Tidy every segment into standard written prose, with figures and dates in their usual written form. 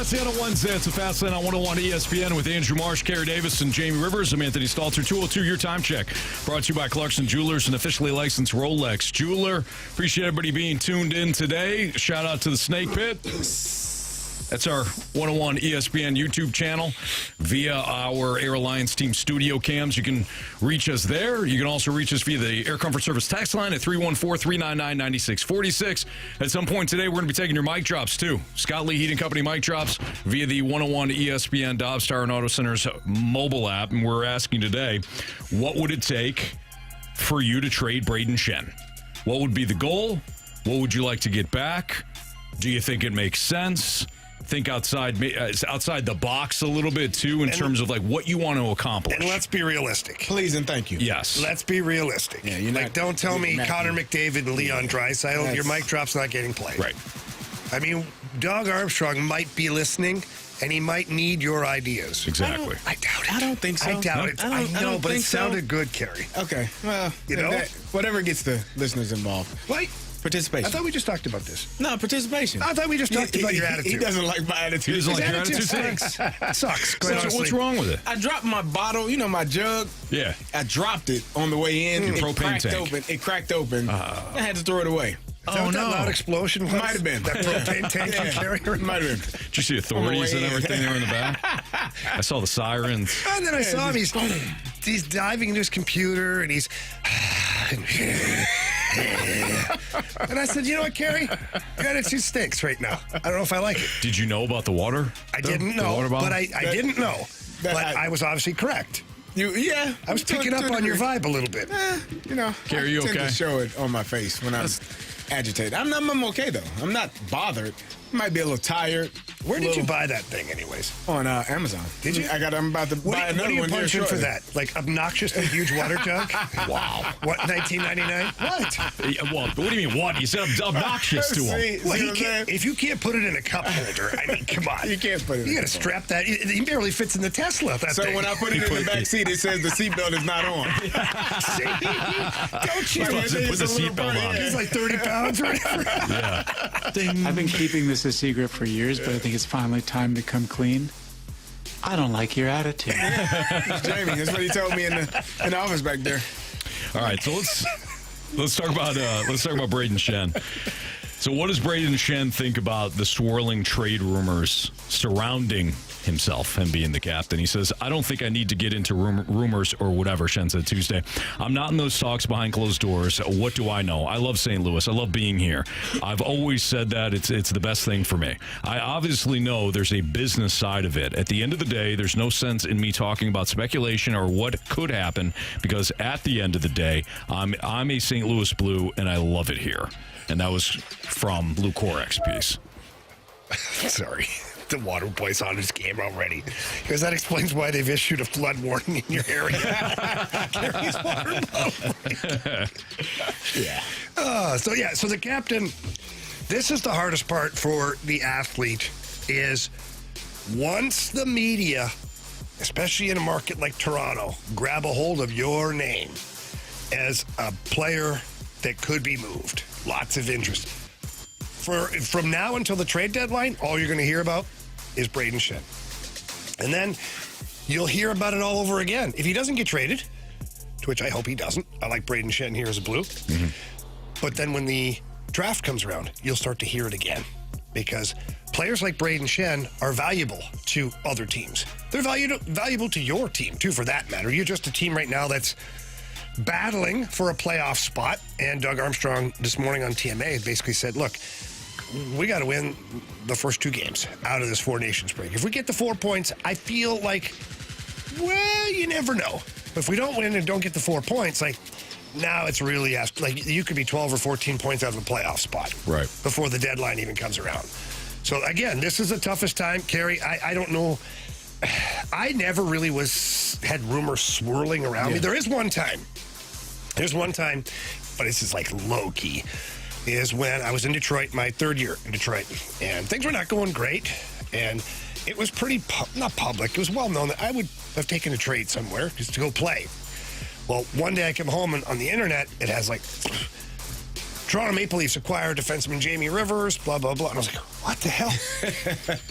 Fast Lane on Wednesday. It's a Fast Lane on 101 ESPN with Andrew Marsh, Carey Davis, and Jamie Rivers. I'm Anthony Stalter. 202, your time check. Brought to you by Clarkson Jewelers, an officially licensed Rolex jeweler. Appreciate everybody being tuned in today. Shout out to the Snake Pit. That's our 101 ESPN YouTube channel via our Air Alliance Team studio cams. You can reach us there. You can also reach us via the Air Comfort Service text line at 314-399-9646. At some point today, we're going to be taking your mic drops, too. Scott Lee Heating Company mic drops via the 101 ESPN Dobbs Tire and Auto Center's mobile app. And we're asking today, what would it take for you to trade Brayden Schenn? What would be the goal? What would you like to get back? Do you think it makes sense? Think outside the box a little bit, too, in terms of, like, what you want to accomplish. And let's be realistic. Please and thank you. Yes. Let's be realistic. Yeah, don't tell me Connor McDavid and Leon Draisaitl, your mic drop's not getting played. Right. I mean, Doug Armstrong might be listening, and he might need your ideas. Exactly. I doubt it. I don't think so. I doubt it. I know, but it sounded good, Carey. Okay. Well, whatever gets the listeners involved. Wait. Participation. I thought we just talked about this. No, participation. I thought we just talked about your attitude. He doesn't like my attitude. He doesn't like your attitude? Stinks. It sucks. What's wrong with it? I dropped my bottle, my jug. Yeah. I dropped it on the way in. Your propane tank. It cracked open. I had to throw it away. Is that what that loud explosion was? Might have been. That propane tank you carry? Might have been. Did you see authorities and everything there in the back? I saw the sirens. And then I saw him. He's diving into his computer, and he's... And I said, you know what, Carey? Your attitude stinks right now. I don't know if I like it. Did you know about the water? I didn't know, but I didn't know. But I was obviously correct. I was picking up on your vibe a little bit. Carey, you okay? I tend to show it on my face when I'm agitated. I'm okay, though. I'm not bothered. Might be a little tired. Where did you buy that thing, anyways? On Amazon. Did you? I'm about to buy another one. What are you here punching for shortly. that? Like obnoxiously huge water jug? Wow. What, $19.99? What? Well, what do you mean, what? You said obnoxious to him. Well, if you can't put it in a cup holder, I mean, come on. You can't put it in You got to strap that. He barely fits in the Tesla, that So thing. when I put it in the back seat, it says the seatbelt is not on. Don't you? Put the seatbelt on. He's like 30 pounds or whatever. Yeah. I've been keeping this a secret for years, but I think it's finally time to come clean. I don't like your attitude. Jamie, that's what he told me in the office back there. All right, so let's talk about Brayden Schenn. So what does Brayden Schenn think about the swirling trade rumors surrounding himself and being the captain? He says, I don't think I need to get into rumors or whatever, Schenn said Tuesday. I'm not in those talks behind closed doors. What do I know? I love St. Louis. I love being here. I've always said that it's the best thing for me. I obviously know there's a business side of it. At the end of the day, there's no sense in me talking about speculation or what could happen because at the end of the day, I'm a St. Louis Blue and I love it here. And that was from Lou Korek's piece. Sorry. The water boy's on his game already. Because that explains why they've issued a flood warning in your area. Carey's water bottle. So the captain, this is the hardest part for the athlete, is once the media, especially in a market like Toronto, grab a hold of your name as a player that could be moved. Lots of interest. From now until the trade deadline, all you're going to hear about is Brayden Schenn. And then you'll hear about it all over again. If he doesn't get traded, to which I hope he doesn't. I like Brayden Schenn here as a Blue. Mm-hmm. But then when the draft comes around, you'll start to hear it again. Because players like Brayden Schenn are valuable to other teams. They're valuable to your team, too, for that matter. You're just a team right now that's battling for a playoff spot. And Doug Armstrong this morning on TMA basically said, look, we got to win the first two games out of this Four Nations break. If we get the 4 points, I feel like, well, you never know. But if we don't win and don't get the 4 points, now it's really, you could be 12 or 14 points out of the playoff spot. Right. Before the deadline even comes around. So, again, this is the toughest time. Carey, I don't know. I never really had rumors swirling around me. There is one time. There's one time, but this is like low-key, is when I was in Detroit, my third year in Detroit, and things were not going great, and it was pretty, not public, it was well known that I would have taken a trade somewhere just to go play. Well, one day I come home and on the internet, it has like Toronto Maple Leafs acquired defenseman Jamie Rivers, blah, blah, blah. And I was like, what the hell?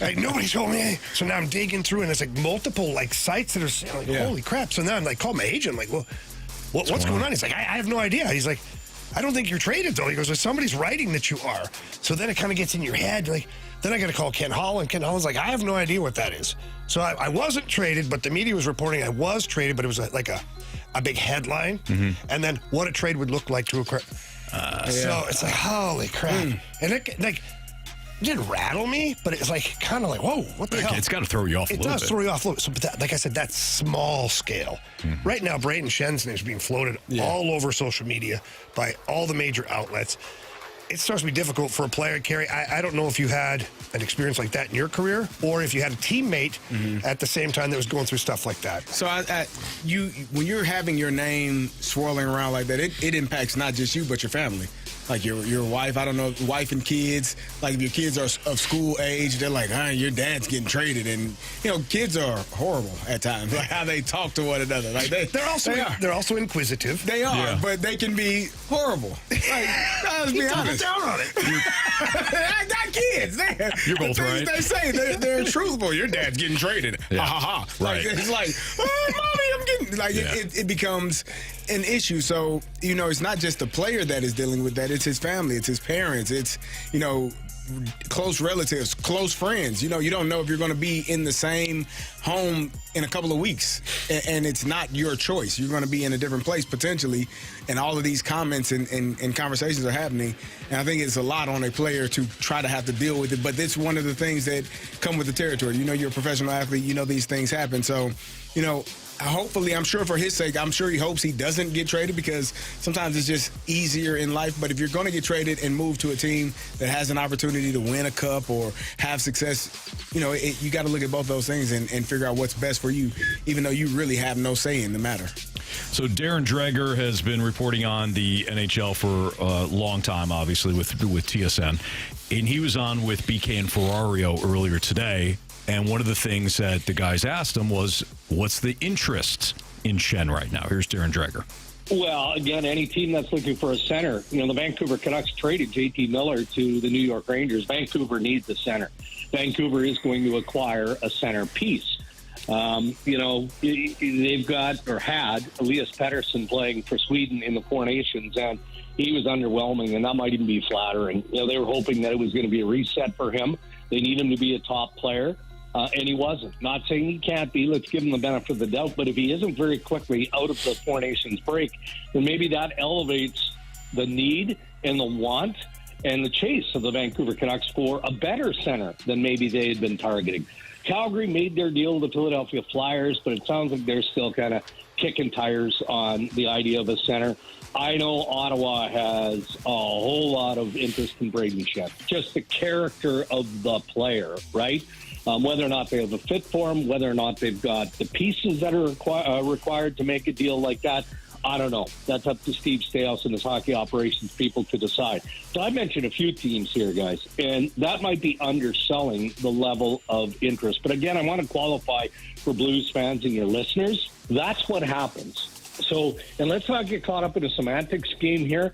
Like, nobody told me. So now I'm digging through, and it's like multiple like sites that are saying, like, holy crap. So now I'm like, call my agent. I'm like, well, what's going on? He's like, I have no idea. He's like, I don't think you're traded, though. He goes, well, somebody's writing that you are. So then it kind of gets in your head. Like, then I got to call Ken Holland. Ken Holland's like, I have no idea what that is. So I wasn't traded, but the media was reporting I was traded, but it was like a big headline. And then what a trade would look like to acquire. So it's like, holy crap. And it didn't rattle me, but it's like kind of like, whoa, what the hell? It's got to throw you off a little bit. It does throw you off a little bit. So, but that, like I said, that's small scale. Right now, Brayden Schenn's name is being floated all over social media by all the major outlets. It starts to be difficult for a player, Carey. I don't know if you had an experience like that in your career, or if you had a teammate at the same time that was going through stuff like that. So when you're having your name swirling around like that, it impacts not just you, but your family. Like your wife, I don't know, wife and kids. Like if your kids are of school age, they're like, your dad's getting traded. And, kids are horrible at times, like how they talk to one another. Like they're also inquisitive. They are, but they can be horrible. Like, let's be honest. Down on it. I got kids. You're both right. They say they're truthful. Your dad's getting traded. Ha ha ha. Like, it's like, mommy, I'm getting. Like it becomes an issue. So it's not just the player that is dealing with that. It's his family. It's his parents. It's close relatives, close friends. You don't know if you're going to be in the same home in a couple of weeks, and it's not your choice. You're going to be in a different place potentially, and all of these comments and conversations are happening. And I think it's a lot on a player to try to have to deal with it. But it's one of the things that come with the territory. You're a professional athlete. These things happen. So, hopefully, I'm sure for his sake, I'm sure he hopes he doesn't get traded, because sometimes it's just easier in life. But if you're going to get traded and move to a team that has an opportunity to win a cup or have success, you got to look at both those things and figure out what's best for you, even though you really have no say in the matter. So Darren Dreger has been reporting on the NHL for a long time, obviously, with TSN. And he was on with BK and Ferrario earlier today. And one of the things that the guys asked him was, what's the interest in Schenn right now? Here's Darren Dreger. Well, again, any team that's looking for a center, the Vancouver Canucks traded JT Miller to the New York Rangers. Vancouver needs a center. Vancouver is going to acquire a center piece. They've got or had Elias Pettersson playing for Sweden in the Four Nations, and he was underwhelming, and that might even be flattering. They were hoping that it was going to be a reset for him. They need him to be a top player. And he wasn't. Not saying he can't be. Let's give him the benefit of the doubt. But if he isn't very quickly out of the Four Nations break, then maybe that elevates the need and the want and the chase of the Vancouver Canucks for a better center than maybe they had been targeting. Calgary made their deal with the Philadelphia Flyers, but it sounds like they're still kind of kicking tires on the idea of a center. I know Ottawa has a whole lot of interest in Brayden Schenn. Just the character of the player, right? Whether or not they have a fit for him, whether or not they've got the pieces that are required to make a deal like that, I don't know. That's up to Steve Staios and his hockey operations people to decide. So I mentioned a few teams here, guys, and that might be underselling the level of interest. But again, I want to qualify for Blues fans and your listeners. That's what happens. So, and let's not get caught up in a semantics game here.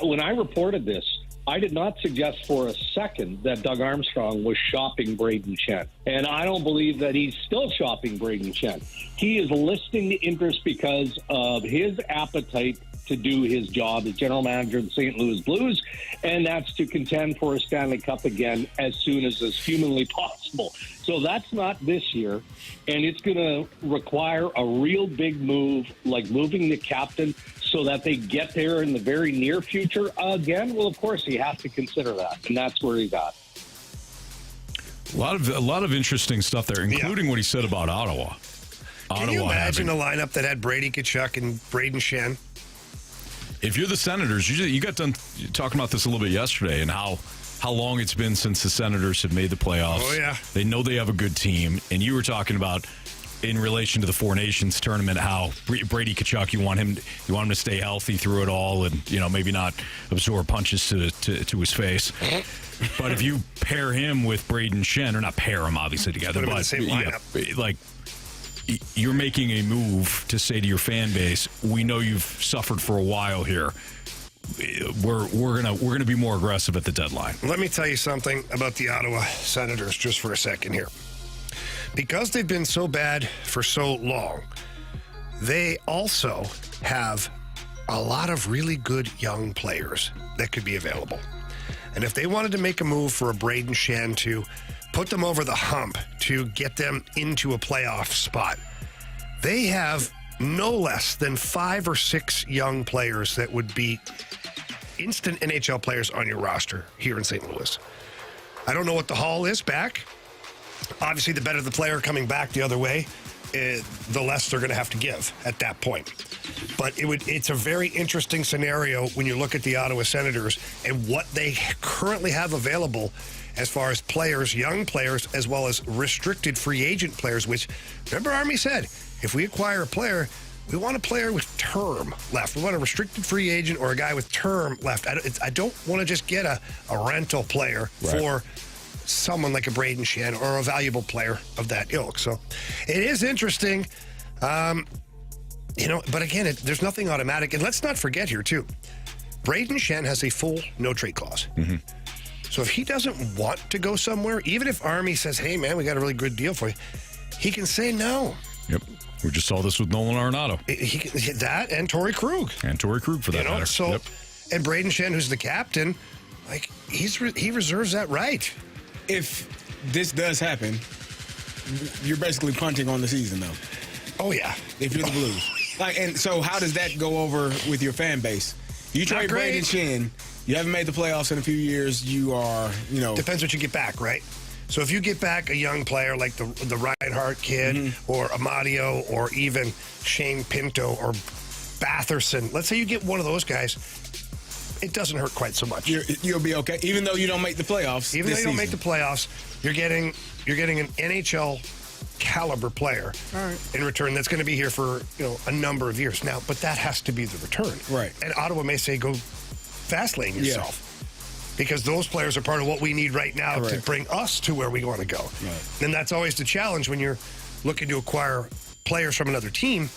When I reported this, I did not suggest for a second that Doug Armstrong was shopping Brayden Schenn. And I don't believe that he's still shopping Brayden Schenn. He is listing the interest because of his appetite to do his job as general manager of the St. Louis Blues, and that's to contend for a Stanley Cup again as soon as is humanly possible. So that's not this year, and it's going to require a real big move, like moving the captain, so that they get there in the very near future again. Well, of course, he has to consider that, and that's where he's at. A lot of interesting stuff there, including what he said about Ottawa. Can you imagine a lineup that had Brady Tkachuk and Brayden Schenn? If you're the Senators, you got done talking about this a little bit yesterday, and how long it's been since the Senators have made the playoffs. Oh, yeah. They know they have a good team, and you were talking about, in relation to the Four Nations tournament, how Brady Tkachuk, you want him to stay healthy through it all, and maybe not absorb punches to his face. But if you pair him with Brayden Schenn, or not pair them obviously together, put him but in the same lineup. You're making a move to say to your fan base, we know you've suffered for a while here. we're gonna be more aggressive at the deadline. Let me tell you something about the Ottawa Senators just for a second here. Because they've been so bad for so long, they also have a lot of really good young players that could be available. And if they wanted to make a move for a Brayden Schenn to put them over the hump to get them into a playoff spot, they have no less than 5 or 6 young players that would be instant NHL players on your roster here in St. Louis. I don't know what the haul is back. Obviously, the better the player coming back the other way, the less they're going to have to give at that point. But it's a very interesting scenario when you look at the Ottawa Senators and what they currently have available as far as players, young players, as well as restricted free agent players, which, remember Army said, if we acquire a player, we want a player with term left. We want a restricted free agent or a guy with term left. I don't want to just get a rental player for someone like a Brayden Schenn or a valuable player of that ilk. So it is interesting. But again, there's nothing automatic. And let's not forget here, too, Brayden Schenn has a full no-trade clause. Mm-hmm. So if he doesn't want to go somewhere, even if Army says, hey, man, we got a really good deal for you, he can say no. Yep. We just saw this with Nolan Arenado. That and Torrey Krug. And Torrey Krug, for that matter. So, and Brayden Schenn, who's the captain, like he reserves that right. If this does happen, you're basically punting on the season, though. Oh, yeah. If you're the Blues. And so how does that go over with your fan base? You trade Brayden Schenn, you haven't made the playoffs in a few years, you are, Depends what you get back, right? So if you get back a young player like the Reinhardt kid or Amadio or even Shane Pinto or Batherson, let's say you get one of those guys, it doesn't hurt quite so much. You'll be okay, even though you don't make the playoffs. Even though you don't make the playoffs, you're getting an NHL caliber player in return that's going to be here for a number of years now. But that has to be the return, right? And Ottawa may say go fast lane yourself. Because those players are part of what we need right now to bring us to where we want to go. Right. And that's always the challenge when you're looking to acquire players from another team,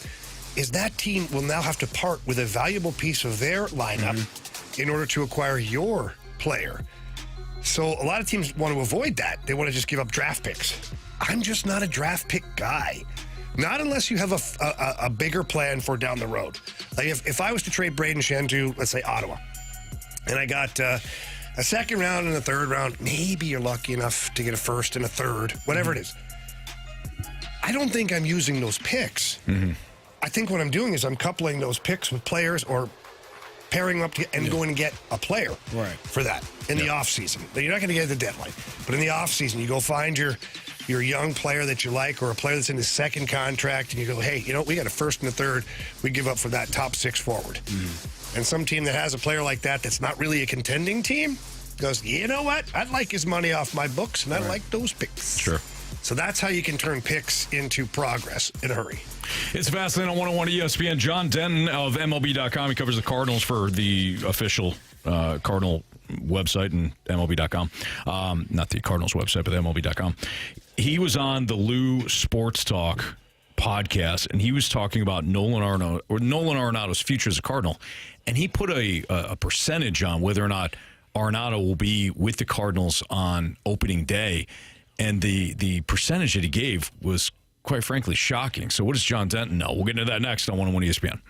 is that team will now have to part with a valuable piece of their lineup in order to acquire your player. So a lot of teams want to avoid that. They want to just give up draft picks. I'm just not a draft pick guy. Not unless you have a bigger plan for down the road. Like if I was to trade Brayden Schenn to, let's say, Ottawa, and I got a second round and a third round, maybe you're lucky enough to get a first and a third, whatever it is. I don't think I'm using those picks. I think what I'm doing is I'm coupling those picks with players or pairing up and going to get a player for that in the offseason. You're not going to get at the deadline. But in the offseason, you go find your young player that you like or a player that's in his second contract, and you go, hey, we got a first and a third. We give up for that top 6 forward. And some team that has a player like that that's not really a contending team goes, you know what? I'd like his money off my books, and I like those picks. Sure. So that's how you can turn picks into progress in a hurry. It's Fastlane on 101 ESPN. John Denton of MLB.com. He covers the Cardinals for the official Cardinal website and MLB.com. Not the Cardinals website, but the MLB.com. He was on the Lou Sports Talk podcast, and he was talking about Nolan Arenado's future as a Cardinal, and he put a percentage on whether or not Arenado will be with the Cardinals on opening day, and the percentage that he gave was, quite frankly, shocking. So what does John Denton know? We'll get into that next on 101 ESPN.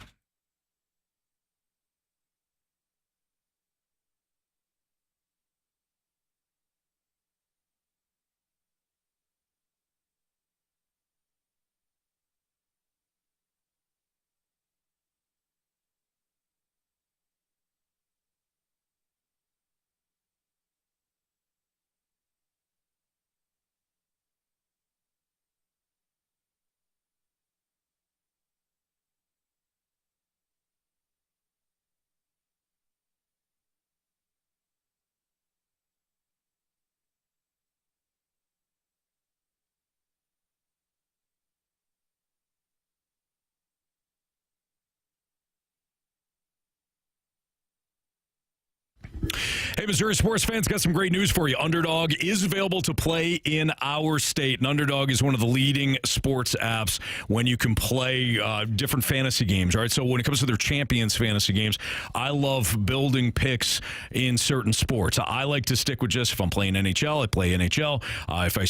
Hey, Missouri sports fans, got some great news for you. Underdog is available to play in our state. And Underdog is one of the leading sports apps when you can play different fantasy games, right? So when it comes to their Champions fantasy games, I love building picks in certain sports. I like to stick with just, if I'm playing NHL, I play NHL. If I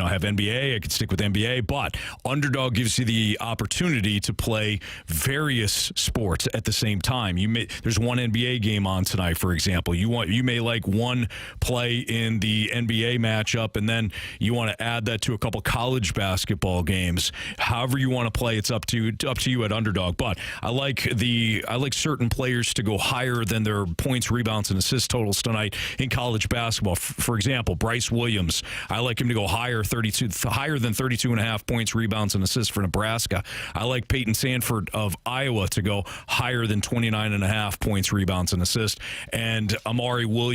have NBA, I can stick with NBA. But Underdog gives you the opportunity to play various sports at the same time. There's one NBA game on tonight, for example. You may like one play in the NBA matchup, and then you want to add that to a couple college basketball games. However you want to play, it's up to you at Underdog. But I like certain players to go higher than their points, rebounds, and assist totals tonight in college basketball. For example, Bryce Williams, I like him to go higher than 32 and a half points, rebounds, and assists for Nebraska. I like Peyton Sanford of Iowa to go higher than 29 and a half points, rebounds, and assists. And Amari Williams,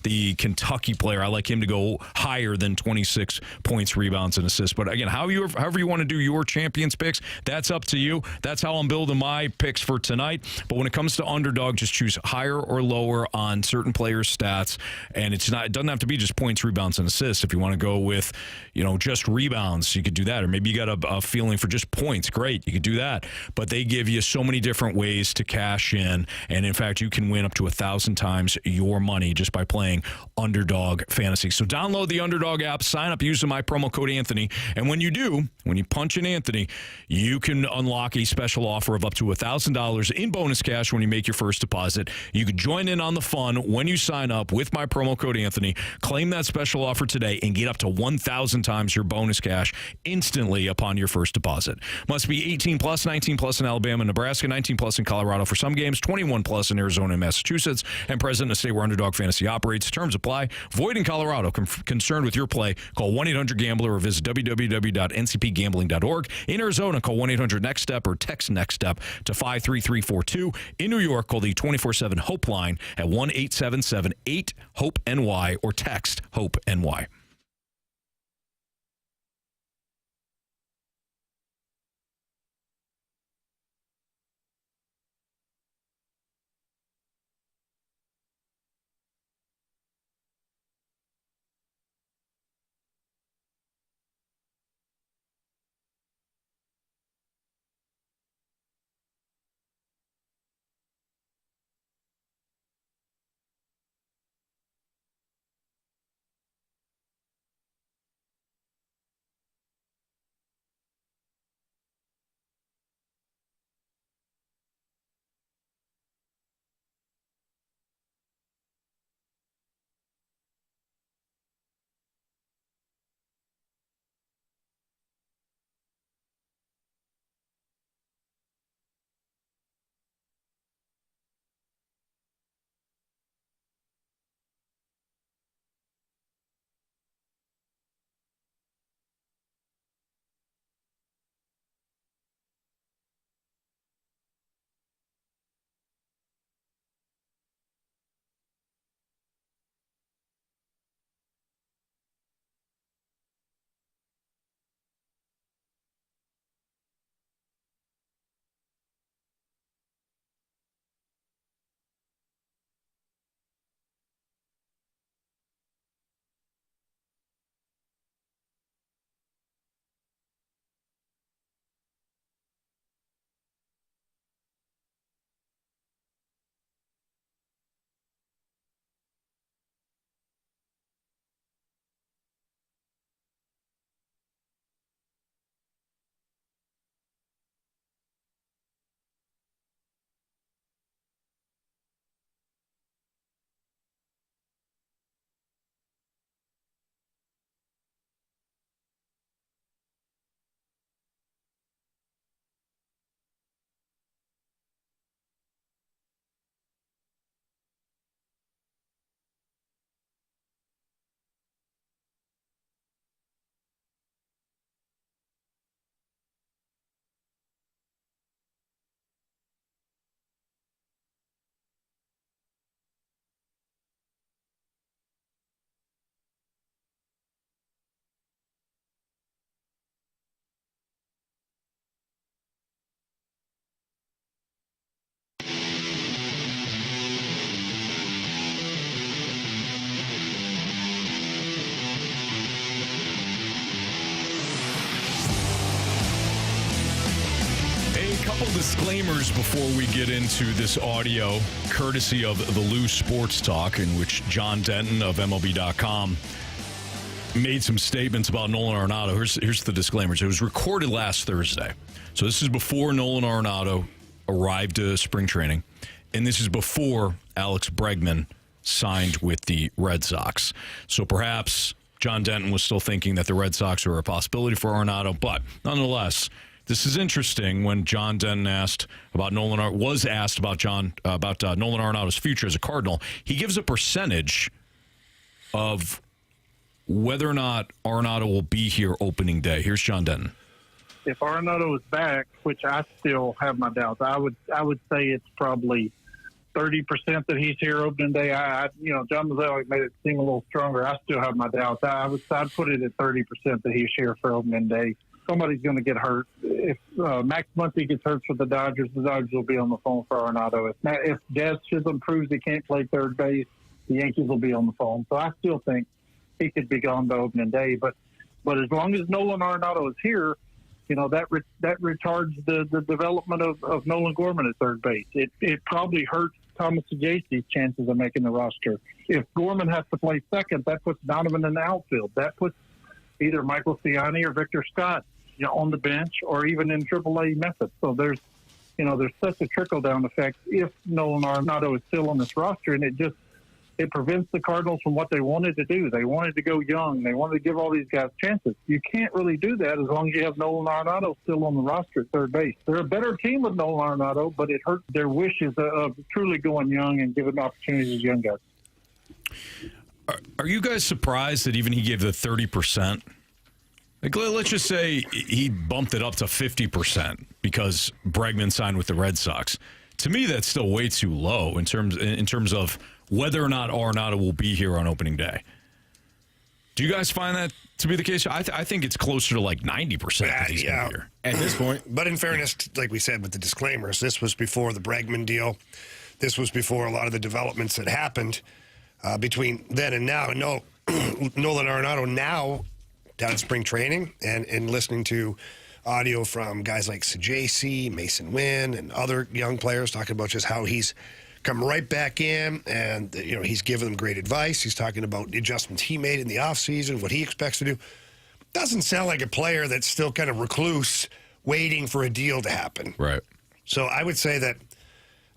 the Kentucky player, I like him to go higher than 26 points, rebounds, and assists. But again, however you want to do your Champions picks, that's up to you. That's how I'm building my picks for tonight. But when it comes to Underdog, just choose higher or lower on certain players' stats. And it doesn't have to be just points, rebounds, and assists. If you want to go with, just rebounds, you could do that. Or maybe you got a feeling for just points. Great, you could do that. But they give you so many different ways to cash in. And in fact, you can win up to 1,000 times your money just by playing Underdog Fantasy. So download the Underdog app, sign up using my promo code Anthony. And when you do, when you punch in Anthony, you can unlock a special offer of up to $1,000 in bonus cash when you make your first deposit. You can join in on the fun when you sign up with my promo code Anthony. Claim that special offer today and get up to 1,000 times your bonus cash instantly upon your first deposit. Must be 18 plus, 19 plus in Alabama and Nebraska, 19 plus in Colorado for some games, 21 plus in Arizona and Massachusetts, and present in a state where Underdog Fantasy operates. Terms apply. Void in Colorado. Concerned with your play, call 1-800-GAMBLER or visit www.ncpgambling.org. In Arizona, call 1-800-NEXT-STEP or text NEXT-STEP to 53342. In New York, call the 24/7 HOPE line at 1-877-8-HOPE-NY or text HOPE-NY. Couple disclaimers before we get into this audio, courtesy of the Lou Sports Talk, in which John Denton of MLB.com made some statements about Nolan Arenado. Here's the disclaimers. It was recorded last Thursday. So this is before Nolan Arenado arrived to spring training, and this is before Alex Bregman signed with the Red Sox. So perhaps John Denton was still thinking that the Red Sox were a possibility for Arenado, but nonetheless, this is interesting. When John Denton asked about Nolan Arenado's future as a Cardinal, he gives a percentage of whether or not Arenado will be here opening day. Here's John Denton. If Arenado is back, which I still have my doubts, I would say it's probably 30% that he's here opening day. John Mizzou made it seem a little stronger. I still have my doubts. I'd put it at 30% that he's here for opening day. Somebody's going to get hurt. If Max Muncy gets hurt for the Dodgers will be on the phone for Arenado. If Jazz Chisholm proves he can't play third base, the Yankees will be on the phone. So I still think he could be gone by opening day. But as long as Nolan Arenado is here, that retards the development of Nolan Gorman at third base. It probably hurts Thomas Saggesi's chances of making the roster. If Gorman has to play second, that puts Donovan in the outfield. That puts either Michael Ciani or Victor Scott on the bench, or even in AAA Memphis. So there's such a trickle-down effect if Nolan Arenado is still on this roster, and it prevents the Cardinals from what they wanted to do. They wanted to go young. They wanted to give all these guys chances. You can't really do that as long as you have Nolan Arenado still on the roster at third base. They're a better team with Nolan Arenado, but it hurts their wishes of truly going young and giving opportunities to young guys. Are you guys surprised that even he gave the 30%? Like, let's just say he bumped it up to 50% because Bregman signed with the Red Sox. To me, that's still way too low in terms of whether or not Arenado will be here on opening day. Do you guys find that to be the case? I think it's closer to like 90% that he's going to be here at this point. But in fairness, like we said with the disclaimers, this was before the Bregman deal. This was before a lot of the developments that happened between then and now. No, Nolan Arenado now down at spring training and listening to audio from guys like Saggesi, Mason Wynn, and other young players talking about just how he's come right back in, and he's given them great advice. He's talking about the adjustments he made in the offseason, what he expects to do. Doesn't sound like a player that's still kind of recluse, waiting for a deal to happen. Right. So I would say that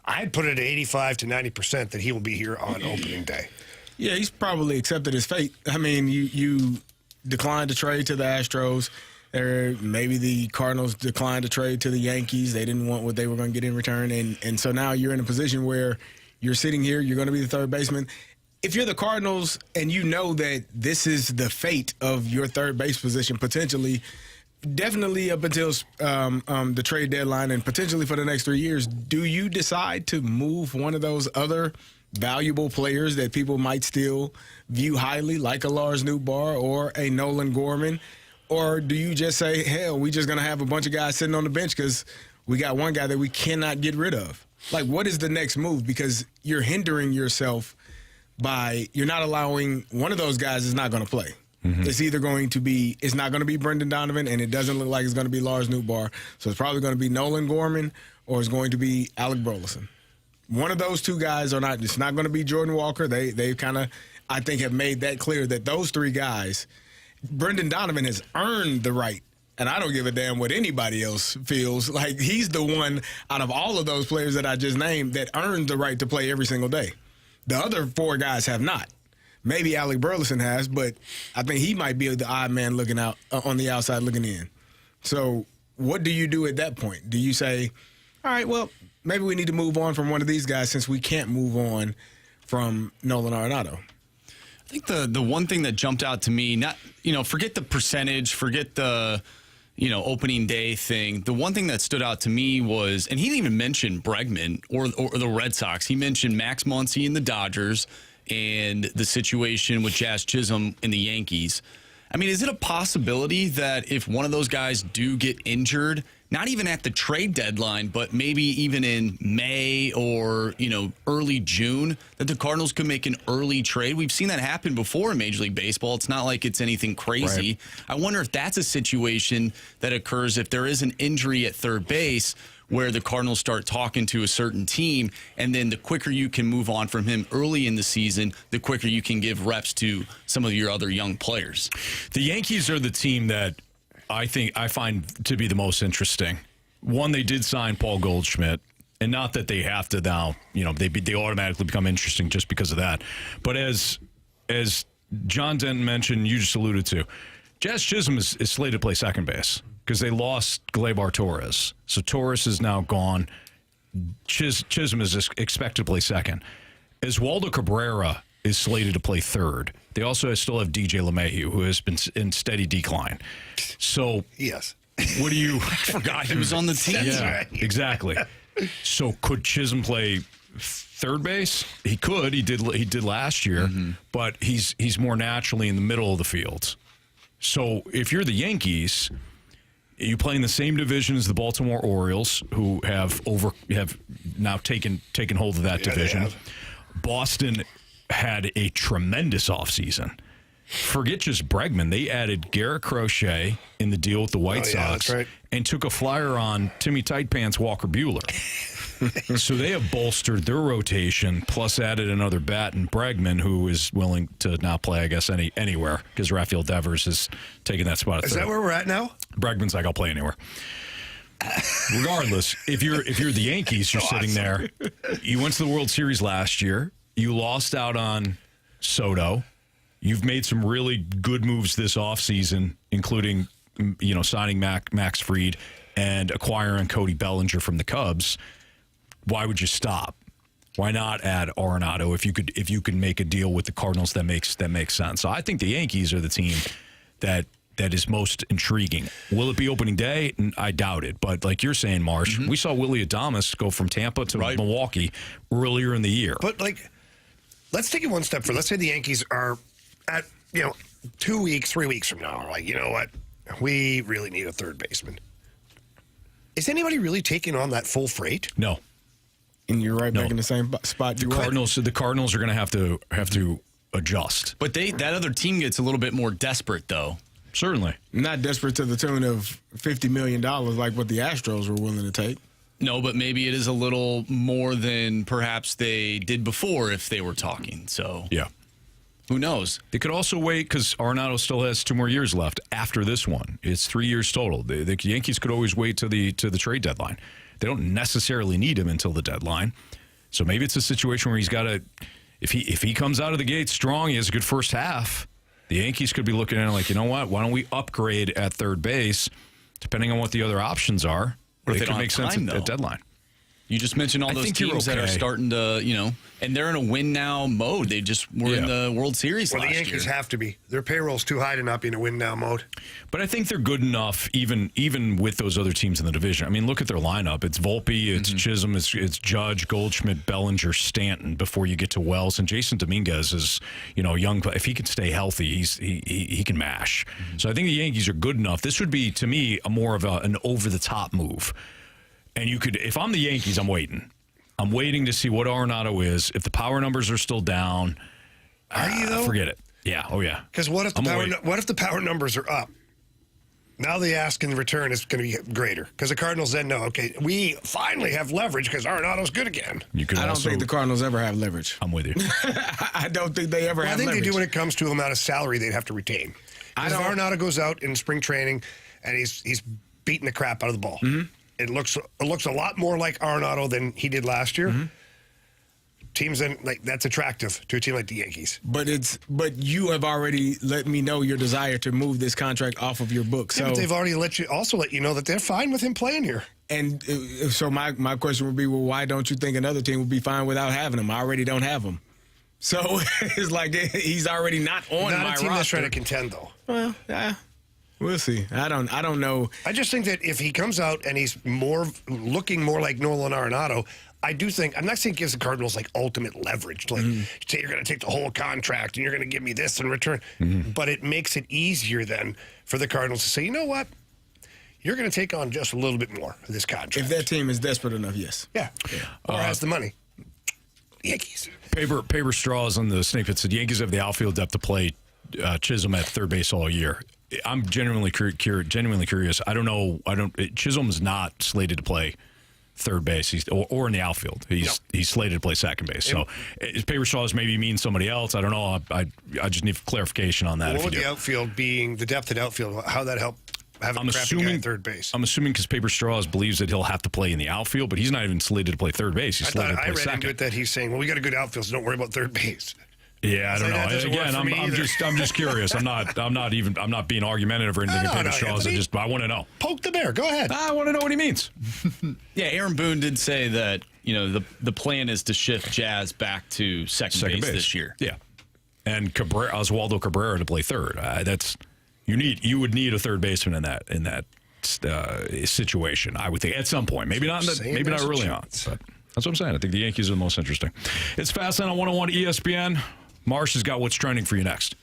I'd put it at 85 to 90% that he will be here on opening day. Yeah, he's probably accepted his fate. I mean, you declined to trade to the Astros. Maybe the Cardinals declined to trade to the Yankees. They didn't want what they were going to get in return. And so now you're in a position where you're sitting here, you're going to be the third baseman. If you're the Cardinals and you know that this is the fate of your third base position potentially, definitely up until the trade deadline and potentially for the next 3 years, do you decide to move one of those other valuable players that people might still view highly, like a Lars Nootbaar or a Nolan Gorman? Or do you just say, hell, we just going to have a bunch of guys sitting on the bench because we got one guy that we cannot get rid of? Like, what is the next move? Because you're hindering yourself by you're not allowing one of those guys is not going to play. Mm-hmm. It's either going to be it's not going to be Brendan Donovan, and it doesn't look like it's going to be Lars Nootbaar. So it's probably going to be Nolan Gorman or it's going to be Alec Burleson. One of those two guys are not. It's not going to be Jordan Walker. They kind of, I think, have made that clear that those three guys. Brendan Donovan has earned the right, and I don't give a damn what anybody else feels. Like, he's the one out of all of those players that I just named that earned the right to play every single day. The other four guys have not. Maybe Alec Burleson has, but I think he might be the odd man looking out on the outside looking in. So what do you do at that point? Do you say, all right, well, maybe we need to move on from one of these guys since we can't move on from Nolan Arenado? I think the one thing that jumped out to me, not forget the percentage, forget the opening day thing. The one thing that stood out to me was, and he didn't even mention Bregman or the Red Sox. He mentioned Max Muncy and the Dodgers and the situation with Jazz Chisholm and the Yankees. I mean, is it a possibility that if one of those guys do get injured, not even at the trade deadline, but maybe even in May or, early June, that the Cardinals could make an early trade? We've seen that happen before in Major League Baseball. It's not like it's anything crazy. Right. I wonder if that's a situation that occurs if there is an injury at third base where the Cardinals start talking to a certain team, and then the quicker you can move on from him early in the season, the quicker you can give reps to some of your other young players. The Yankees are the team that I find to be the most interesting. One, they did sign Paul Goldschmidt, and not that they have to now, they automatically become interesting just because of that. But as John Denton mentioned, you just alluded to, Jazz Chisholm is slated to play second base because they lost Gleyber Torres. So Torres is now gone. Chisholm is expected to play second. Oswaldo Cabrera is slated to play third. They also still have DJ LeMahieu, who has been in steady decline. So yes. What do you... I forgot he was on the team. Yeah, right. Exactly. So could Chisholm play third base? He could. He did last year, but he's more naturally in the middle of the field. So if you're the Yankees, you play in the same division as the Baltimore Orioles, who have now taken hold of that division. Boston had a tremendous offseason. Forget just Bregman. They added Garrett Crochet in the deal with the White Sox and took a flyer on Timmy Tight Pants Walker Buehler. So they have bolstered their rotation, plus added another bat in Bregman, who is willing to now play, I guess, anywhere, because Rafael Devers is taking that spot at third. Is that where we're at now? Bregman's like, I'll play anywhere. Regardless, if you're the Yankees, you're sitting there. You went to the World Series last year. You lost out on Soto. You've made some really good moves this offseason, including, signing Max Fried and acquiring Cody Bellinger from the Cubs. Why would you stop? Why not add Arenado if you can make a deal with the Cardinals that makes sense? So I think the Yankees are the team that is most intriguing. Will it be opening day? I doubt it. But like you're saying, Marsh, we saw Willy Adames go from Tampa to Milwaukee earlier in the year. But let's take it one step further. Let's say the Yankees are at 2 weeks, 3 weeks from now. Like, you know what? We really need a third baseman. Is anybody really taking on that full freight? No. And you're right back in the same spot. The Cardinals are going to have to adjust. But that other team gets a little bit more desperate, though. Certainly. Not desperate to the tune of $50 million like what the Astros were willing to take. No, but maybe it is a little more than perhaps they did before if they were talking. So yeah. Who knows? They could also wait because Arenado still has 2 more years left after this one. It's 3 years total. The Yankees could always wait to the trade deadline. They don't necessarily need him until the deadline. So maybe it's a situation where he's got to, if he comes out of the gate strong, he has a good first half, the Yankees could be looking at it like, you know what, why don't we upgrade at third base, depending on what the other options are. What if it could make sense at deadline. You just mentioned all those teams that are starting to, and they're in a win-now mode. They just were in the World Series last year. Well, the Yankees have to be. Their payroll's too high to not be in a win-now mode. But I think they're good enough, even with those other teams in the division. I mean, look at their lineup. It's Volpe, it's Chisholm, it's Judge, Goldschmidt, Bellinger, Stanton before you get to Wells. And Jason Dominguez is, young. If he can stay healthy, he can mash. So I think the Yankees are good enough. This would be, to me, more of an over-the-top move. And you could, if I'm the Yankees, I'm waiting. I'm waiting to see what Arenado is. If the power numbers are still down, are you though? Forget it. Yeah. Oh yeah. Because what if the power numbers are up? Now the ask in return is going to be greater because the Cardinals then know, okay, we finally have leverage because Arenado's good again. I don't think the Cardinals ever have leverage. I'm with you. I don't think they ever have leverage. I think they do when it comes to the amount of salary they'd have to retain. If Arenado goes out in spring training and he's beating the crap out of the ball. It looks a lot more like Arenado than he did last year. Teams then that's attractive to a team like the Yankees. But you have already let me know your desire to move this contract off of your book. Yeah, but they've already let you know that they're fine with him playing here. And so my question would be, well, why don't you think another team would be fine without having him? I already don't have him. So it's like he's already not on my roster. Not a team that's trying to contend, though. Well, yeah. We'll see. I don't know. I just think that if he comes out and he's looking more like Nolan Arenado, I do think, I'm not saying it gives the Cardinals ultimate leverage. Say you're going to take the whole contract and you're going to give me this in return. But it makes it easier then for the Cardinals to say, you know what? You're going to take on just a little bit more of this contract. If that team is desperate enough, yes. Yeah. Or has the money. Yankees. Paper Straws on the Snake Pit said Yankees have the outfield depth to play Chisholm at third base all year. I'm genuinely curious. I don't know. Chisholm's not slated to play third base or in the outfield. He's slated to play second base. So his paper straws maybe mean somebody else. I don't know. I just need clarification on that. What would the outfield being, the depth at outfield, how that help having a crappy guy at third base? I'm assuming because Paper Straws believes that he'll have to play in the outfield, but he's not even slated to play third base. He's slated to play second. I read into it that he's saying, well, we got a good outfield, so don't worry about third base. Yeah, I don't know. Again, I'm just curious. I'm not being argumentative or anything. Paper Straws. I want to know. Poke the bear. Go ahead. I want to know what he means. Yeah, Aaron Boone did say that the plan is to shift Jazz back to second base this year. Yeah, and Oswaldo Cabrera to play third. You would need a third baseman in that situation. I would think at some point. Maybe not early on. But that's what I'm saying. I think the Yankees are the most interesting. It's Fastlane on 101 ESPN. Marsh has got what's trending for you next.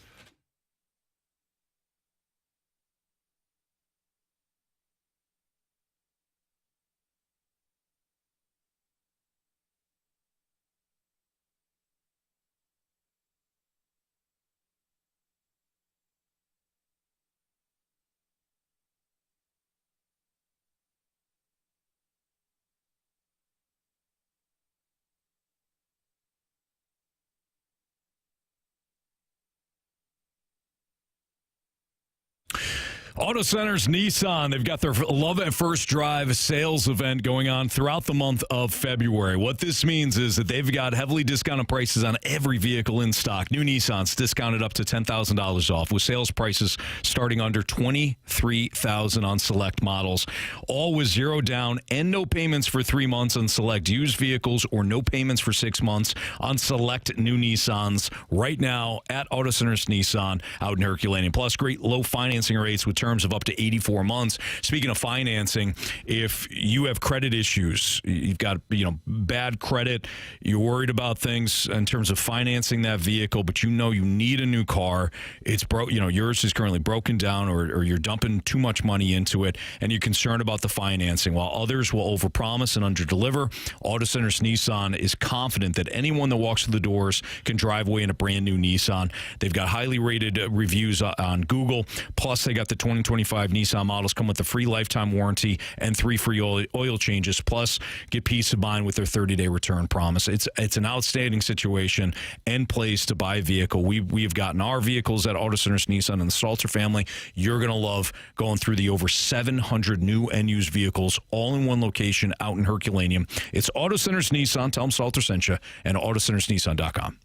Auto Centers Nissan, they've got their Love at First Drive sales event going on throughout the month of February. What this means is that they've got heavily discounted prices on every vehicle in stock. New Nissans discounted up to $10,000 off, with sales prices starting under $23,000 on select models. All with zero down and no payments for 3 months on select used vehicles, or no payments for 6 months on select new Nissans right now at Auto Centers Nissan out in Herculaneum. Plus, great low financing rates with terms of up to 84 months. Speaking of financing, if you have credit issues, you've got bad credit, you're worried about things in terms of financing that vehicle, but you need a new car, it's yours is currently broken down, or you're dumping too much money into it, and you're concerned about the financing, while others will overpromise and underdeliver. Auto Centers Nissan is confident that anyone that walks through the doors can drive away in a brand new Nissan. They've got highly rated reviews on Google. Plus, they got the 2025 Nissan models come with a free lifetime warranty and 3 free oil changes. Plus, get peace of mind with their 30-day return promise. It's an outstanding situation and place to buy a vehicle. We've gotten our vehicles at Auto Centers Nissan and the Stalter family. You're going to love going through the over 700 new and used vehicles all in one location out in Herculaneum. It's Auto Centers Nissan. Tell them Stalter sent you, and AutoCentersNissan.com.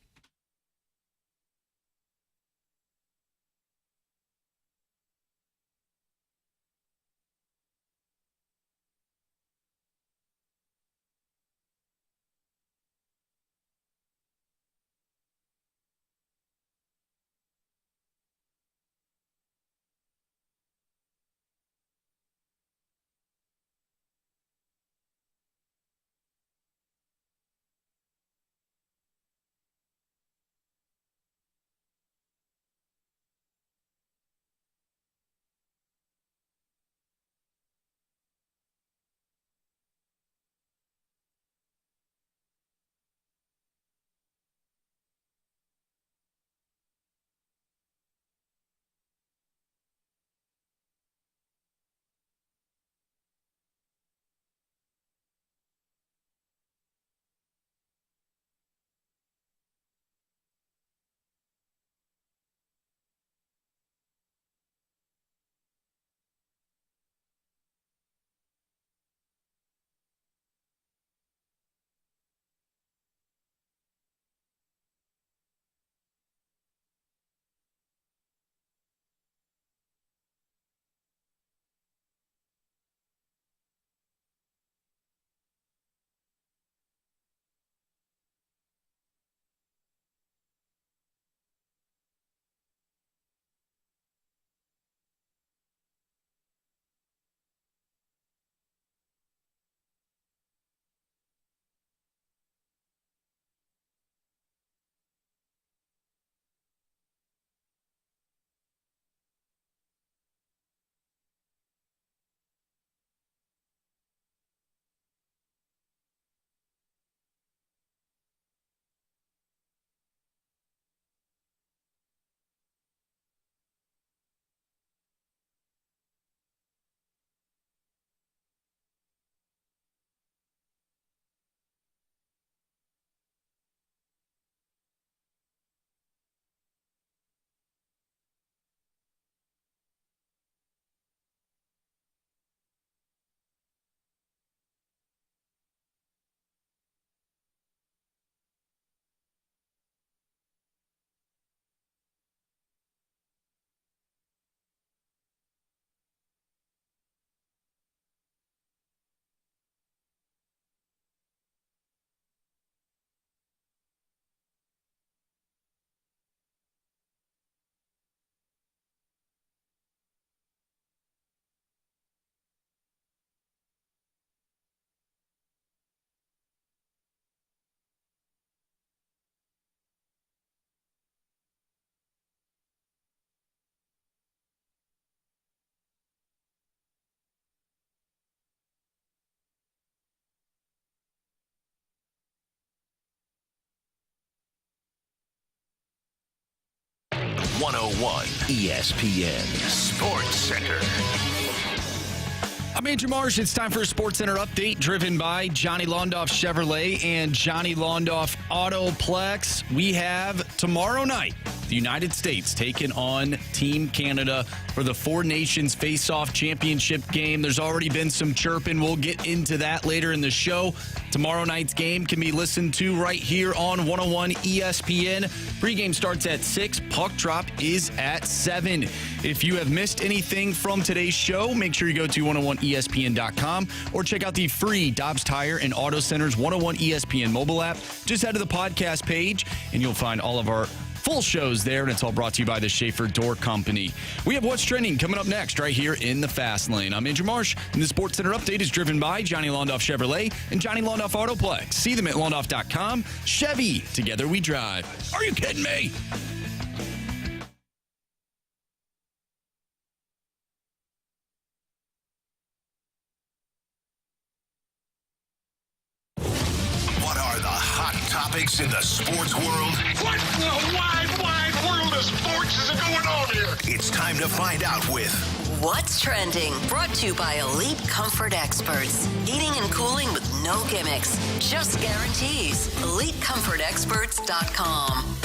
101 ESPN Sports Center. I'm Andrew Marsh. It's time for a Sports Center update driven by Johnny Londoff Chevrolet and Johnny Londoff Autoplex. We have tomorrow night the United States taking on Team Canada for the Four Nations Face-Off Championship game. There's already been some chirping. We'll get into that later in the show. Tomorrow night's game can be listened to right here on 101 ESPN. Pregame starts at 6. Puck drop is at 7. If you have missed anything from today's show, make sure you go to 101ESPN.com or check out the free Dobbs Tire and Auto Center's 101 ESPN mobile app. Just head to the podcast page, and you'll find all of our full shows there, and it's all brought to you by the Schaefer Door Company. We have What's Trending coming up next right here in the Fast Lane. I'm Andrew Marsh, and the Sports Center update is driven by Johnny Londoff Chevrolet and Johnny Londoff Autoplex. See them at londoff.com. Chevy, together we drive. Are you kidding me? What are the hot topics in the sports world? What in the wide world of sports is going on here? It's time to find out with What's Trending, brought to you by Elite Comfort Experts. Heating and cooling with no gimmicks, just guarantees. EliteComfortExperts.com.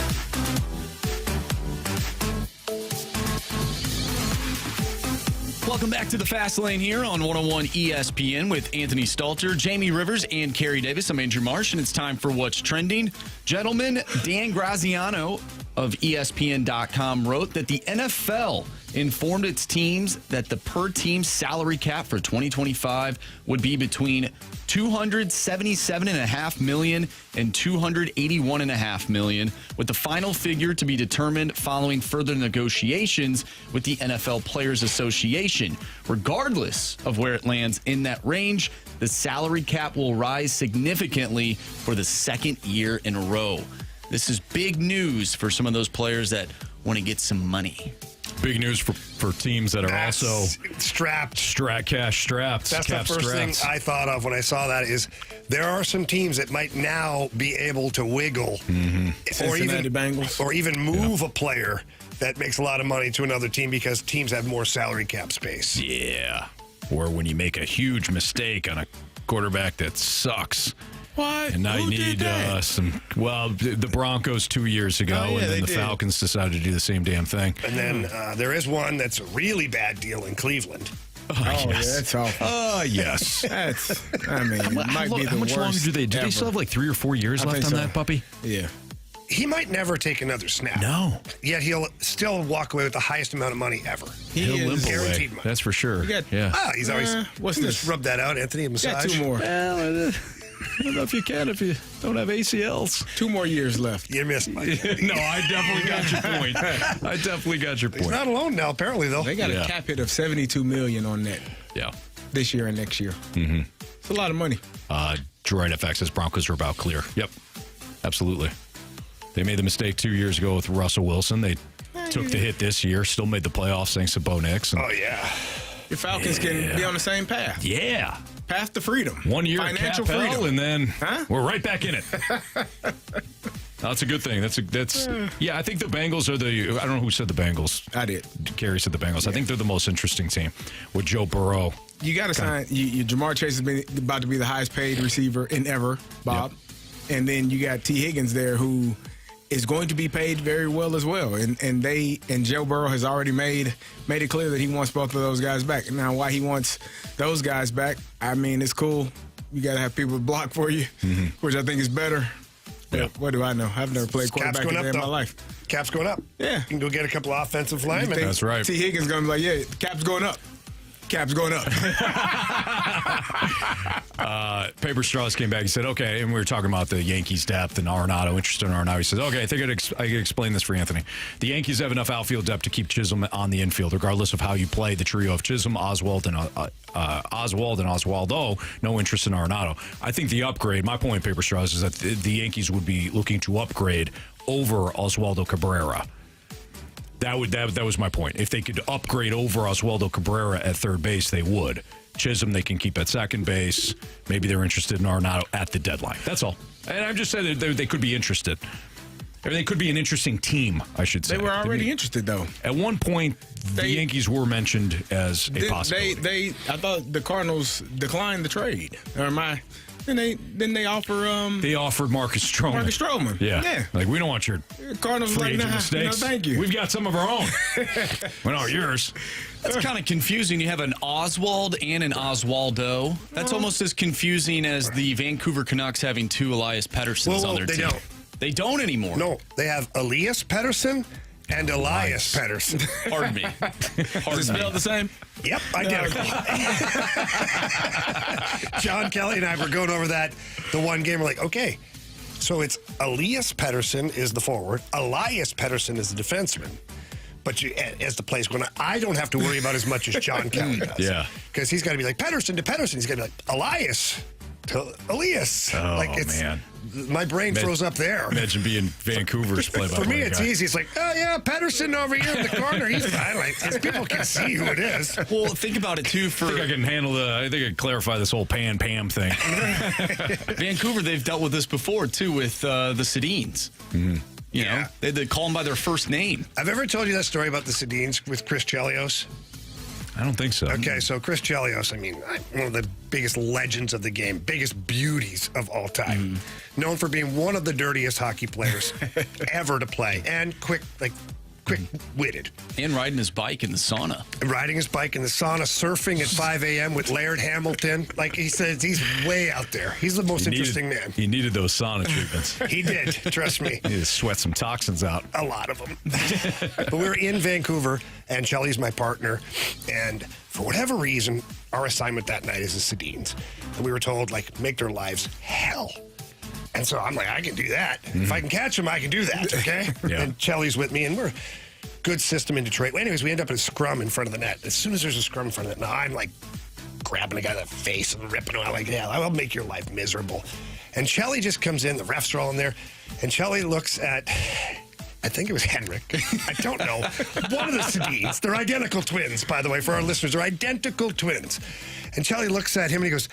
Welcome back to the Fast Lane here on 101 ESPN with Anthony Stalter, Jamie Rivers, and Carey Davis. I'm Andrew Marsh, and it's time for What's Trending. Gentlemen, Dan Graziano of ESPN.com wrote that the NFL informed its teams that the per-team salary cap for 2025 would be between $277.5 million and $281.5 million, with the final figure to be determined following further negotiations with the NFL Players Association. Regardless of where it lands in that range, the salary cap will rise significantly for the second year in a row. This is big news for some of those players that want to get some money. Big news for teams that are also strapped. Cash strapped. That's the first thing I thought of when I saw that is there are some teams that might now be able to wiggle or even move a player that makes a lot of money to another team because teams have more salary cap space. Yeah. Or when you make a huge mistake on a quarterback that sucks. What? And now you need the Broncos 2 years ago, and then the Falcons decided to do the same damn thing. And then there is one that's a really bad deal in Cleveland. Yes. Yeah, that's awful. Yes. How much longer do they do? They still have like 3 or 4 years left on that puppy? Yeah. He might never take another snap. No. Yet he'll still walk away with the highest amount of money ever. He'll limp guaranteed away. money. That's for sure. He's always. What's this? Rub that out, Anthony. A massage. Got 2 more. Well, I don't know if you can if you don't have ACLs. 2 more years left. You missed my. No, I definitely got your point. He's not alone now, apparently, though. They got a cap hit of $72 million on that. Yeah. This year and next year. Mm-hmm. It's a lot of money. Droid FX says Broncos are about clear. Yep. Absolutely. They made the mistake 2 years ago with Russell Wilson. They took the hit this year, still made the playoffs thanks to Bo Nix. Oh, yeah. Your Falcons can be on the same path. Yeah. Path to freedom. 1 year financial cap freedom, hell, and then we're right back in it. That's a good thing. Yeah. I think the Bengals are I don't know who said the Bengals. I did. Carey said the Bengals. Yeah. I think they're the most interesting team with Joe Burrow. You got to sign. Jamar Chase is about to be the highest paid receiver in ever, Bob. Yep. And then you got T. Higgins there, who is going to be paid very well as well. And Joe Burrow has already made it clear that he wants both of those guys back. Now, why he wants those guys back, I mean, it's cool. You got to have people block for you, which I think is better. Yeah. What do I know? I've never played quarterback in my life. Cap's going up. Yeah. You can go get a couple of offensive linemen. That's right. T. Higgins going to be like, yeah, cap's going up. Cap's going up. Paper Straws came back and said, okay, and we were talking about the Yankees' depth and Arenado, interest in Arenado. He says, okay, I think I can explain this for Anthony. The Yankees have enough outfield depth to keep Chisholm on the infield, regardless of how you play the trio of Chisholm, Oswald, and Oswaldo. No interest in Arenado. I think the upgrade, my point, Paper Straws, is that the Yankees would be looking to upgrade over Oswaldo Cabrera. That was my point. If they could upgrade over Oswaldo Cabrera at third base, they would. Chisholm they can keep at second base. Maybe they're interested in Arenado at the deadline. That's all. And I'm just saying they could be interested. Or they could be an interesting team, I should say. They were already interested, though. At one point, the Yankees were mentioned as a possibility. I thought the Cardinals declined the trade. Or am I? Then they offer. They offered Marcus Stroman. Yeah. Like, we don't want your Cardinals free like, agent nah, mistakes. No, thank you. We've got some of our own. Well, not yours. That's kind of confusing. You have an Oswald and an Oswaldo. That's almost as confusing as the Vancouver Canucks having two Elias Petterssons on their team. Don't. They don't anymore. No, they have Elias Pettersson and Elias Pettersson. Pardon me. Is it spelled the same? Yep, identical. John Kelly and I were going over that the one game. We're like, okay, so it's Elias Pettersson is the forward, Elias Pettersson is the defenseman. But as the play's going, I don't have to worry about as much as John Kelly does. Yeah. Because he's got to be like Pettersson to Pettersson. He's got to be like Elias to Elias. Oh, like man. My brain froze up there. Imagine being Vancouver's play-by-play For me, it's guy. easy. It's like, oh, yeah, Pettersson over here in the corner. He's fine. Like, people can see who it is. Well, think about it, too. I think I can handle I think I can clarify this whole Pam thing. Vancouver, they've dealt with this before, too, with the Sedins. Mm-hmm. You know, they call them by their first name. I've ever told you that story about the Sedins with Chris Chelios? I don't think so. Okay, so Chris Chelios, one of the biggest legends of the game, biggest beauties of all time. Known for being one of the dirtiest hockey players ever to play, and quick-witted. And riding his bike in the sauna. Riding his bike in the sauna, surfing at 5 a.m. with Laird Hamilton. Like he says, he's way out there. He's the most interesting man. He needed those sauna treatments. He did, trust me. He needed to sweat some toxins out. A lot of them. But we were in Vancouver, and Shelly's my partner, and for whatever reason, our assignment that night is the Sedins. And we were told, make their lives hell. And so I'm like, I can do that. If I can catch them, I can do that, okay? Yeah. And Shelly's with me, and we're good system in Detroit. Well, anyways, we end up in a scrum in front of the net. As soon as there's a scrum in front of the net, now I'm grabbing a guy in the face and ripping him out I'll make your life miserable. And Shelly just comes in, the refs are all in there, and Shelly looks at, I think it was Henrik. I don't know. One of the Sedins. They're identical twins, by the way, for our listeners. They're identical twins. And Shelly looks at him and he goes,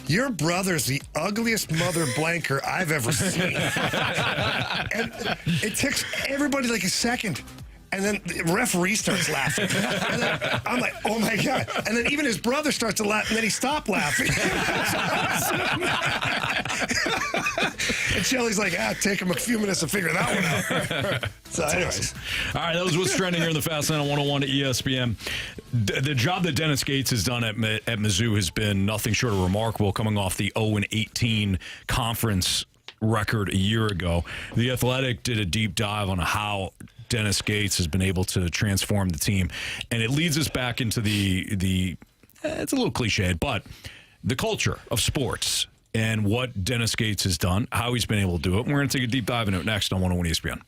your brother's the ugliest mother blanker I've ever seen. And it takes everybody a second. And then the referee starts laughing. And then I'm like, oh my God. And then even his brother starts to laugh, and then he stopped laughing. And Shelly's like, take him a few minutes to figure that one out. So, anyways. All right, that was what's trending here in the Fast Lane on 101 to ESPN. The job that Dennis Gates has done at Mizzou has been nothing short of remarkable, coming off the 0-18 conference record a year ago. The Athletic did a deep dive on how Dennis Gates has been able to transform the team, and it leads us back into the it's a little cliched, but the culture of sports and what Dennis Gates has done, how he's been able to do it. And we're going to take a deep dive into it next on 101 ESPN.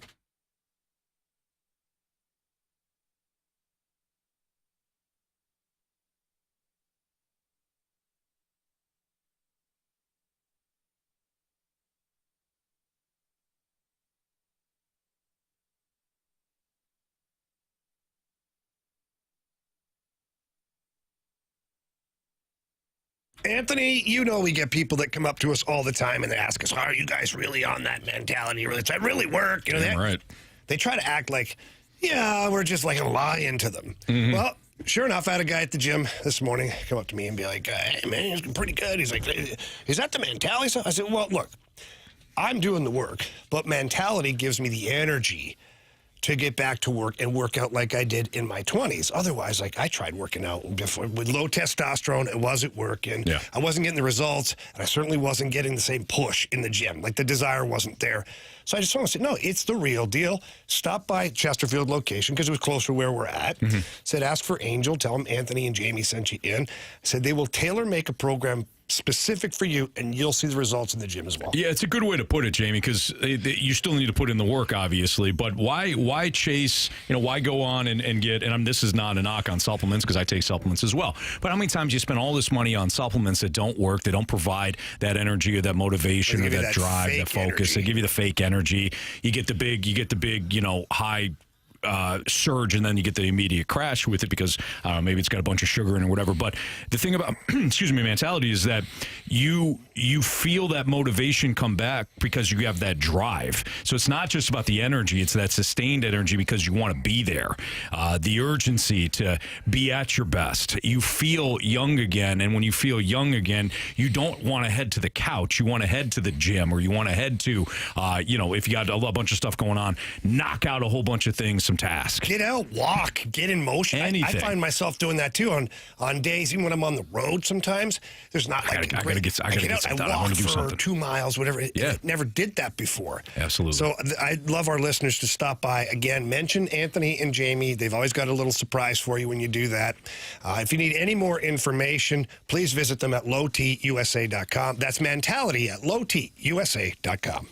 Anthony, we get people that come up to us all the time and they ask us, are you guys really on that mentality? Does that really work? Right. They try to act like, we're just lying to them. Mm-hmm. Well, sure enough, I had a guy at the gym this morning come up to me and be like, hey, man, he's pretty good. He's like, is that the mentality? I said, well, look, I'm doing the work, but mentality gives me the energy to get back to work and work out like I did in my 20s. Otherwise, I tried working out before with low testosterone. It wasn't working. Yeah. I wasn't getting the results, and I certainly wasn't getting the same push in the gym. The desire wasn't there. So I just want to say, no, it's the real deal. Stop by Chesterfield location because it was closer to where we're at. Mm-hmm. Said, ask for Angel. Tell them Anthony and Jamie sent you in. Said they will tailor-make a program specific for you, and you'll see the results in the gym as well. Yeah, it's a good way to put it, Jamie, because you still need to put in the work, obviously. But why chase? Why go on and get? And this is not a knock on supplements because I take supplements as well. But how many times you spend all this money on supplements that don't work? They don't provide that energy or that motivation or that drive, that focus. Energy. They give you the fake energy. You get the big, high surge and then you get the immediate crash with it because maybe it's got a bunch of sugar in it or whatever. But the thing about mentality is that you feel that motivation come back because you have that drive. So it's not just about the energy, it's that sustained energy because you want to be there. The urgency to be at your best. You feel young again, and when you feel young again, you don't want to head to the couch. You want to head to the gym, or you want to head to if you got a bunch of stuff going on, knock out a whole bunch of things, some tasks. Get out, walk, get in motion. I find myself doing that too on days, even when I'm on the road sometimes. There's not I gotta get something done. I want to do something. 2 miles, whatever. Yeah. I never did that before. Absolutely. So I'd love our listeners to stop by. Again, mention Anthony and Jamie. They've always got a little surprise for you when you do that. If you need any more information, please visit them at lowtusa.com. That's mentality at lowtusa.com.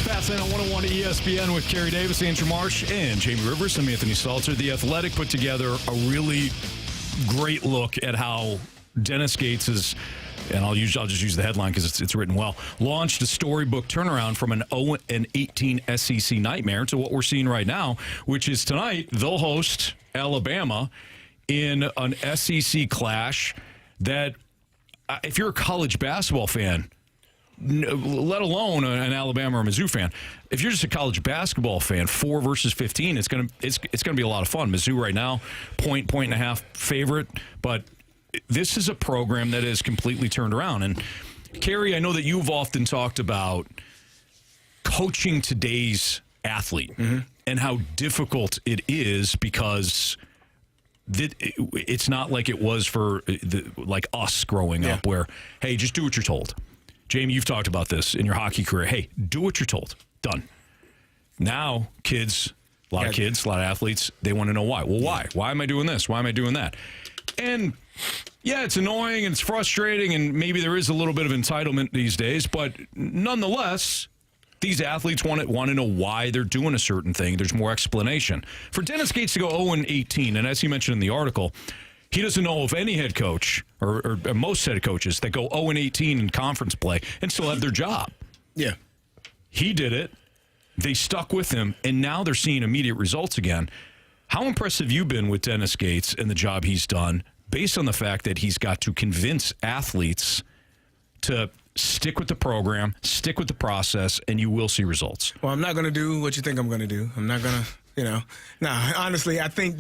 Fast Lane on 101 ESPN with Carey Davis, Andrew Marsh, and Jamie Rivers. I'm Anthony Stalter. The Athletic put together a really great look at how Dennis Gates is, and I'll just use the headline because it's written well, launched a storybook turnaround from an 0-18 SEC nightmare to what we're seeing right now, which is tonight they'll host Alabama in an SEC clash that, if you're a college basketball fan, let alone an Alabama or Mizzou fan. If you're just a college basketball fan, 4 versus 15, it's gonna be a lot of fun. Mizzou right now, point and a half favorite, but this is a program that is completely turned around. And Carey, I know that you've often talked about coaching today's athlete and how difficult it is because it's not like it was for like us growing up where, hey, just do what you're told. Jamie, you've talked about this in your hockey career. Hey, do what you're told. Done. Now, kids, a lot of athletes, they want to know why. Well, why? Why am I doing this? Why am I doing that? And yeah, it's annoying and it's frustrating and maybe there is a little bit of entitlement these days, but nonetheless, these athletes want to know why they're doing a certain thing. There's more explanation. For Dennis Gates to go 0-18, and as he mentioned in the article, he doesn't know of any head coach or most head coaches that go 0-18 in conference play and still have their job. Yeah. He did it. They stuck with him, and now they're seeing immediate results again. How impressed have you been with Dennis Gates and the job he's done based on the fact that he's got to convince athletes to stick with the program, stick with the process, and you will see results? Well, I'm not going to do what you think I'm going to do. I'm not going to, honestly, I think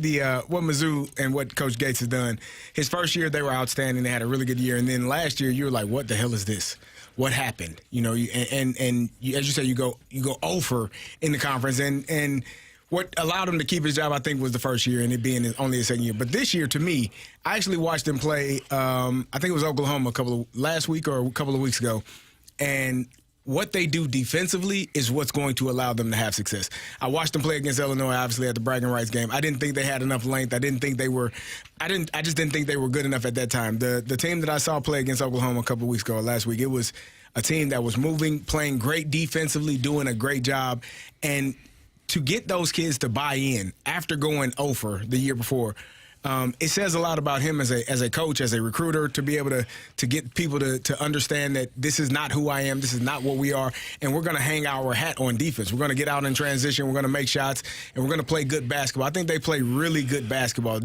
what Mizzou and what Coach Gates has done, his first year, they were outstanding. They had a really good year. And then last year, you were like, what the hell is this? What happened? And as you said, you go over in the conference. And what allowed him to keep his job, I think, was the first year and it being only his second year. But this year, to me, I actually watched him play, I think it was Oklahoma last week or a couple of weeks ago. And what they do defensively is what's going to allow them to have success. I watched them play against Illinois, obviously, at the bragging rights game. I didn't think they had enough length. I just didn't think they were good enough at that time. The team that I saw play against Oklahoma a couple of weeks ago, last week, it was a team that was moving, playing great defensively, doing a great job. And to get those kids to buy in after going over the year before, it says a lot about him as a coach, as a recruiter, to be able to get people to understand that this is not who I am, this is not what we are, and we're going to hang our hat on defense. We're going to get out in transition, we're going to make shots, and we're going to play good basketball. I think they play really good basketball.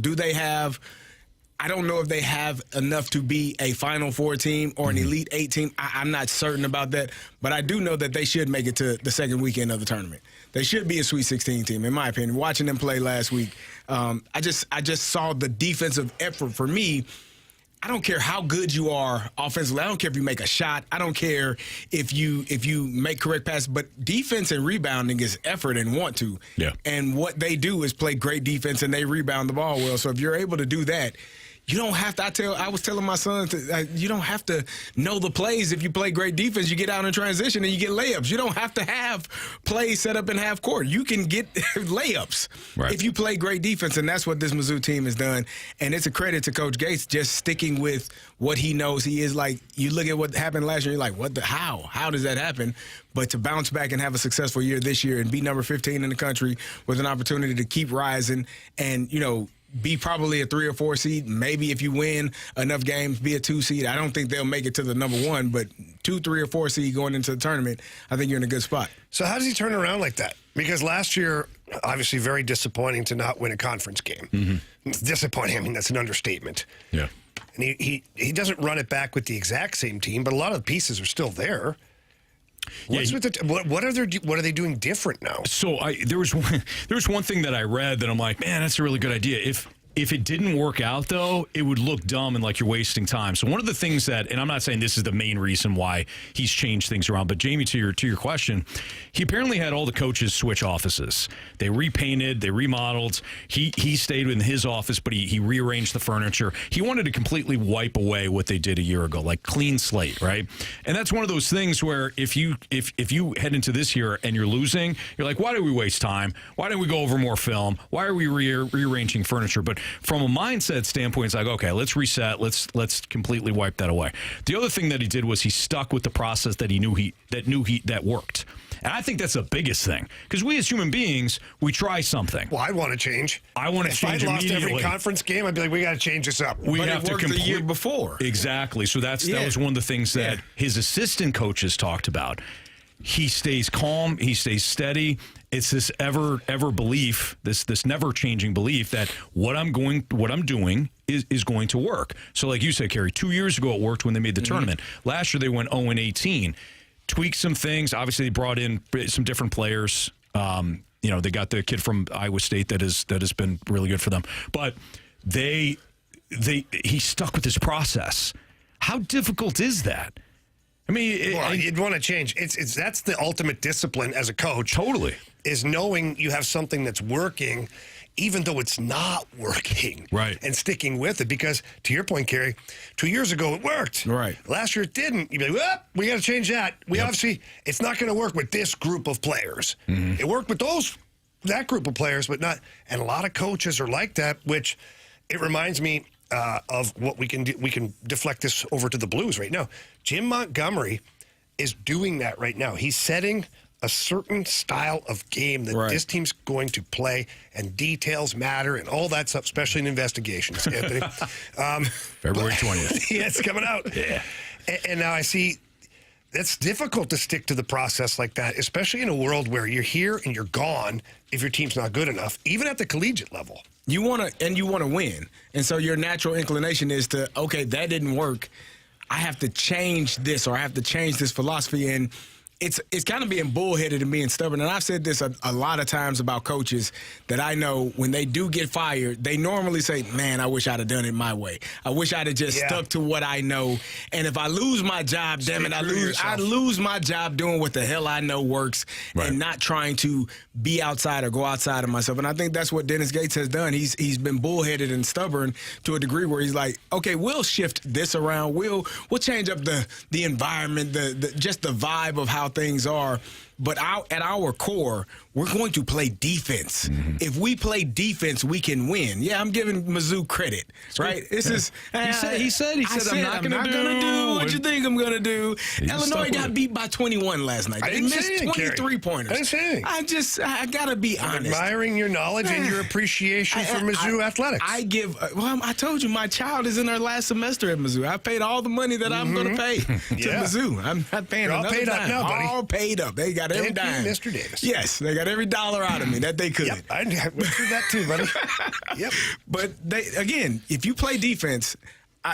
I don't know if they have enough to be a Final Four team or an Elite Eight team. I'm not certain about that, but I do know that they should make it to the second weekend of the tournament. They should be a Sweet 16 team, in my opinion. Watching them play last week, I just saw the defensive effort. For me, I don't care how good you are offensively. I don't care if you make a shot. I don't care if you make correct passes. But defense and rebounding is effort and want to. Yeah. And what they do is play great defense and they rebound the ball well. So if you're able to do that, you don't have to. I was telling my son, you don't have to know the plays. If you play great defense, you get out in transition and you get layups. You don't have to have plays set up in half court. You can get layups if you play great defense, and that's what this Mizzou team has done. And it's a credit to Coach Gates just sticking with what he knows. He is like, you look at what happened last year, you're like, how does that happen? But to bounce back and have a successful year this year and be number 15 in the country with an opportunity to keep rising and, be probably a 3 or 4 seed. Maybe if you win enough games, be a 2 seed. I don't think they'll make it to the number 1, but 2, 3, or 4 seed going into the tournament, I think you're in a good spot. So how does he turn around like that? Because last year, obviously very disappointing to not win a conference game. Mm-hmm. It's disappointing. I mean, that's an understatement. Yeah. And he doesn't run it back with the exact same team, but a lot of the pieces are still there. What are they doing different now? So there was one thing that I read that I'm like, man, that's a really good idea. If it didn't work out, though, it would look dumb and like you're wasting time. So one of the things that, and I'm not saying this is the main reason why he's changed things around, but Jamie, to your question, he apparently had all the coaches switch offices. They repainted, they remodeled. He stayed in his office, but he rearranged the furniture. He wanted to completely wipe away what they did a year ago, like clean slate, right? And that's one of those things where if you head into this year and you're losing, you're like, why did we waste time? Why didn't we go over more film? Why are we rearranging furniture? But from a mindset standpoint, it's like, okay, let's reset. Let's completely wipe that away. The other thing that he did was he stuck with the process that he knew that worked. And I think that's the biggest thing. Because we as human beings, we try something. Well, I want to change. I want to change immediately. If I lost every conference game, I'd be like, we got to change this up. But it worked the year before. Exactly. So that was one of the things that his assistant coaches talked about. He stays calm. He stays steady. It's this ever belief, this never changing belief that what I'm doing is going to work. So like you said, Carey, 2 years ago it worked when they made the tournament. Last year they went 0-18. tweak some things. Obviously, they brought in some different players. They got the kid from Iowa State that has been really good for them. But he stuck with his process. How difficult is that? I mean, you'd want to change. That's the ultimate discipline as a coach. Totally. Is knowing you have something that's working, even though it's not working. Right. And sticking with it. Because, to your point, Carey, 2 years ago it worked. Right. Last year it didn't. You'd be like, well, we got to change that. Obviously, it's not going to work with this group of players. Mm-hmm. It worked with that group of players, but not. And a lot of coaches are like that, which it reminds me of what we can do. We can deflect this over to the Blues right now. Jim Montgomery is doing that right now. He's setting a certain style of game that this team's going to play, and details matter and all that stuff, especially in investigations, Anthony. February 20th. Yeah, it's coming out. Yeah. And now I see it's difficult to stick to the process like that, especially in a world where you're here and you're gone if your team's not good enough, even at the collegiate level. You want to win. And so your natural inclination is to, okay, that didn't work. I have to change this, or I have to change this philosophy. And it's kind of being bullheaded and being stubborn. And I've said this a lot of times about coaches that I know when they do get fired, they normally say, man, I wish I'd have done it my way. I wish I'd have just stuck to what I know. And if I lose my job, damn it, I lose my job doing what the hell I know works and not trying to be outside or go outside of myself. And I think that's what Dennis Gates has done. He's been bullheaded and stubborn to a degree where he's like, okay, we'll shift this around. We'll change up the environment, just the vibe of how things are. But at our core, we're going to play defense. Mm-hmm. If we play defense, we can win. Yeah, I'm giving Mizzou credit, right? This is he said I'm not going to do what you think I'm going to do. Illinois got beat by 21 last night. They missed 23-pointers. I didn't say anything. I got to be honest. Admiring your knowledge and your appreciation for Mizzou athletics. I told you my child is in her last semester at Mizzou. I paid all the money that I'm going to pay to Mizzou. I'm not paying another paid dime. Up now, buddy. All paid up. They got every dime. Mr. Davis. Yes, they got every dollar out of me that they could. Yep, I went through that too, buddy. Yep. But again, if you play defense,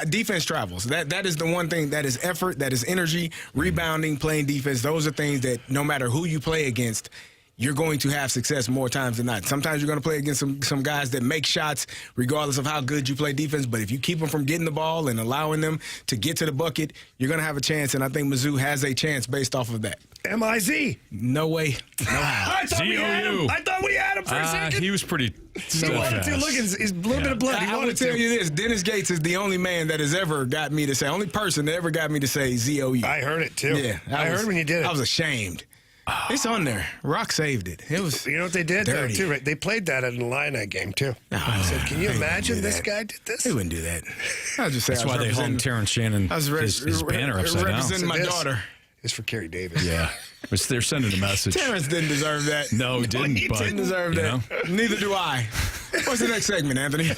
defense travels. That is the one thing. That is effort. That is energy. Rebounding, playing defense. Those are things that no matter who you play against, you're going to have success more times than not. Sometimes you're going to play against some guys that make shots regardless of how good you play defense. But if you keep them from getting the ball and allowing them to get to the bucket, you're going to have a chance. And I think Mizzou has a chance based off of that. M-I-Z. No way. No how. I thought we had him for a second. He was pretty steadfast. Look, he's a little bit of blood. I will tell you this. Dennis Gates is the only man that has ever got me to say, only person that ever got me to say Z-O-U. I heard it, too. Yeah. I heard when you did it. I was ashamed. It's on there. Rock saved it. It was You know what they did, though, dirty. too, right? They played that at an Illini game, too. I said, can you imagine this guy did this? They wouldn't do that. I was just saying. That's why they hung Terrence Shannon his banner upside down. Representing my daughter. It's for Carey Davis. Yeah. They're sending a message. Terrence didn't deserve that. No, he didn't. He didn't deserve that. Neither do I. What's the next segment, Anthony?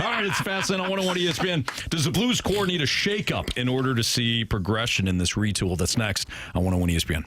All right, it's Fastlane on 101 ESPN. Does the Blues core need a shakeup in order to see progression in this retool? That's next on 101 ESPN.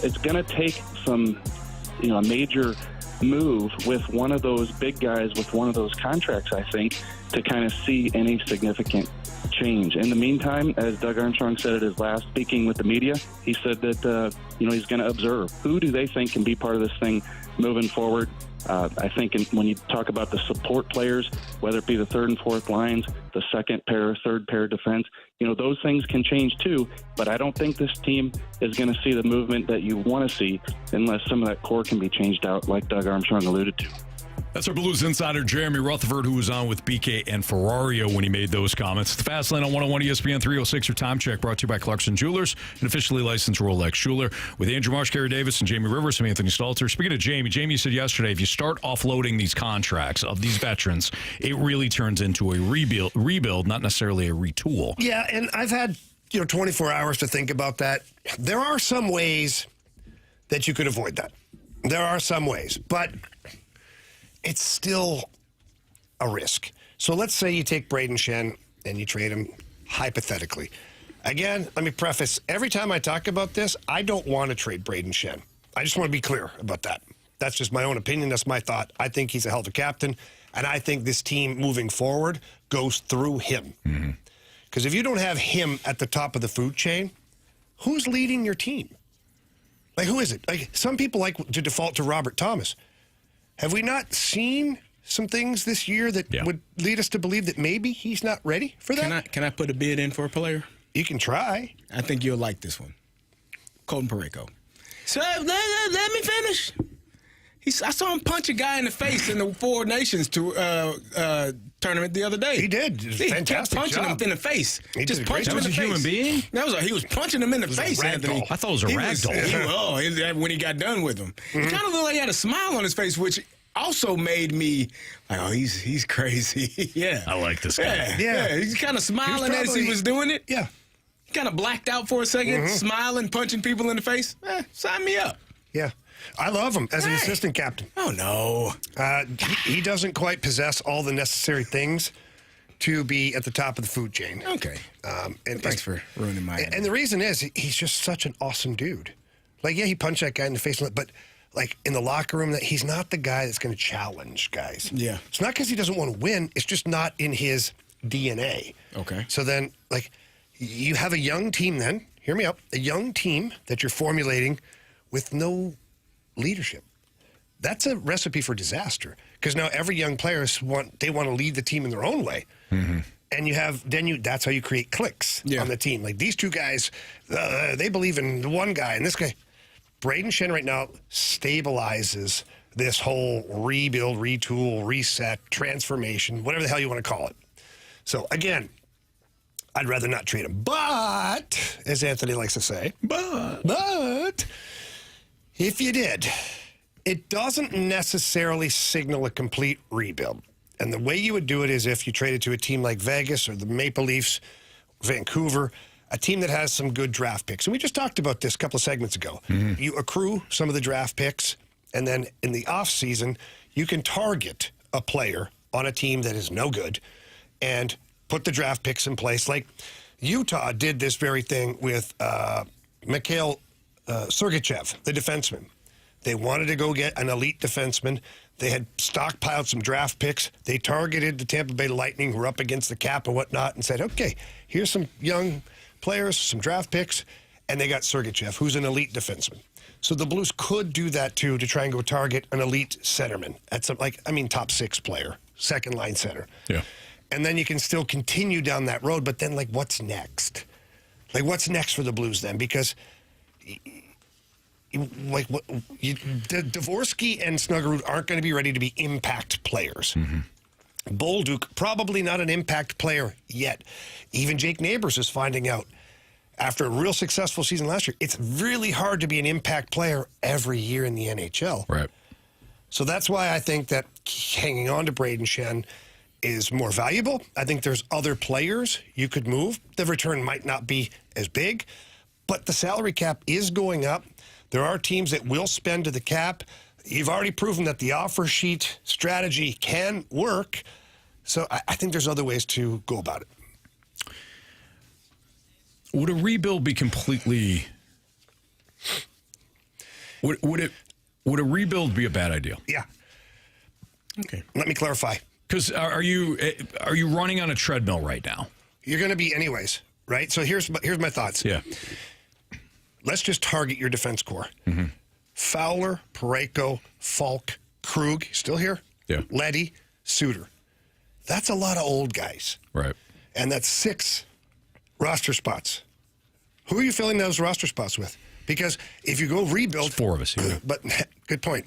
It's going to take some, a major move with one of those big guys with one of those contracts, I think, to kind of see any significant change. In the meantime, as Doug Armstrong said at his last speaking with the media, he said that, he's going to observe. Who do they think can be part of this thing moving forward? I think when you talk about the support players, whether it be the third and fourth lines, the second pair, third pair defense, those things can change too. But I don't think this team is going to see the movement that you want to see unless some of that core can be changed out, like Doug Armstrong alluded to. That's our Blues insider, Jeremy Rutherford, who was on with BK and Ferrario when he made those comments. The Fast Lane on 101 ESPN 306, your time check brought to you by Clarkson Jewelers, an officially licensed Rolex jeweler. With Andrew Marsh, Carey Davis, and Jamie Rivers, I'm Anthony Stalter. Speaking of Jamie said yesterday, if you start offloading these contracts of these veterans, it really turns into a rebuild, not necessarily a retool. Yeah, and I've had 24 hours to think about that. There are some ways that you could avoid that. There are some ways, but it's still a risk. So let's say you take Brayden Schenn and you trade him hypothetically. Again, let me preface, every time I talk about this, I don't want to trade Brayden Schenn. I just want to be clear about that. That's just my own opinion. That's my thought. I think he's a hell of a captain, and I think this team moving forward goes through him. Because if you don't have him at the top of the food chain, who's leading your team? Like, who is it? Like, some people like to default to Robert Thomas. Have we not seen some things this year that would lead us to believe that maybe he's not ready for that? Can I put a bid in for a player? You can try. I think you'll like this one. Colton Parayko. So let me finish. I saw him punch a guy in the face in the Four Nations tournament the other day. He did. Fantastic punching job. him in the face. Just punching him in the face. That was a human being? He was punching him in the face, Anthony. I thought it was a rag doll. When he got done with him. He kind of looked like he had a smile on his face, which also made me like, oh, he's crazy. Yeah. I like this guy. Yeah. He's kind of smiling as he was doing it. Yeah. He kind of blacked out for a second, smiling, punching people in the face. Sign me up. Yeah. I love him as an assistant captain. Oh, no. He doesn't quite possess all the necessary things to be at the top of the food chain. Okay. And thanks for ruining my And the reason is he's just such an awesome dude. Like, yeah, he punched that guy in the face, but like in the locker room, that he's not the guy that's going to challenge guys. Yeah. It's not because he doesn't want to win. It's just not in his DNA. Okay. So then, like, you have a young team then, hear me out, a young team that you're formulating with no leadership. That's a recipe for disaster, because now every young player want to lead the team in their own way. And that's how you create cliques on the team. Like, these two guys, they believe in the one guy, and this guy. Brayden Schenn right now stabilizes this whole rebuild, retool, reset, transformation, whatever the hell you want to call it. So again, I'd rather not trade him. But, as Anthony likes to say, but if you did, it doesn't necessarily signal a complete rebuild. And the way you would do it is if you traded to a team like Vegas or the Maple Leafs, Vancouver, a team that has some good draft picks. And we just talked about this a couple of segments ago. You accrue some of the draft picks, and then in the offseason, you can target a player on a team that is no good and put the draft picks in place. Like Utah did this very thing with Mikhail Sergachev, the defenseman. They wanted to go get an elite defenseman. They had stockpiled some draft picks. They targeted the Tampa Bay Lightning, who were up against the cap and whatnot, and said, okay, here's some young players, some draft picks, and they got Sergachev, who's an elite defenseman. So the Blues could do that too, to try and go target an elite centerman at some, top six player, second line center. Yeah. And then you can still continue down that road, but then what's next? What's next for the Blues then? Because Dvorsky and Snuggerud aren't going to be ready to be impact players. Bolduc, probably not an impact player yet. Even Jake Neighbors is finding out after a real successful season last year, it's really hard to be an impact player every year in the NHL. Right. So that's why I think that hanging on to Brayden Schenn is more valuable. I think there's other players you could move. The return might not be as big, but the salary cap is going up. There are teams that will spend to the cap. You've already proven that the offer sheet strategy can work. So I think there's other ways to go about it. Would a rebuild be completely? Would a rebuild be a bad idea? Yeah. Okay. Let me clarify. Because are you running on a treadmill right now? You're going to be anyways, right? So here's my thoughts. Yeah. Let's just target your defense core. Mm-hmm. Fowler, Parayko, Falk, Krug, still here? Yeah. Leddy, Suter. That's a lot of old guys. Right. And that's 6 roster spots. Who are you filling those roster spots with? Because if you go rebuild... There's 4 of us here. But good point.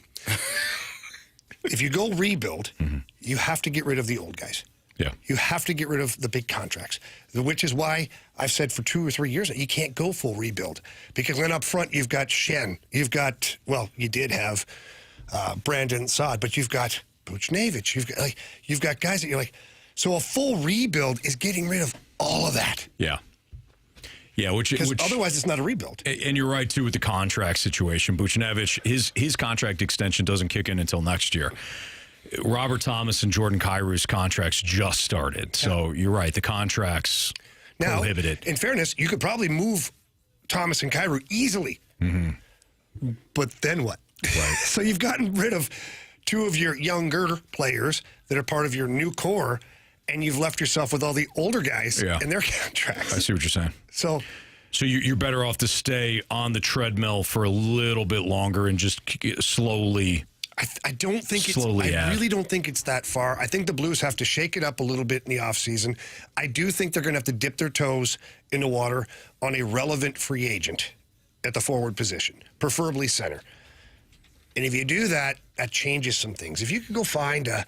If you go rebuild, you have to get rid of the old guys. Yeah. You have to get rid of the big contracts, which is why I've said for 2 or 3 years that you can't go full rebuild. Because then up front, you've got Schenn. You've got, well, you did have Brandon Saad, but you've got Buchnevich. You've got guys that you're like, so a full rebuild is getting rid of all of that. Yeah. Yeah, which otherwise it's not a rebuild. And you're right too with the contract situation. Buchnevich, his contract extension doesn't kick in until next year. Robert Thomas and Jordan Kyrie's contracts just started, so you're right. The contracts prohibited. In fairness, you could probably move Thomas and Kyrie easily, but then what? Right. So you've gotten rid of 2 of your younger players that are part of your new core, and you've left yourself with all the older guys and their contracts. I see what you're saying. So you're better off to stay on the treadmill for a little bit longer and just slowly. I don't think I really don't think it's that far. I think the Blues have to shake it up a little bit in the offseason. I do think they're going to have to dip their toes in the water on a relevant free agent at the forward position, preferably center. And if you do that, that changes some things. If you could go find a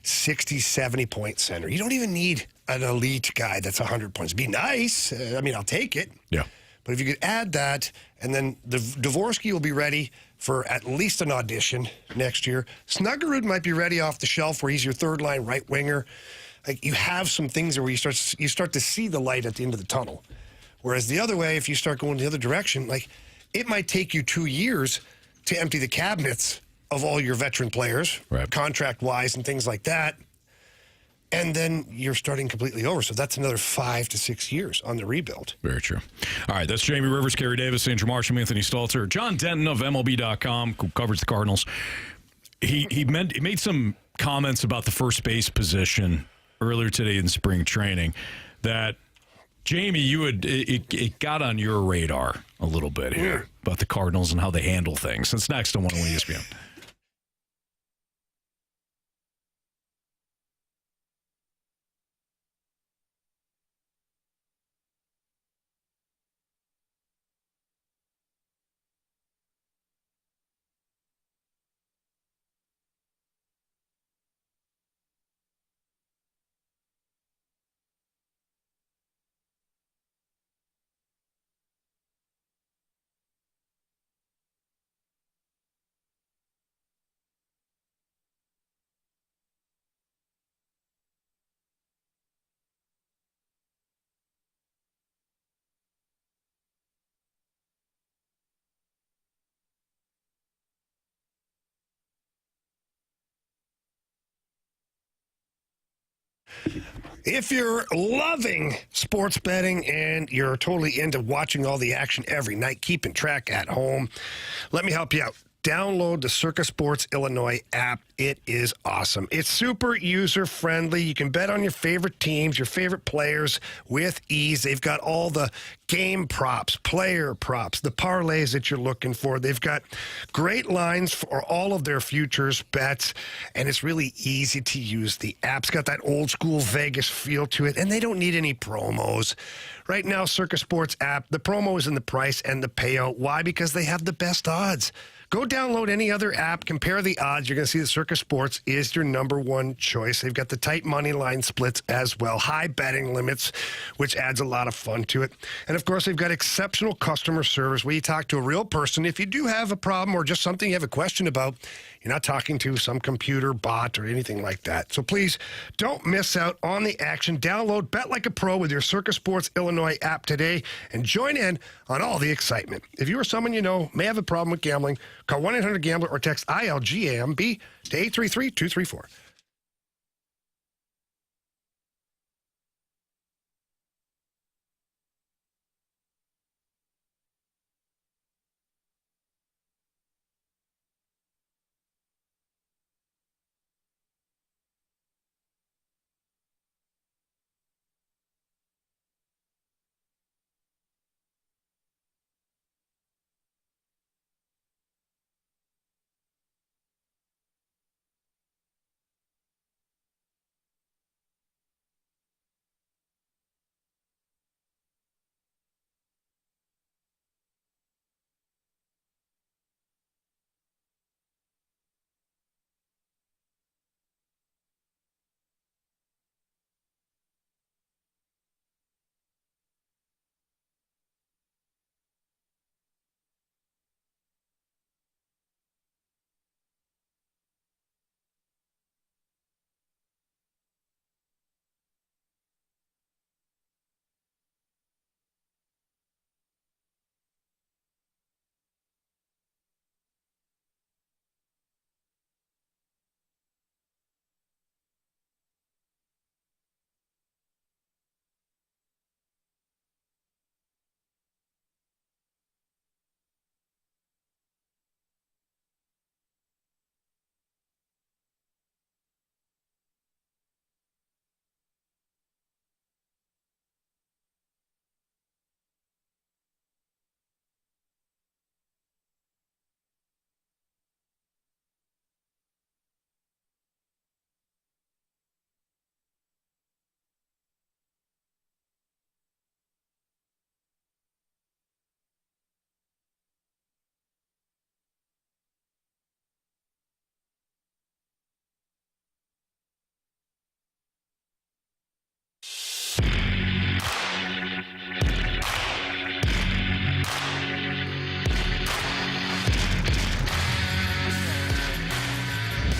60, 70-point center, you don't even need an elite guy that's 100 points. It'd be nice. I'll take it. Yeah. But if you could add that, and then the Dvorsky will be ready for at least an audition next year. Snuggerud might be ready off the shelf where he's your third-line right winger. Like, you have some things where you start to see the light at the end of the tunnel. Whereas the other way, if you start going the other direction, like, it might take you 2 years to empty the cabinets of all your veteran players, contract-wise and things like that. And then you're starting completely over. So that's another 5 to 6 years on the rebuild. Very true. All right, that's Jamie Rivers, Carey Davis, Andrew Marshall, Anthony Stalter, John Denton of MLB.com, who covers the Cardinals. He made some comments about the first base position earlier today in spring training that, Jamie, it got on your radar a little bit here about the Cardinals and how they handle things. That's next on 101 ESPN. If you're loving sports betting and you're totally into watching all the action every night, keeping track at home, let me help you out. Download the Circa Sports Illinois app. It is awesome. It's super user-friendly. You can bet on your favorite teams, your favorite players with ease. They've got all the game props, player props, the parlays that you're looking for. They've got great lines for all of their futures bets, and it's really easy to use. The app's got that old-school Vegas feel to it, and they don't need any promos. Right now, Circa Sports app, the promo is in the price and the payout. Why? Because they have the best odds. Go download any other app, compare the odds. You're going to see that Circa Sports is your number one choice. They've got the tight money line splits as well, high betting limits, which adds a lot of fun to it. And, of course, they've got exceptional customer service where you talk to a real person. If you do have a problem or just something you have a question about, you're not talking to some computer bot or anything like that. So please don't miss out on the action. Download Bet Like a Pro with your Circa Sports Illinois app today and join in on all the excitement. If you or someone you know may have a problem with gambling, call 1-800-GAMBLER or text ILGAMB to 833-234.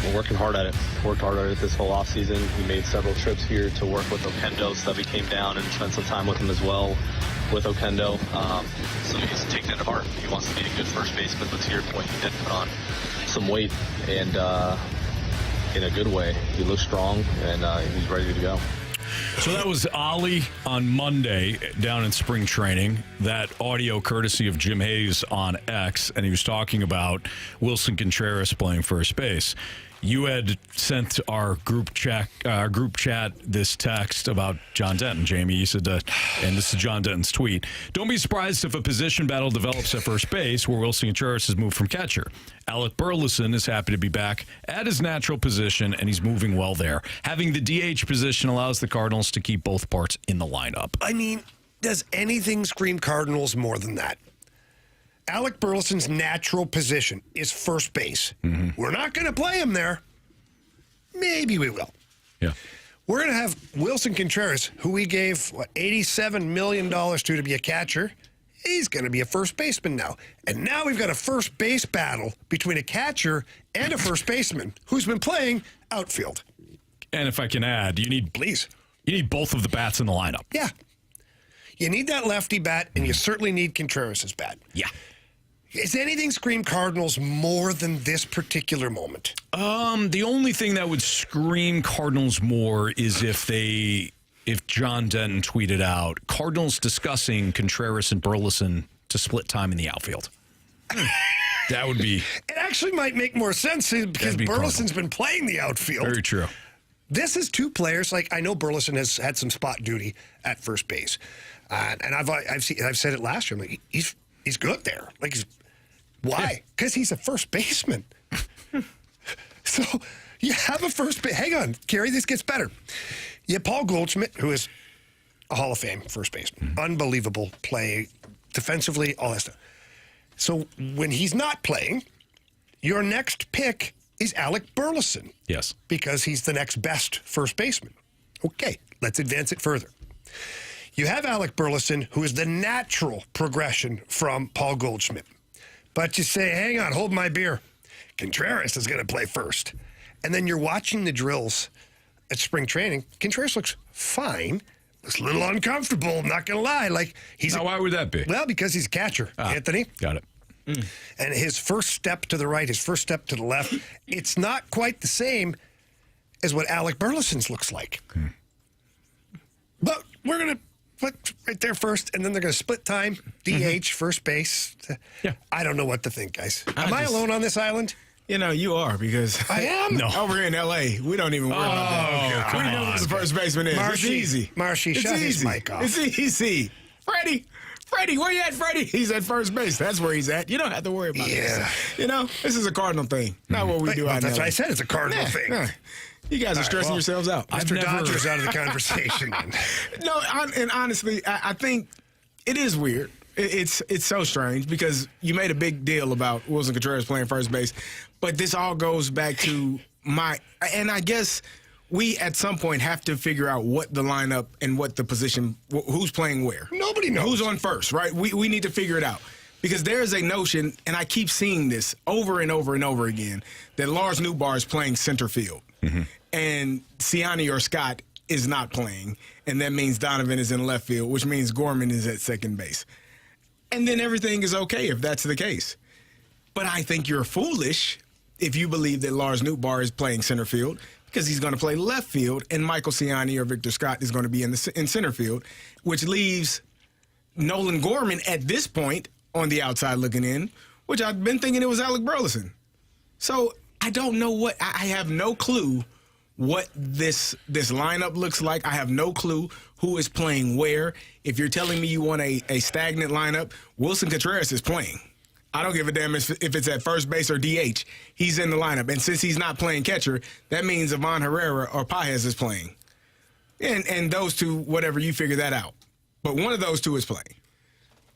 We're working hard at it. Worked hard at it this whole offseason. We made several trips here to work with Oquendo so that we came down and spent some time with him as well with Oquendo. So he's taking it apart. He wants to be a good first baseman, but to your point, he did put on some weight and in a good way. He looks strong and he's ready to go. So that was Ollie on Monday down in spring training. That audio courtesy of Jim Hayes on X, and he was talking about Wilson Contreras playing first base. You had sent our group chat this text about John Denton, Jamie. You said, and this is John Denton's tweet, "Don't be surprised if a position battle develops at first base where Wilson Contreras has moved from catcher. Alec Burleson is happy to be back at his natural position, and he's moving well there. Having the DH position allows the Cardinals to keep both parts in the lineup." I mean, does anything scream Cardinals more than that? Alec Burleson's natural position is first base. Mm-hmm. We're not going to play him there. Maybe we will. Yeah. We're going to have Wilson Contreras, who we gave, $87 million to be a catcher. He's going to be a first baseman now. And now we've got a first base battle between a catcher and a first baseman who's been playing outfield. And if I can add, you need both of the bats in the lineup. Yeah. You need that lefty bat, and you certainly need Contreras' bat. Yeah. Is anything scream Cardinals more than this particular moment? The only thing that would scream Cardinals more is if John Denton tweeted out, Cardinals discussing Contreras and Burleson to split time in the outfield. That would be... It actually might make more sense because Burleson's been playing the outfield. Very true. This is two players. Like, I know Burleson has had some spot duty at first base. And I've said it last year. I'm like, he's good there. Like, why? Because he's a first baseman. So you have a first base. Hang on, Carey, this gets better. You have Paul Goldschmidt, who is a Hall of Fame first baseman. Mm-hmm. Unbelievable play, defensively, all that stuff. So when he's not playing, your next pick is Alec Burleson. Yes. Because he's the next best first baseman. Okay, let's advance it further. You have Alec Burleson, who is the natural progression from Paul Goldschmidt. But you say, hang on, hold my beer. Contreras is going to play first. And then you're watching the drills at spring training. Contreras looks fine. Looks a little uncomfortable, I'm not going to lie. Now, why would that be? Well, because he's a catcher, Anthony. Got it. And his first step to the right, his first step to the left, it's not quite the same as what Alec Burleson's looks like. But we're going to put right there first, and then they're going to split time, DH, first base. Yeah. I don't know what to think, guys. Am I alone on this island? You know, you are, because I am. No. Over here in L.A., we don't even worry about that. We know who the first baseman is. It's easy. Marshy, shut his mic off. It's easy. Freddie, where you at, Freddie? He's at first base. That's where he's at. You don't have to worry about this. You know, this is a Cardinal thing, not what we do out there. That's what I said. It's a Cardinal thing. You guys are stressing yourselves out. Mr. Dodger's out of the conversation. No, and honestly, I think it is weird. It's so strange because you made a big deal about Wilson Contreras playing first base, but this all goes back to and I guess we at some point have to figure out what the lineup and what the position, who's playing where. Nobody knows. Who's on first, right? We need to figure it out. Because there is a notion, and I keep seeing this over and over and over again, that Lars Nootbaar is playing center field. Mm-hmm. And Siani or Scott is not playing. And that means Donovan is in left field, which means Gorman is at second base. And then everything is okay if that's the case. But I think you're foolish if you believe that Lars Nootbaar is playing center field, because he's going to play left field, and Michael Siani or Victor Scott is going to be in center field, which leaves Nolan Gorman at this point on the outside looking in, which I've been thinking it was Alec Burleson. So I don't know I have no clue what this lineup looks like. I have no clue who is playing where. If you're telling me you want a stagnant lineup, Wilson Contreras is playing. I don't give a damn if it's at first base or DH. He's in the lineup. And since he's not playing catcher, that means Ivan Herrera or Paez is playing. And those two, whatever, you figure that out. But one of those two is playing.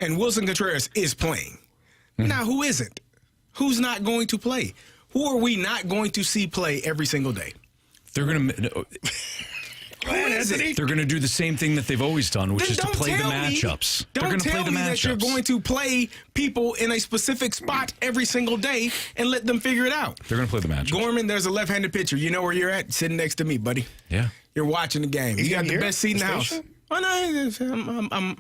And Wilson Contreras is playing. Mm-hmm. Now, who isn't? Who's not going to play? Who are we not going to see play every single day? They're going to... They're going to do the same thing that they've always done, which is to play the matchups. They're going to play the matchups. That you're going to play people in a specific spot every single day and let them figure it out. They're going to play the matchups. Gorman, there's a left-handed pitcher. You know where you're at? Sitting next to me, buddy. Yeah. You're watching the game. You got the best seat in the house. Oh,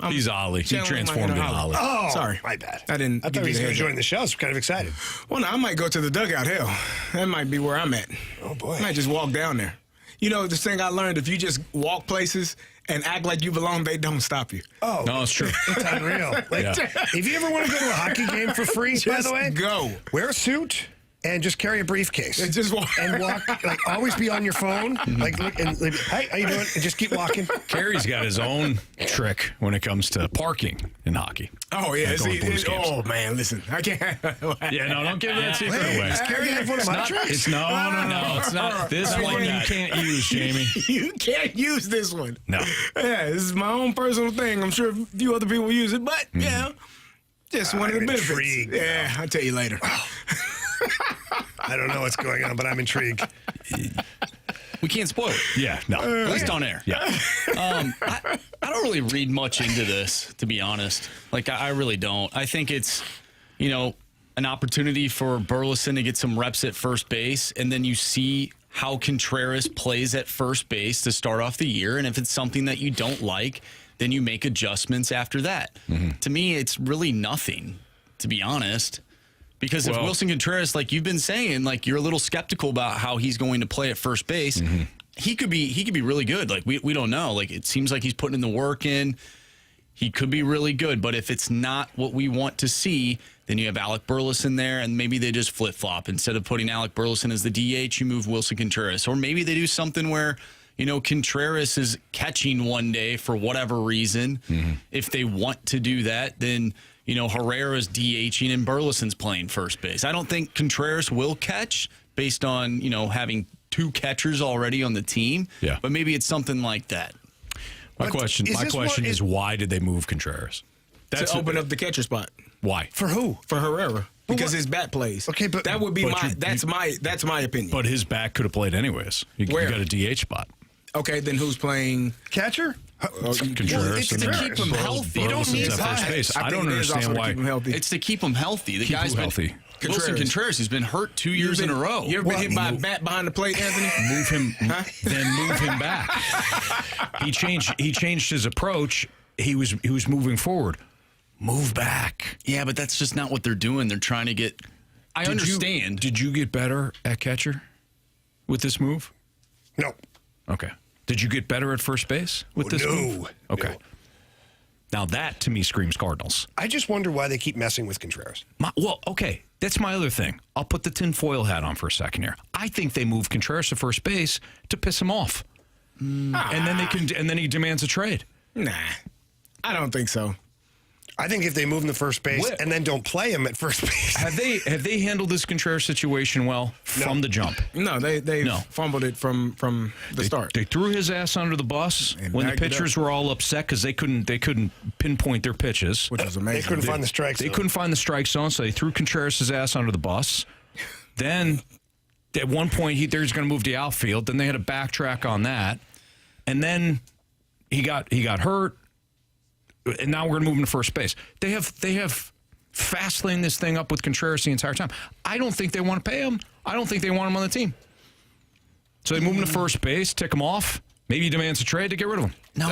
no, he's Ollie. He transformed into Ollie. Oh, sorry. My bad. I thought he was going to join the show. So I'm kind of excited. Well, no, I might go to the dugout. Hell, that might be where I'm at. Oh, boy. I might just walk down there. You know, the thing I learned, if you just walk places and act like you belong, they don't stop you. Oh. No, it's true. It's unreal. If you ever want to go to a hockey game for free, by the way, go. Wear a suit. And just carry a briefcase. And just walk. And walk, like, always be on your phone. Like, hey, how you doing? And just keep walking. Carey's got his own trick when it comes to parking in hockey. Oh, yeah. Oh, man, listen. I can't. Yeah, no, don't give that secret away. Does Carey have one of my tricks? No, it's not. This one you can't use, Jamie. You can't use this one. No. Yeah, this is my own personal thing. I'm sure a few other people use it, but, yeah, just one of the benefits. Intrigued. Yeah, I'll tell you later. I don't know what's going on, but I'm intrigued. We can't spoil it. Yeah, no. At least on air. Yeah. I don't really read much into this, to be honest. Like, I really don't. I think it's, an opportunity for Burleson to get some reps at first base, and then you see how Contreras plays at first base to start off the year, and if it's something that you don't like, then you make adjustments after that. Mm-hmm. To me, it's really nothing, to be honest. Because if Wilson Contreras, like you've been saying, like you're a little skeptical about how he's going to play at first base, he could be really good. Like we don't know. Like it seems like he's putting in the work in. He could be really good, but if it's not what we want to see, then you have Alec Burleson there, and maybe they just flip flop. Instead of putting Alec Burleson as the DH, you move Wilson Contreras, or maybe they do something where Contreras is catching one day for whatever reason. If they want to do that, then Herrera's DHing and Burleson's playing first base. I don't think Contreras will catch based on, having two catchers already on the team. Yeah. But maybe it's something like that. My question is why did they move Contreras? That's to open up the catcher spot. Why? For who? For Herrera. Because his bat plays. Okay, but that would be that's my opinion. But his bat could have played anyways. You got a DH spot. Okay, then who's playing catcher? Contreras. It's to keep him healthy. You don't need first base. I don't understand why. It's to keep him healthy. The guy's been healthy. Wilson Contreras has been hurt 2 years in a row. You ever been hit by a bat behind the plate, Anthony? Move him, then move him back. He changed his approach. He was moving forward. Move back. Yeah, but that's just not what they're doing. They're trying to get. I understand. Did you get better at catcher with this move? No. Okay. Did you get better at first base with this move? Okay. No. Now that, to me, screams Cardinals. I just wonder why they keep messing with Contreras. Okay. That's my other thing. I'll put the tinfoil hat on for a second here. I think they move Contreras to first base to piss him off. And then he demands a trade. Nah. I don't think so. I think if they move him to first base and then don't play him at first base. Have they handled this Contreras situation well from the jump? No, they fumbled it from the start. They threw his ass under the bus when the pitchers were all upset because they couldn't pinpoint their pitches, which was amazing. They couldn't find the strike zone. They couldn't find the strike zone, so they threw Contreras' ass under the bus. Then at one point they're just going to move to the outfield. Then they had to backtrack on that, and then he got hurt. And now we're going to move him to first base. They have fast laned this thing up with Contreras the entire time. I don't think they want to pay him. I don't think they want him on the team. So they move him to first base, tick him off. Maybe he demands a trade to get rid of him. No, I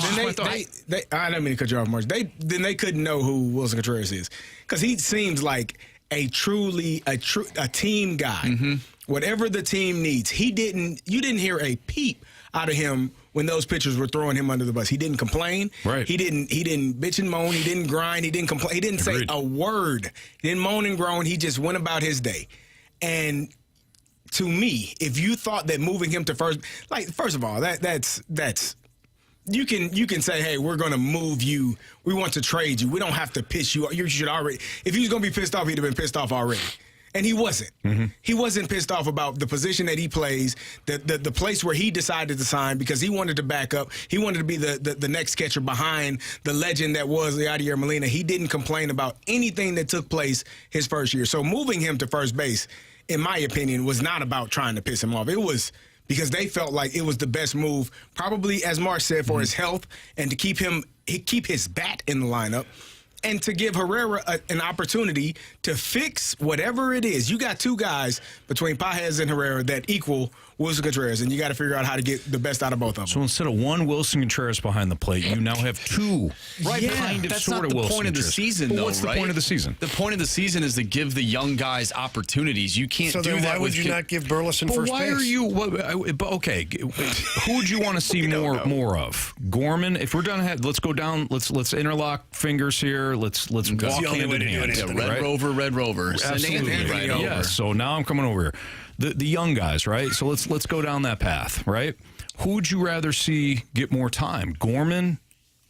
don't mean to cut you off, Marge. They couldn't know who Wilson Contreras is because he seems like a team guy. Mm-hmm. Whatever the team needs, you didn't hear a peep out of him when those pitchers were throwing him under the bus. He didn't complain. Right. He didn't bitch and moan. He didn't grind. He didn't complain. He didn't say a word. He didn't moan and groan. He just went about his day. And to me, if you thought that moving him to first of all, that's you can say, hey, we're going to move you. We want to trade you. We don't have to piss you off. You should already. If he was going to be pissed off, he'd have been pissed off already. And he wasn't. Mm-hmm. He wasn't pissed off about the position that he plays, the place where he decided to sign because he wanted to back up. He wanted to be the next catcher behind the legend that was Yadier Molina. He didn't complain about anything that took place his first year. So moving him to first base, in my opinion, was not about trying to piss him off. It was because they felt like it was the best move, probably, as Mark said, for his health and to keep his bat in the lineup. And to give Herrera an opportunity to fix whatever it is. You got two guys between Pages and Herrera that equal Wilson Contreras, and you got to figure out how to get the best out of both of them. So instead of one Wilson Contreras behind the plate, you now have two. Right, kind of, that's sort not of the Wilson point of the Contreras. season, But though, what's the right? point of the season? The point of the season is to give the young guys opportunities. You can't So do then that why would with you not give Burleson But first why base? are you? Okay, who would you want to see more of? Gorman. If we're done, let's go down. Let's interlock fingers here. Let's walk the only hand way in to do hand. it, Red right? Rover. Send Absolutely. Anthony right over. Yeah. So now I'm coming over here. The young guys, right? So let's go down that path, right? Who would you rather see get more time, Gorman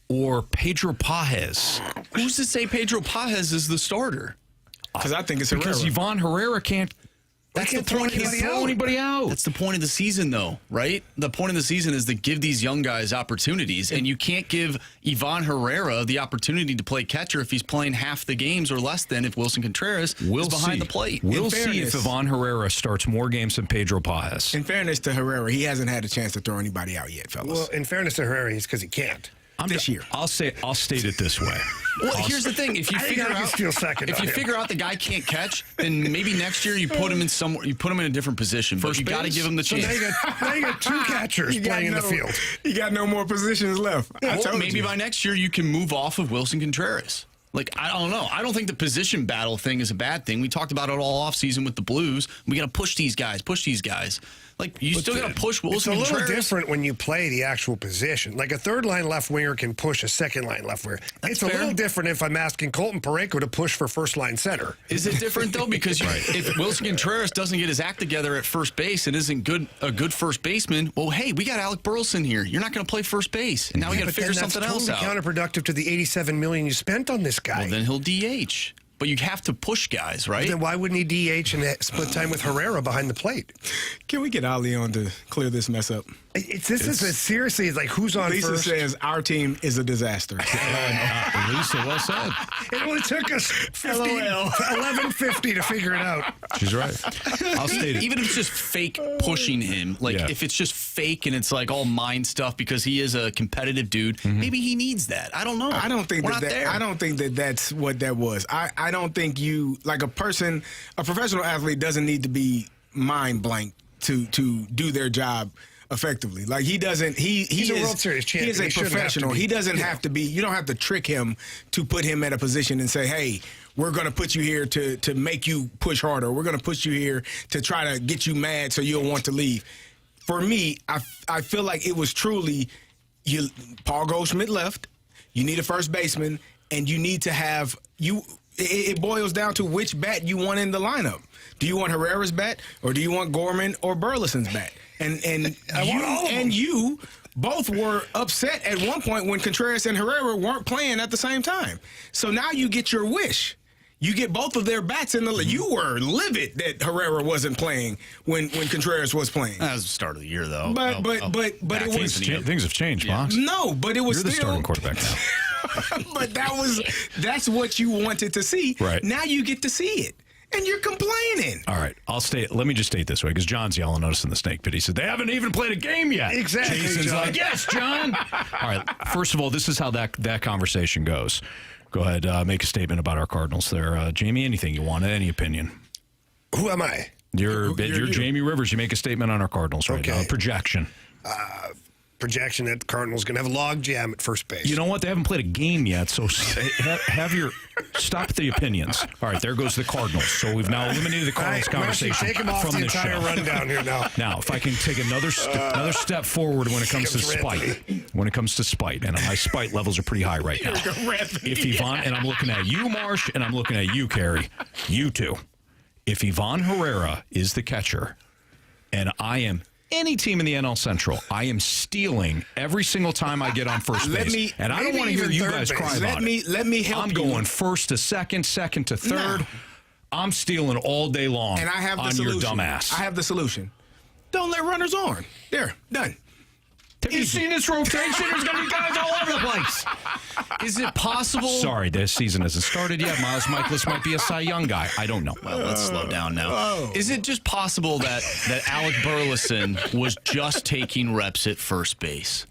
or Pedro Pages? Who's to say Pedro Pages is the starter? Because I think it's Herrera. Because Ivan Herrera can't. That's the throw point. Anybody out. That's the point of the season, though, right? The point of the season is to give these young guys opportunities, and you can't give Ivan Herrera the opportunity to play catcher if he's playing half the games or less than if Wilson Contreras is behind the plate. We'll In see fairness- if Ivan Herrera starts more games than Pedro Pages. In fairness to Herrera, he hasn't had a chance to throw anybody out yet, fellas. Well, in fairness to Herrera, it's because he can't. This year. I'll state it this way. Well, here's the thing: if you I think I can steal second if on you him. figure out the guy can't catch, then maybe next year you put him in somewhere. You put him in a different position. But First you got to base? give him the So chance. now you got two catchers playing in the field. You got no more positions left. I Well, told maybe you. by next year you can move off of Wilson Contreras. Like, I don't know. I don't think the position battle thing is a bad thing. We talked about it all offseason with the Blues. We got to push these guys. Like, you still got to push Wilson It's a little Contreras. different when you play the actual position. Like a third line left winger can push a second line left winger. It's a fair. little different if I'm asking Colton Parayko to push for first line center. Is it different, though? Because if Wilson Contreras doesn't get his act together at first base and isn't a good first baseman, well, hey, we got Alec Burleson here. You're not going to play first base. And now we got to But figure then something else that's out. totally counterproductive to the $87 million you spent on this guy. Well, then he'll DH. But you have to push guys, right? Then why wouldn't he DH and split time with Herrera behind the plate? Can we get Ali on to clear this mess up? Seriously, it's like who's on Lisa first? says our team is a disaster. Lisa, well said. It only took us 11:50 to figure it out. She's right. I'll state it. Even if it's just fake pushing him, like if it's just fake and it's like all mind stuff because he is a competitive dude, maybe he needs that. I don't know. I don't think We're not there. I don't think that's what that was. I don't think you, like a professional athlete doesn't need to be mind blank to do their job effectively. Like he doesn't. He's a World Series champion. He is a He shouldn't have to professional. be. He doesn't have to be. You don't have to trick him to put him at a position and say, hey, we're going to put you here to make you push harder. We're going to put you here to try to get you mad so you'll want to leave. For me, I feel like it was truly Paul Goldschmidt left. You need a first baseman, and you need to have It boils down to which bat you want in the lineup. Do you want Herrera's bat, or do you want Gorman or Burleson's bat? And you both were upset at one point when Contreras and Herrera weren't playing at the same time. So now you get your wish. You get both of their bats in the. You were livid that Herrera wasn't playing when Contreras was playing. That was the start of the year, though. But it was Things have changed, Box. no, but it was You're the still starting quarterback now. but that's what you wanted to see. Right. Now you get to see it. And you're complaining. All right, let me just state this way, because John's yelling at us in the snake pit. He said, they haven't even played a game yet. Exactly, Jason's John. like, yes, John. All right, first of all, this is how that conversation goes. Go ahead, make a statement about our Cardinals there. Jamie, anything you want, any opinion? Who am I? You're Jamie Rivers. You make a statement on our Cardinals right now. Projection. Projection that the Cardinals going to have a log jam at first base. You know what? They haven't played a game yet, so stop the opinions. All right, there goes the Cardinals. So we've now eliminated the Cardinals conversation take him off from the the entire show. rundown here now. Now, if I can take another step forward when it comes to spite, and my spite levels are pretty high right now. If Ivan, and I'm looking at you, Marsh, and I'm looking at you, Carey, you two. If Ivan Herrera is the catcher, and I am any team in the NL Central, I am stealing every single time I get on first base. And I don't want to hear you guys cry about it. Let me help I'm you. going first to second, second to third. No. I'm stealing all day long And I have the on solution. your dumb ass. I have the solution. Don't let runners on. There, done. Have you seen this rotation? There's going to be guys all over the place. Is it possible? Sorry, this season hasn't started yet. Miles Michaelis might be a Cy Young guy. I don't know. Well, let's slow down now. Is it just possible that Alec Burleson was just taking reps at first base?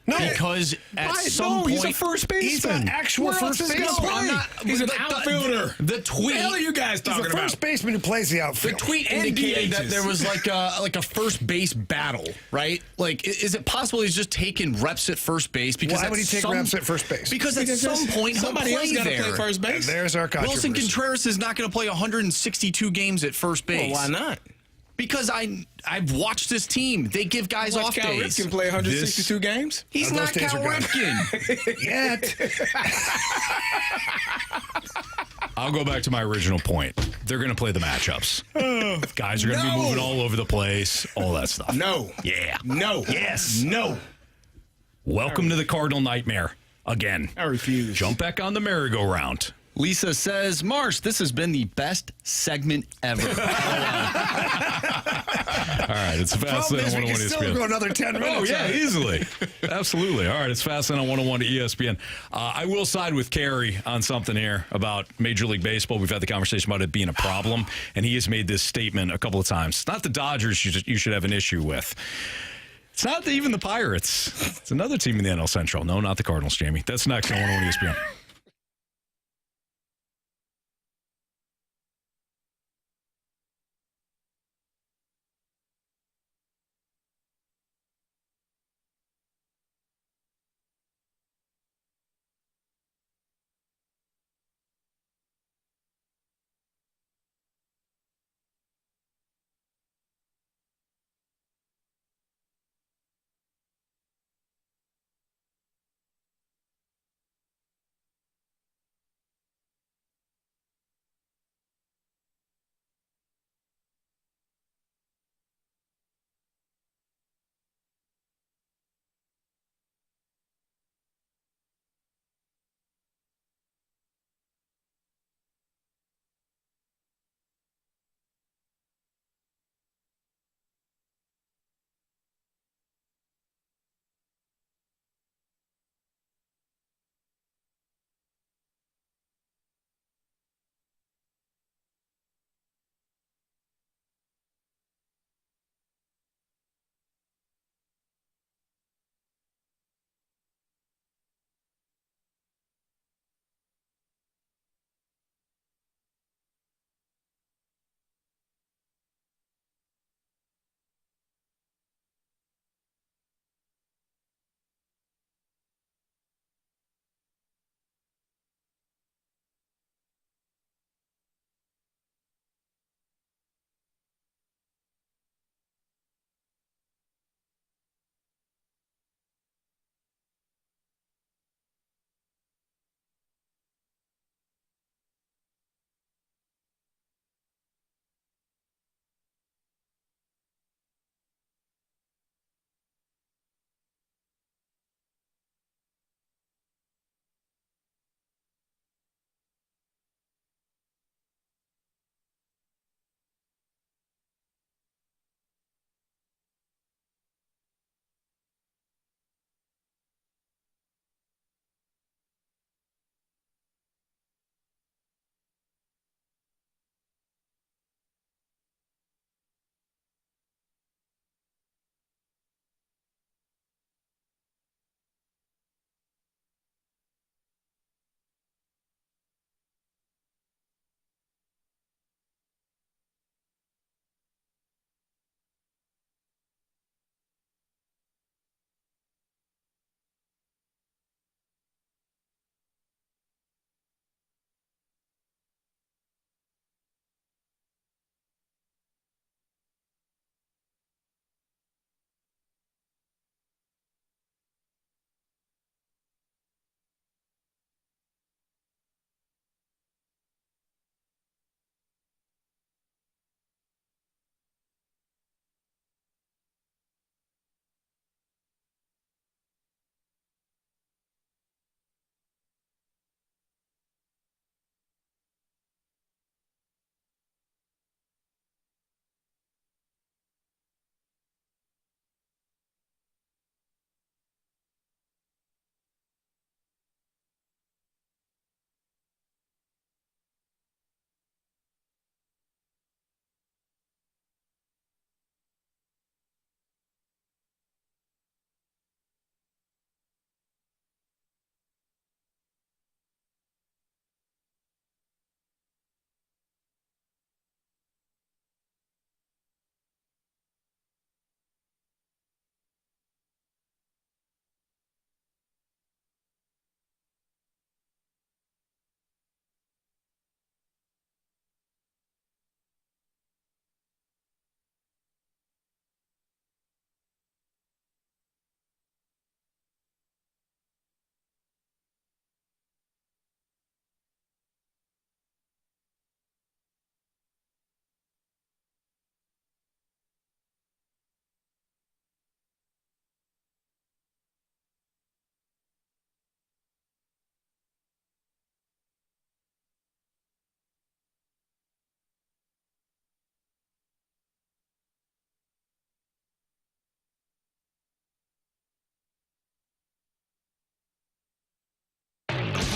No, because at some point he's a first baseman. He's an actual first baseman. He's an outfielder. The tweet. What the hell are you guys talking He's a first baseman who plays the outfield. The tweet indicated that there was like a first base battle, right? Like, is it possible he's just taking reps at first base? Because why would he take reps at first base? Because at some point somebody else got to play first base. There's our controversy. Wilson Contreras is not going to play 162 games at first base. Well, why not? Because I've watched this team. They give guys off Cal days. Ripken play 162 games? He's not Cal Ripken. Yet. I'll go back to my original point. They're going to play the matchups. Guys are going to be moving all over the place, all that stuff. No. Yeah. No. Yes. No. Welcome to the Cardinal nightmare again. I refuse. Jump back on the merry-go-round. Lisa says, Marsh, this has been the best segment ever. All right, it's Fast Lane on 101 we can still ESPN. go another 10 minutes. Oh, yeah, easily. Absolutely. All right, it's Fast Lane on 101 ESPN. I will side with Carey on something here about Major League Baseball. We've had the conversation about it being a problem, and he has made this statement a couple of times. It's not the Dodgers you should have an issue with. It's not even the Pirates. It's another team in the NL Central. No, not the Cardinals, Jamie. That's next on 101 ESPN.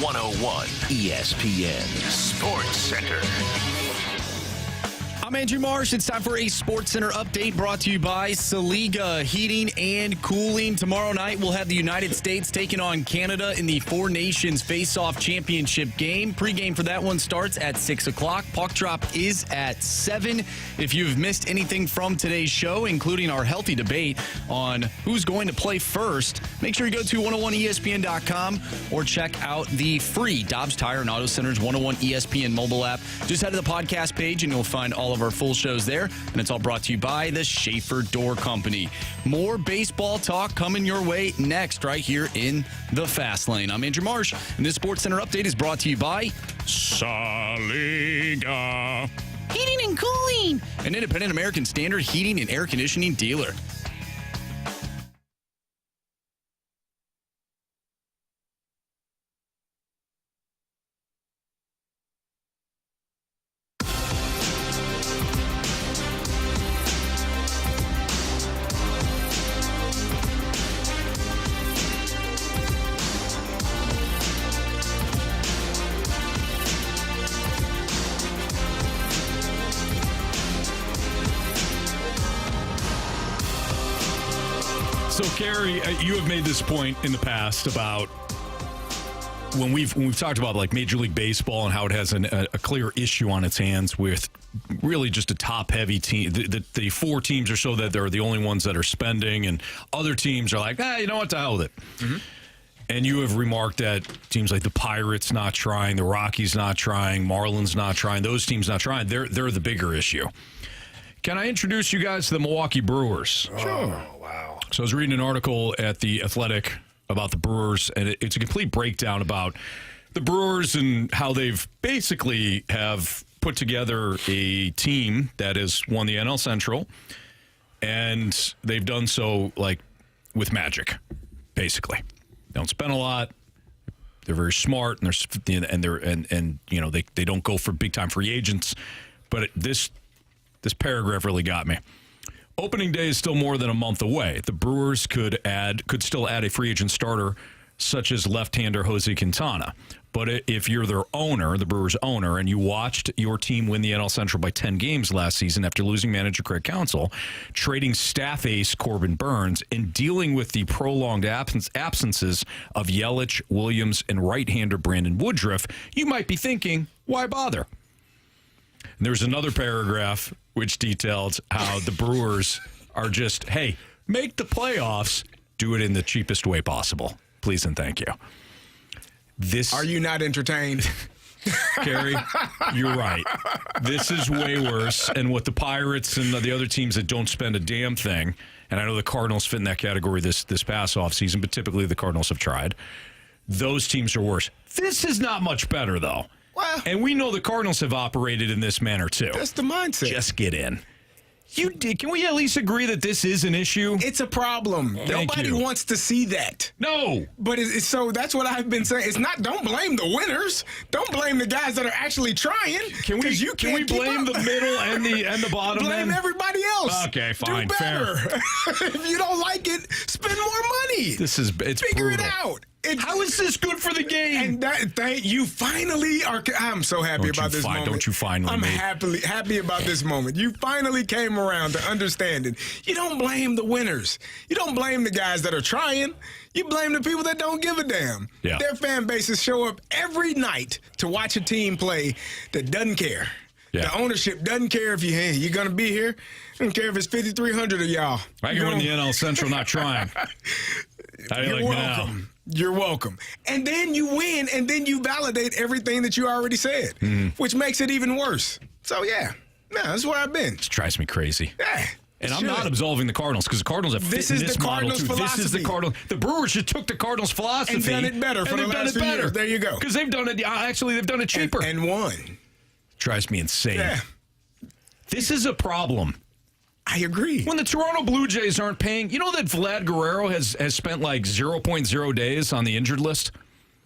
101 ESPN Sports Center. I'm Andrew Marsh. It's time for a Sports Center update brought to you by Saliga Heating and Cooling. Tomorrow night, we'll have the United States taking on Canada in the Four Nations Face-Off Championship game. Pre-game for that one starts at 6 o'clock. Puck drop is at 7. If you've missed anything from today's show, including our healthy debate on who's going to play first, make sure you go to 101ESPN.com or check out the free Dobbs Tire and Auto Center's 101 ESPN mobile app. Just head to the podcast page and you'll find all of our full shows there, and it's all brought to you by the Schaefer Door Company. More baseball talk coming your way next right here in the Fast Lane. I'm Andrew Marsh, and this Sports Center update is brought to you by Saliga Heating and Cooling, an independent American Standard heating and air conditioning dealer. So, Carey, you have made this point in the past about when we've talked about like Major League Baseball and how it has a clear issue on its hands with really just a top-heavy team. The four teams are so that they're the only ones that are spending, and other teams are like, you know what, to hell with it. Mm-hmm. And you have remarked that teams like the Pirates not trying, the Rockies not trying, Marlins not trying, those teams not trying. They're the bigger issue. Can I introduce you guys to the Milwaukee Brewers? Sure. Oh, wow. So I was reading an article at The Athletic about the Brewers, and it's a complete breakdown about the Brewers and how they've basically have put together a team that has won the NL Central, and they've done so like with magic, basically. They don't spend a lot. They're very smart, and they don't go for big time free agents. But this paragraph really got me. Opening day is still more than a month away. The Brewers could still add a free agent starter such as left-hander Jose Quintana. But if you're their owner, the Brewers owner, and you watched your team win the NL Central by 10 games last season after losing manager Craig Counsell, trading staff ace Corbin Burns, and dealing with the prolonged absences of Yelich, Williams, and right-hander Brandon Woodruff, you might be thinking, why bother? And there's another paragraph which detailed how the Brewers are just, hey, make the playoffs, do it in the cheapest way possible. Please and thank you. Are you not entertained? Carey, you're right. This is way worse. And what the Pirates and the other teams that don't spend a damn thing, and I know the Cardinals fit in that category this past offseason, but typically the Cardinals have tried. Those teams are worse. This is not much better, though. Well, and we know the Cardinals have operated in this manner, too. That's the mindset. Just get in. Can we at least agree that this is an issue? It's a problem. Nobody wants to see that. No. But so that's what I've been saying. It's not, don't blame the winners. Don't blame the guys that are actually trying. Can we blame the middle and the bottom? Blame everybody else. Okay, fine. Do better. Fair. If you don't like it, spend more money. It's Figure brutal. it out. How is this good for the game? And you finally are. I'm so happy about this moment. Don't you finally? I'm happy about this moment. You finally came around to understanding. You don't blame the winners. You don't blame the guys that are trying. You blame the people that don't give a damn. Yeah. Their fan bases show up every night to watch a team play that doesn't care. Yeah. The ownership doesn't care if you're going to be here. Doesn't care if it's 5,300 of y'all. I can win the NL Central not trying. How do you like welcome. now? You're welcome. And then you win, and then you validate everything that you already said, which makes it even worse. So, that's where I've been. It drives me crazy. Yeah. And I'm not absolving the Cardinals because the Cardinals have fit in this model too. Philosophy. This is the Cardinals. The Brewers just took the Cardinals' philosophy and done it better for the last few years. There you go. Because they've done it. Actually, they've done it cheaper and won. Drives me insane. Yeah. This is a problem. I agree. When the Toronto Blue Jays aren't paying, you know that Vlad Guerrero has spent like 0.0 days on the injured list?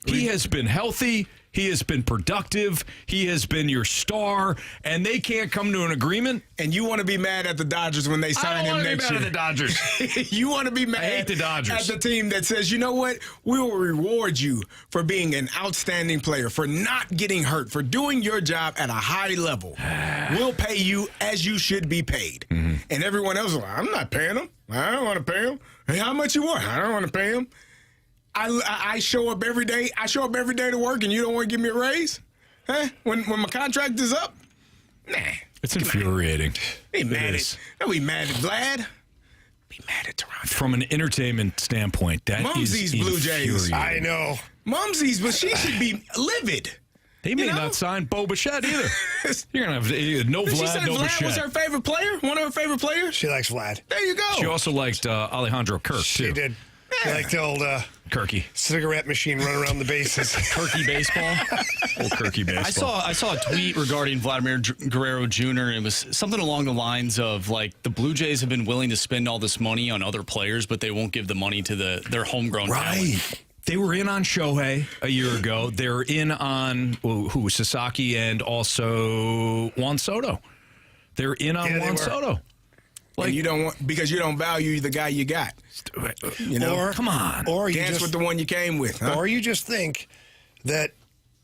He has been healthy. He has been productive. He has been your star, and they can't come to an agreement. And you want to be mad at the Dodgers when they sign him next year. I don't want to be mad at the Dodgers. You want to be mad I hate the Dodgers. at the team that says, you know what? We will reward you for being an outstanding player, for not getting hurt, for doing your job at a high level. We'll pay you as you should be paid. Mm-hmm. And everyone else is like, I'm not paying him. I don't want to pay him. Hey, how much you want? I don't want to pay him. I show up every day. I show up every day to work, and you don't want to give me a raise? Huh? When my contract is up? Nah. It's infuriating. Be mad at Vlad. Be mad at Toronto. From an entertainment standpoint, that Mumsy's is Blue Jays. I know. Mumsy's, but she should be livid. They may not sign Bo Bichette either. You're going to have no Did she Vlad, say no Vlad Bichette. was her favorite player? One of her favorite players? She likes Vlad. There you go. She also liked Alejandro Kirk, too. She did. She liked the old Kirky cigarette machine run around the bases. Kirky baseball. Old Kirky baseball. I saw a tweet regarding Vladimir Guerrero Jr. and it was something along the lines of like the Blue Jays have been willing to spend all this money on other players, but they won't give the money to their homegrown talent. They were in on Shohei a year ago. They're in on who Sasaki and also Juan Soto. They're in on Juan Soto. Like, and you don't want because you don't value the guy you got. You know, or, come on, or you dance just, with the one you came with, huh? Or you just think that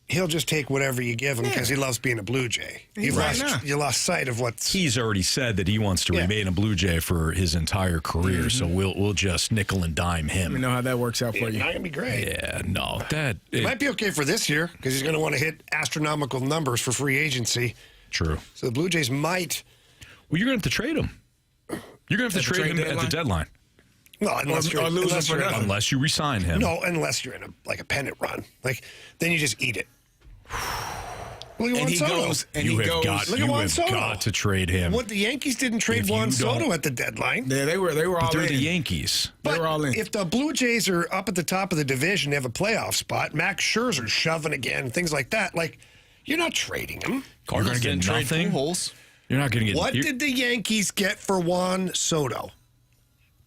he'll just take whatever you give him because he loves being a Blue Jay. You lost sight of what's. He's already said that he wants to remain a Blue Jay for his entire career. So we'll just nickel and dime him. Let me know how that works out for you. Not gonna be great. Yeah, no, it might be okay for this year because he's going to want to hit astronomical numbers for free agency. True. So the Blue Jays might. Well, you're going to have to trade him. You're going to have to trade him at the deadline. Well, unless you resign him. No, unless you're in a pennant run. Like, then you just eat it. Look at Juan Soto. You have got to trade him. What, the Yankees didn't trade Juan Soto at the deadline. Yeah, they were all in. They're the Yankees. But they were all in. If the Blue Jays are up at the top of the division, they have a playoff spot, Max Scherzer shoving again, things like that, like, you're not trading him. Cardinals You're going to get nothing. Holes. You're not going to get. What did the Yankees get for Juan Soto?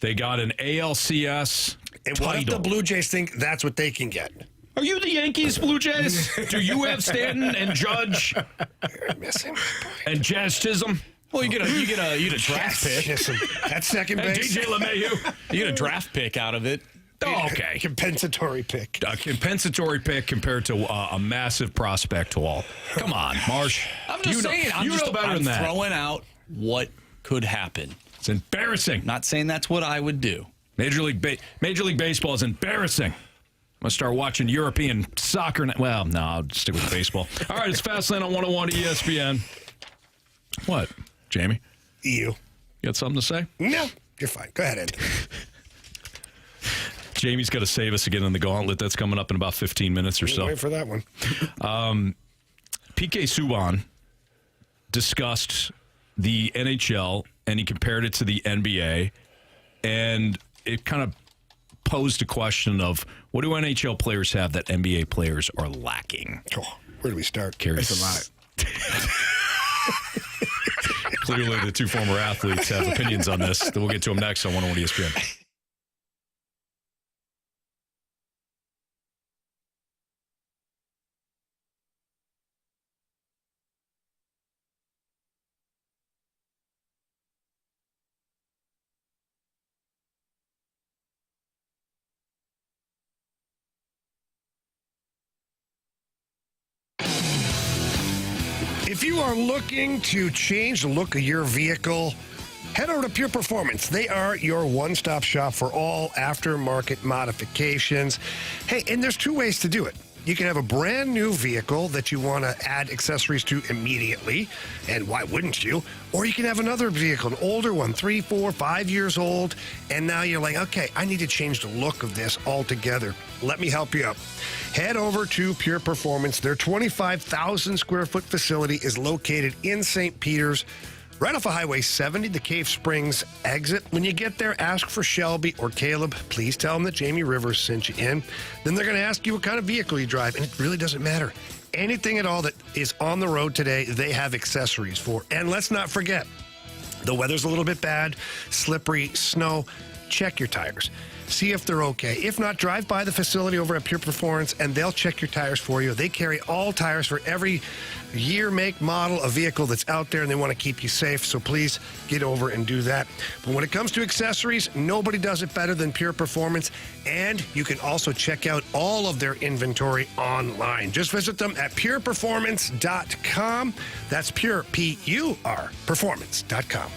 They got an ALCS And title. what if the Blue Jays think that's what they can get? Are you the Yankees, Blue Jays? Do you have Stanton and Judge You're missing my point. and Jazz Chisholm? Well, you get a draft pick. Chisholm. That's second And base. DJ LeMahieu. You get a draft pick out of it. Oh, okay. Compensatory pick. A compensatory pick compared to a massive prospect haul. Come on, Marsh. I'm just saying. I'm throwing out what could happen. It's embarrassing. Not saying that's what I would do. Major League Baseball is embarrassing. I'm going to start watching European soccer now. Well, no, I'll stick with baseball. All right, it's Fastlane on 101 ESPN. What, Jamie? You got something to say? No, you're fine. Go ahead, Ed. Jamie's got to save us again in the Gauntlet. That's coming up in about 15 minutes or so. Wait for that one. PK Subban discussed the NHL, and he compared it to the NBA, and it kind of posed a question of what do NHL players have that NBA players are lacking? Oh, where do we start? Carey. That's a lot. Clearly, the two former athletes have opinions on this. We'll get to them next on 101 ESPN. If you are looking to change the look of your vehicle, head over to Pure Performance. They are your one-stop shop for all aftermarket modifications. Hey, and there's two ways to do it. You can have a brand new vehicle that you want to add accessories to immediately, and why wouldn't you? Or you can have another vehicle, an older one, 3, 4, 5 years old, and now you're like, okay, I need to change the look of this altogether. Let me help you out. Head over to Pure Performance. Their 25,000 square foot facility is located in St. Peters, right off of Highway 70, the Cave Springs exit. When you get there, ask for Shelby or Caleb. Please tell them that Jamie Rivers sent you in. Then they're going to ask you what kind of vehicle you drive, and it really doesn't matter. Anything at all that is on the road today, they have accessories for. And let's not forget, the weather's a little bit bad, slippery, snow. check your tires. See if they're okay. If not, drive by the facility over at Pure Performance, and they'll check your tires for you. They carry all tires for every year, make, model of vehicle that's out there, and they want to keep you safe, so please get over and do that. But when it comes to accessories, nobody does it better than Pure Performance, and you can also check out all of their inventory online. Just visit them at pureperformance.com. That's pure, P-U-R, performance.com.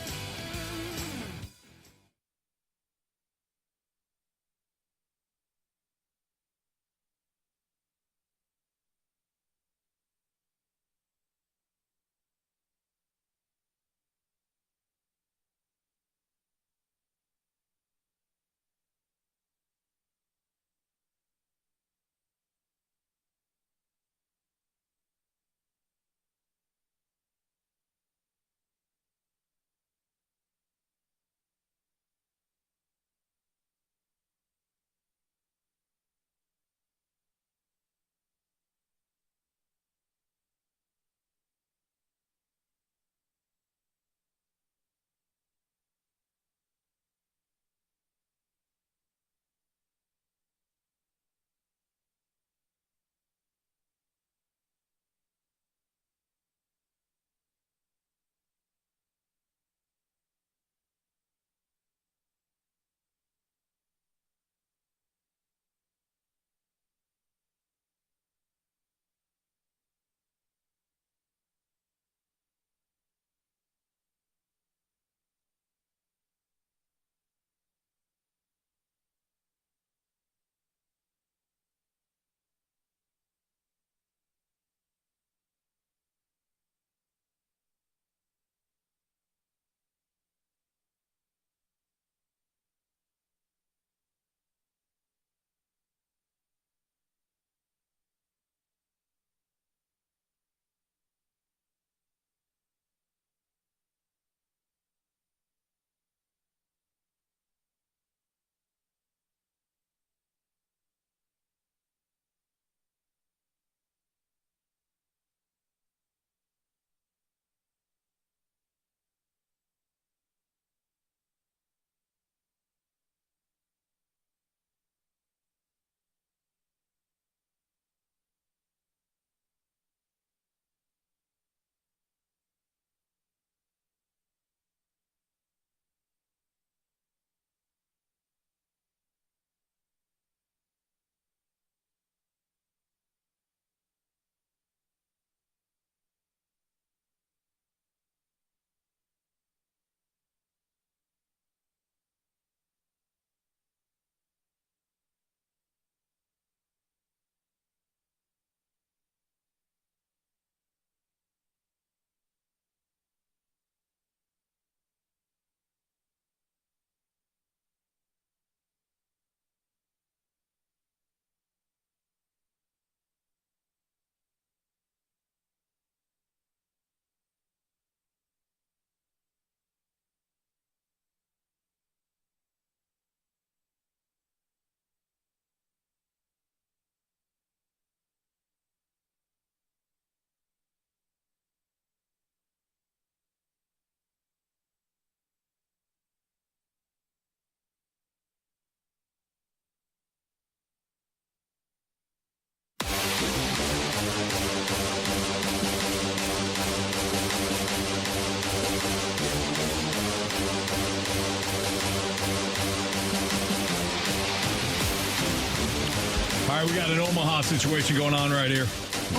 All right, we got an Omaha situation going on right here.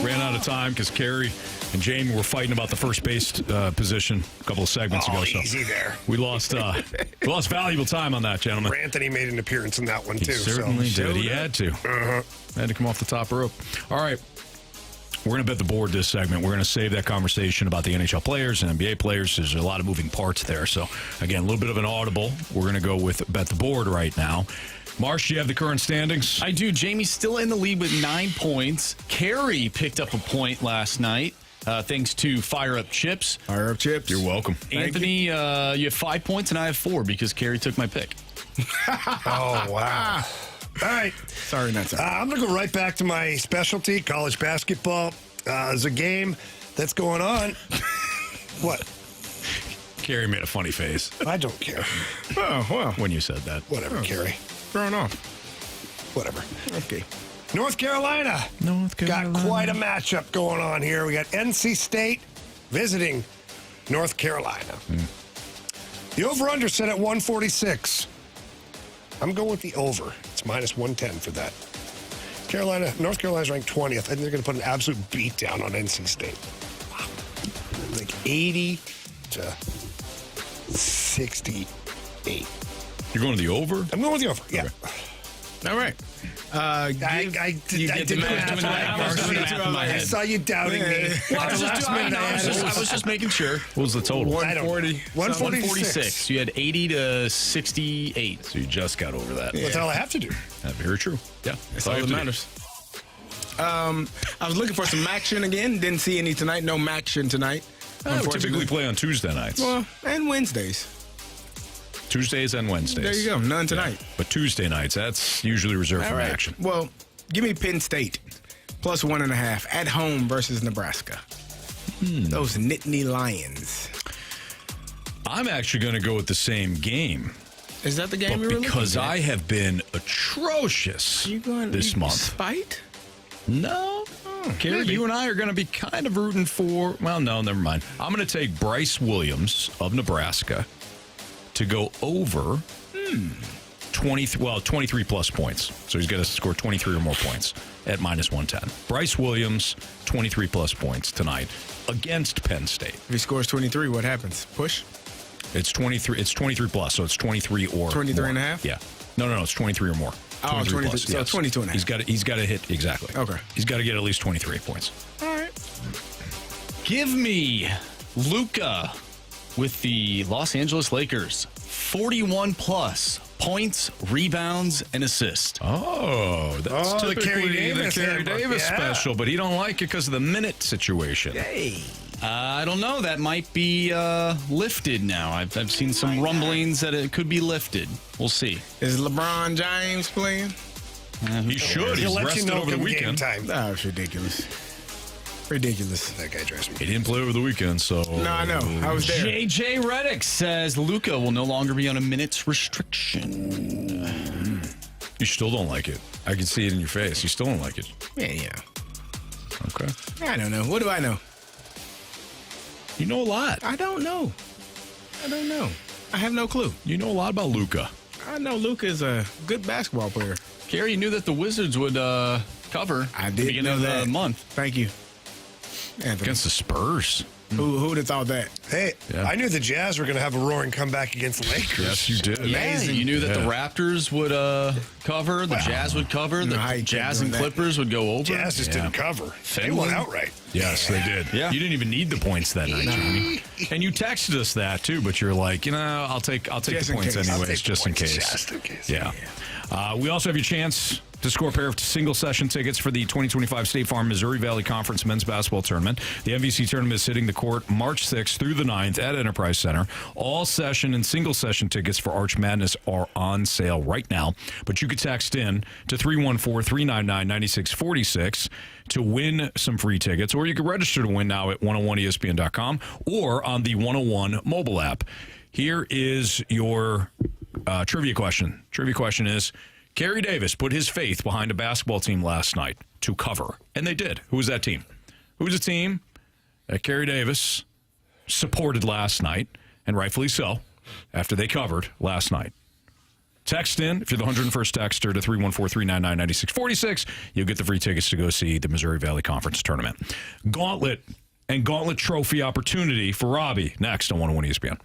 Ran out of time because Carey and Jamie were fighting about the first base position a couple of segments ago. So easy there. We lost valuable time on that, gentlemen. Anthony made an appearance in that one, too. He certainly did. He had to. Had to come off the top rope. All right. We're going to bet the board this segment. We're going to save that conversation about the NHL players and NBA players. There's a lot of moving parts there. So, again, a little bit of an audible. We're going to go with bet the board right now. Marsh, do you have the current standings? I do. Jamie's still in the lead with 9 points. Carey picked up a point last night, thanks to Fire Up Chips. Fire Up Chips. You're welcome. Anthony, you have 5 points, and I have 4 because Carey took my pick. Oh, wow. All right. Sorry, not sorry. I'm going to go right back to my specialty, college basketball. There's a game that's going on. What? Carey made a funny face. I don't care. Oh, well. When you said that. Whatever, Carey. Thrown off. Whatever. Okay. North Carolina. Got quite a matchup going on here. We got NC State visiting North Carolina. The over-under set at 146. I'm going with the over. It's minus 110 for that. North Carolina's ranked 20th. I think they're going to put an absolute beat down on NC State. Wow. Like 80 to 68. You're going to the over? I'm going with the over, yeah. All right. I did the math. I saw you doubting me. I was just making sure. What was the total? 140. 146. You had 80 to 68. So you just got over that. That's all I have to do. That's very true. Yeah. That's all that matters. I was looking for some action again. Didn't see any tonight. No action tonight. We typically play on Tuesday nights. Well, and Wednesdays. Tuesdays and Wednesdays. There you go. None tonight. Yeah. But Tuesday nights, that's usually reserved for action. Well, give me Penn State plus 1.5 at home versus Nebraska. Those Nittany Lions. I'm actually going to go with the same game. Is that the game you're because I have been atrocious this month. Spite? No. Carey, you and I are going to be kind of rooting for, well, no, never mind. I'm going to take Bryce Williams of Nebraska to go over 23 plus points. So he's got to score 23 or more points at minus 110. Bryce Williams, 23 plus points tonight against Penn State. If he scores 23, what happens? Push? It's 23. It's 23 plus, so it's 23 or 23 more. and a half? Yeah. No, it's 23 or more. 23 plus. So 22 and a half. He's got to hit, exactly. Okay. He's got to get at least 23 points. All right. Give me Luka with the Los Angeles Lakers. 41 plus points, rebounds, and assists. Oh, that's the typically Carey Davis special, but he don't like it because of the minute situation. Hey. I don't know. That might be lifted now. I've seen some rumblings that it could be lifted. We'll see. Is LeBron James playing? He should. He's rested over the weekend. Time. That's ridiculous. Ridiculous. That guy drives me. He didn't play over the weekend, so. No, I know. I was there. JJ Redick says Luka will no longer be on a minutes restriction. You still don't like it. I can see it in your face. You still don't like it. Yeah. Okay. I don't know. What do I know? You know a lot. I don't know. I have no clue. You know a lot about Luka. I know Luka is a good basketball player. Carey, you knew that the Wizards would cover. I did beginning know of that. the month. Thank you, Anthony. Against the Spurs. Who would have thought that? Hey, Yeah. I knew the Jazz were going to have a roaring comeback against the Lakers. Yes, you did. Amazing. You knew that the Raptors would cover, the Jazz would cover, the how you kept Jazz and doing that. Clippers would go over. Jazz just didn't cover. They won outright. Yes, they did. Yeah. You didn't even need the points that night, Jamie. And you texted us that too, but you're like, I'll take Just the in points case. anyways, I'll take the just in points case. just in case. Yeah. We also have your chance to score a pair of single session tickets for the 2025 State Farm Missouri Valley Conference men's basketball tournament. The MVC tournament is hitting the court March 6th through the 9th at Enterprise Center. All session and single session tickets for Arch Madness are on sale right now, but you could text in to 314-399-9646 to win some free tickets, or you can register to win now at 101ESPN.com or on the 101 mobile app. Here is your trivia question. Trivia question is, Carey Davis put his faith behind a basketball team last night to cover, and they did. Who was that team? Who was the team that Carey Davis supported last night, and rightfully so, after they covered last night? Text in, if you're the 101st texter, to 314-399-9646. You'll get the free tickets to go see the Missouri Valley Conference tournament. Gauntlet and Gauntlet trophy opportunity for Robbie next on 101 ESPN.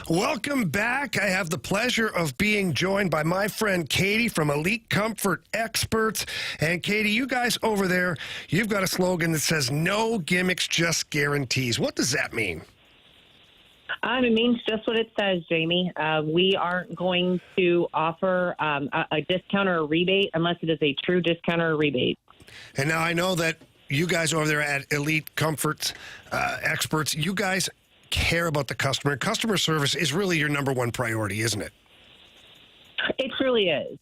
Welcome back. I have the pleasure of being joined by my friend Katie from Elite Comfort Experts. And Katie, you guys over there, you've got a slogan that says, no gimmicks, just guarantees. What does that mean? It means just what it says, Jamie. We aren't going to offer a discount or a rebate unless it is a true discount or a rebate. And now I know that you guys over there at Elite Comfort Experts, you guys care about the customer. Customer service is really your number one priority, isn't it? It truly is.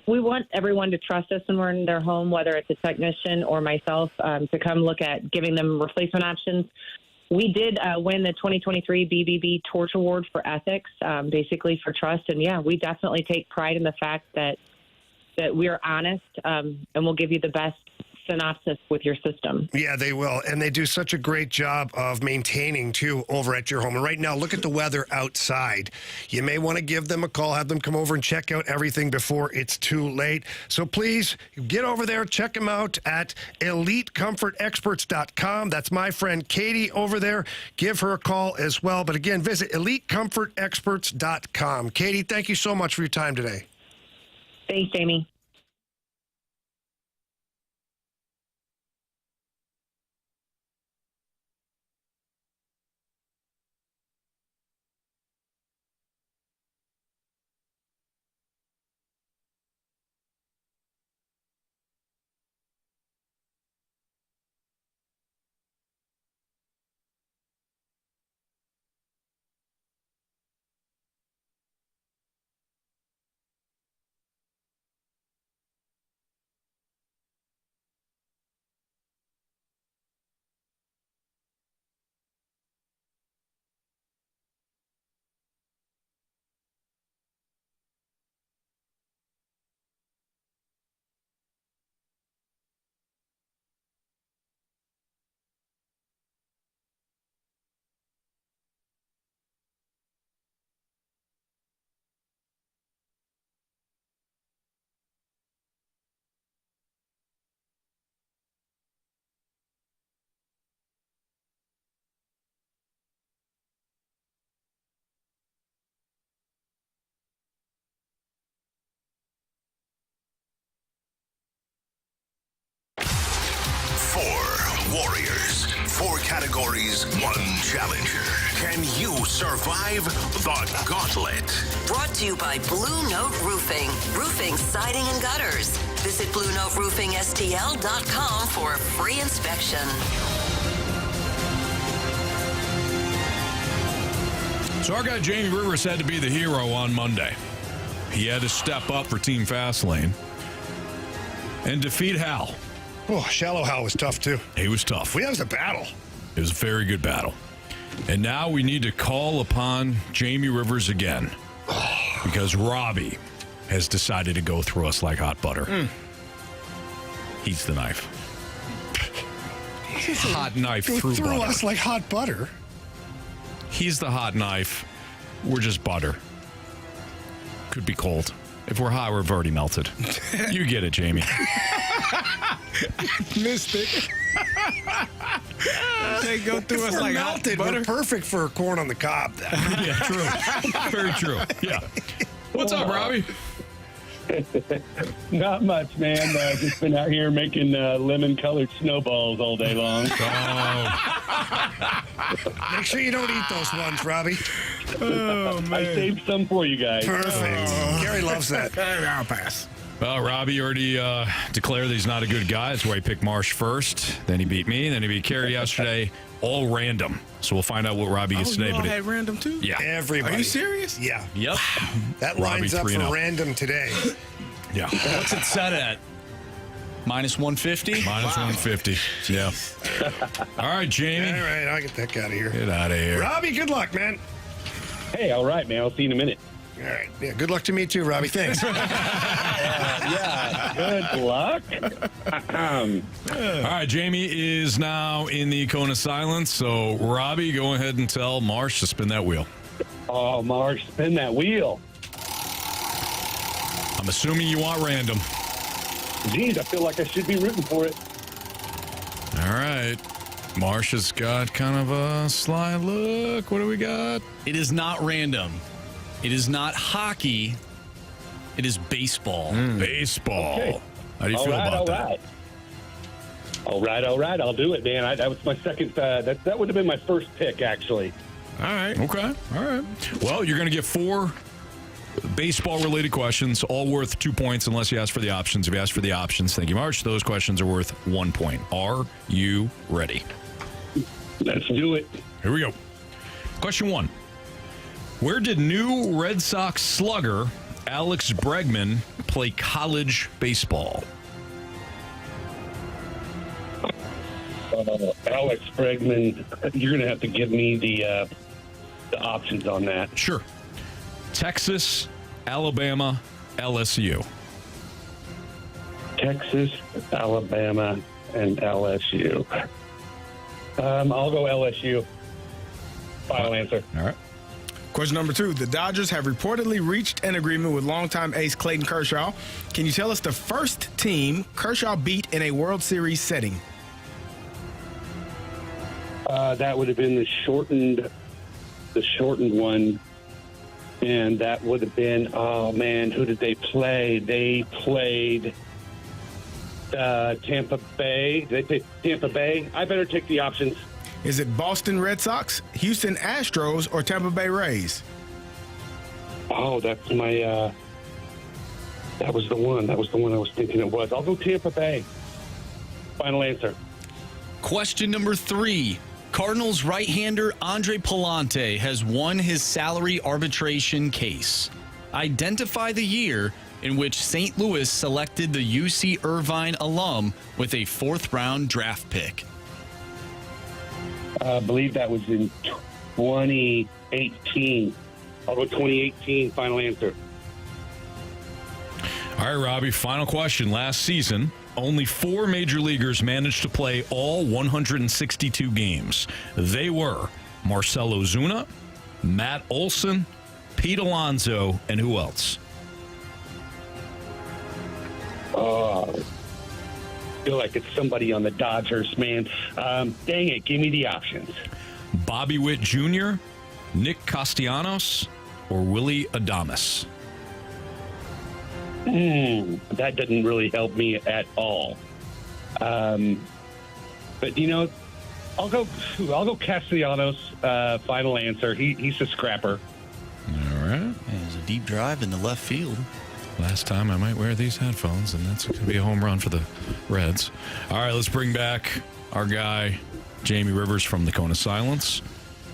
We want everyone to trust us when we're in their home, whether it's a technician or myself, to come look at giving them replacement options. We did win the 2023 BBB Torch Award for ethics, basically for trust. And, yeah, we definitely take pride in the fact that we are honest and we'll give you the best synopsis with your system. Yeah, they will. And they do such a great job of maintaining, too, over at your home. And right now, look at the weather outside. You may want to give them a call, have them come over and check out everything before it's too late. So please get over there, check them out at EliteComfortExperts.com. That's my friend Katie over there. Give her a call as well. But again, visit EliteComfortExperts.com. Katie, thank you so much for your time today. Thanks, Jamie. Warriors, 4 categories, 1 challenger. Can you survive the Gauntlet? Brought to you by Blue Note Roofing. Roofing, siding, and gutters. Visit BlueNoteRoofingSTL.com for a free inspection. So our guy Jamie Rivers had to be the hero on Monday. He had to step up for Team Fastlane and defeat Hal. Oh, Shallow Hal was tough, too. He was tough. That was a battle. It was a very good battle. And now we need to call upon Jamie Rivers again because Robbie has decided to go through us like hot butter. He's the knife. Hot knife through butter. us like hot butter. He's the hot knife. We're just butter. Could be cold. If we're hot, we've already melted. You get it, Jamie. Mystic. They go through us like melted. We're perfect for corn on the cob. Yeah, true. Very true. Yeah. What's up, Robbie? Not much, man. Just been out here making lemon-colored snowballs all day long. Make sure you don't eat those ones, Robbie. Oh, man. I saved some for you guys. Perfect. Gary loves that. I'll pass. Well, Robbie already declared that he's not a good guy. That's why he picked Marsh first. Then he beat me. Then he beat Carey yesterday. All random. So we'll find out what Robbie gets today. You all but had random too? Yeah. Everybody. Are you serious? Yeah. Yep. That lines up for random today. Yeah. What's it set at? Minus 150? Minus 150. Yeah. All right, Jamie. All right, I'll get that guy out of here. Get out of here. Robbie, good luck, man. Hey, all right, man. I'll see you in a minute. All right. Yeah, good luck to me too, Robbie. Thanks. Yeah, good luck. All right, Jamie is now in the cone of silence. So, Robbie, go ahead and tell Marsh to spin that wheel. Oh, Marsh, spin that wheel. I'm assuming you want random. Geez, I feel like I should be rooting for it. All right. Marsh has got kind of a sly look. What do we got? It is not random. It is not hockey. It is baseball. Baseball. Okay. How do you feel about that? All right. I'll do it, man. That was my second. That would have been my first pick, actually. All right. Okay. All right. Well, you're going to get 4 baseball-related questions, all worth 2 points unless you ask for the options. If you ask for the options, thank you, March. Those questions are worth 1 point. Are you ready? Let's do it. Here we go. Question 1. Where did new Red Sox slugger Alex Bregman play college baseball? Alex Bregman, you're going to have to give me the options on that. Sure. Texas, Alabama, LSU. Texas, Alabama, and LSU. I'll go LSU. Final answer. All right. Question number 2. The Dodgers have reportedly reached an agreement with longtime ace Clayton Kershaw. Can you tell us the first team Kershaw beat in a World Series setting? That would have been the shortened one. And that would have been, oh, man, who did they play? They played Tampa Bay. Did they play Tampa Bay? I better take the options. Is it Boston Red Sox, Houston Astros, or Tampa Bay Rays? Oh, that's my, that was the one. That was the one I was thinking it was. I'll go Tampa Bay. Final answer. Question number 3. Cardinals right-hander Andre Palante has won his salary arbitration case. Identify the year in which St. Louis selected the UC Irvine alum with a 4th-round draft pick. I believe that was in 2018. I'll go 2018. Final answer. All right, Robbie, final question. Last season, only 4 major leaguers managed to play all 162 games. They were Marcell Ozuna, Matt Olson, Pete Alonso, and who else? I feel like it's somebody on the Dodgers, man. Dang it, give me the options. Bobby Witt Jr., Nick Castellanos, or Willie Adames? That doesn't really help me at all. But I'll go Castellanos. Final answer. He's a scrapper. All right. There's a deep drive in the left field. Last time I might wear these headphones, and that's going to be a home run for the Reds. All right, let's bring back our guy, Jamie Rivers from the Cone of Silence.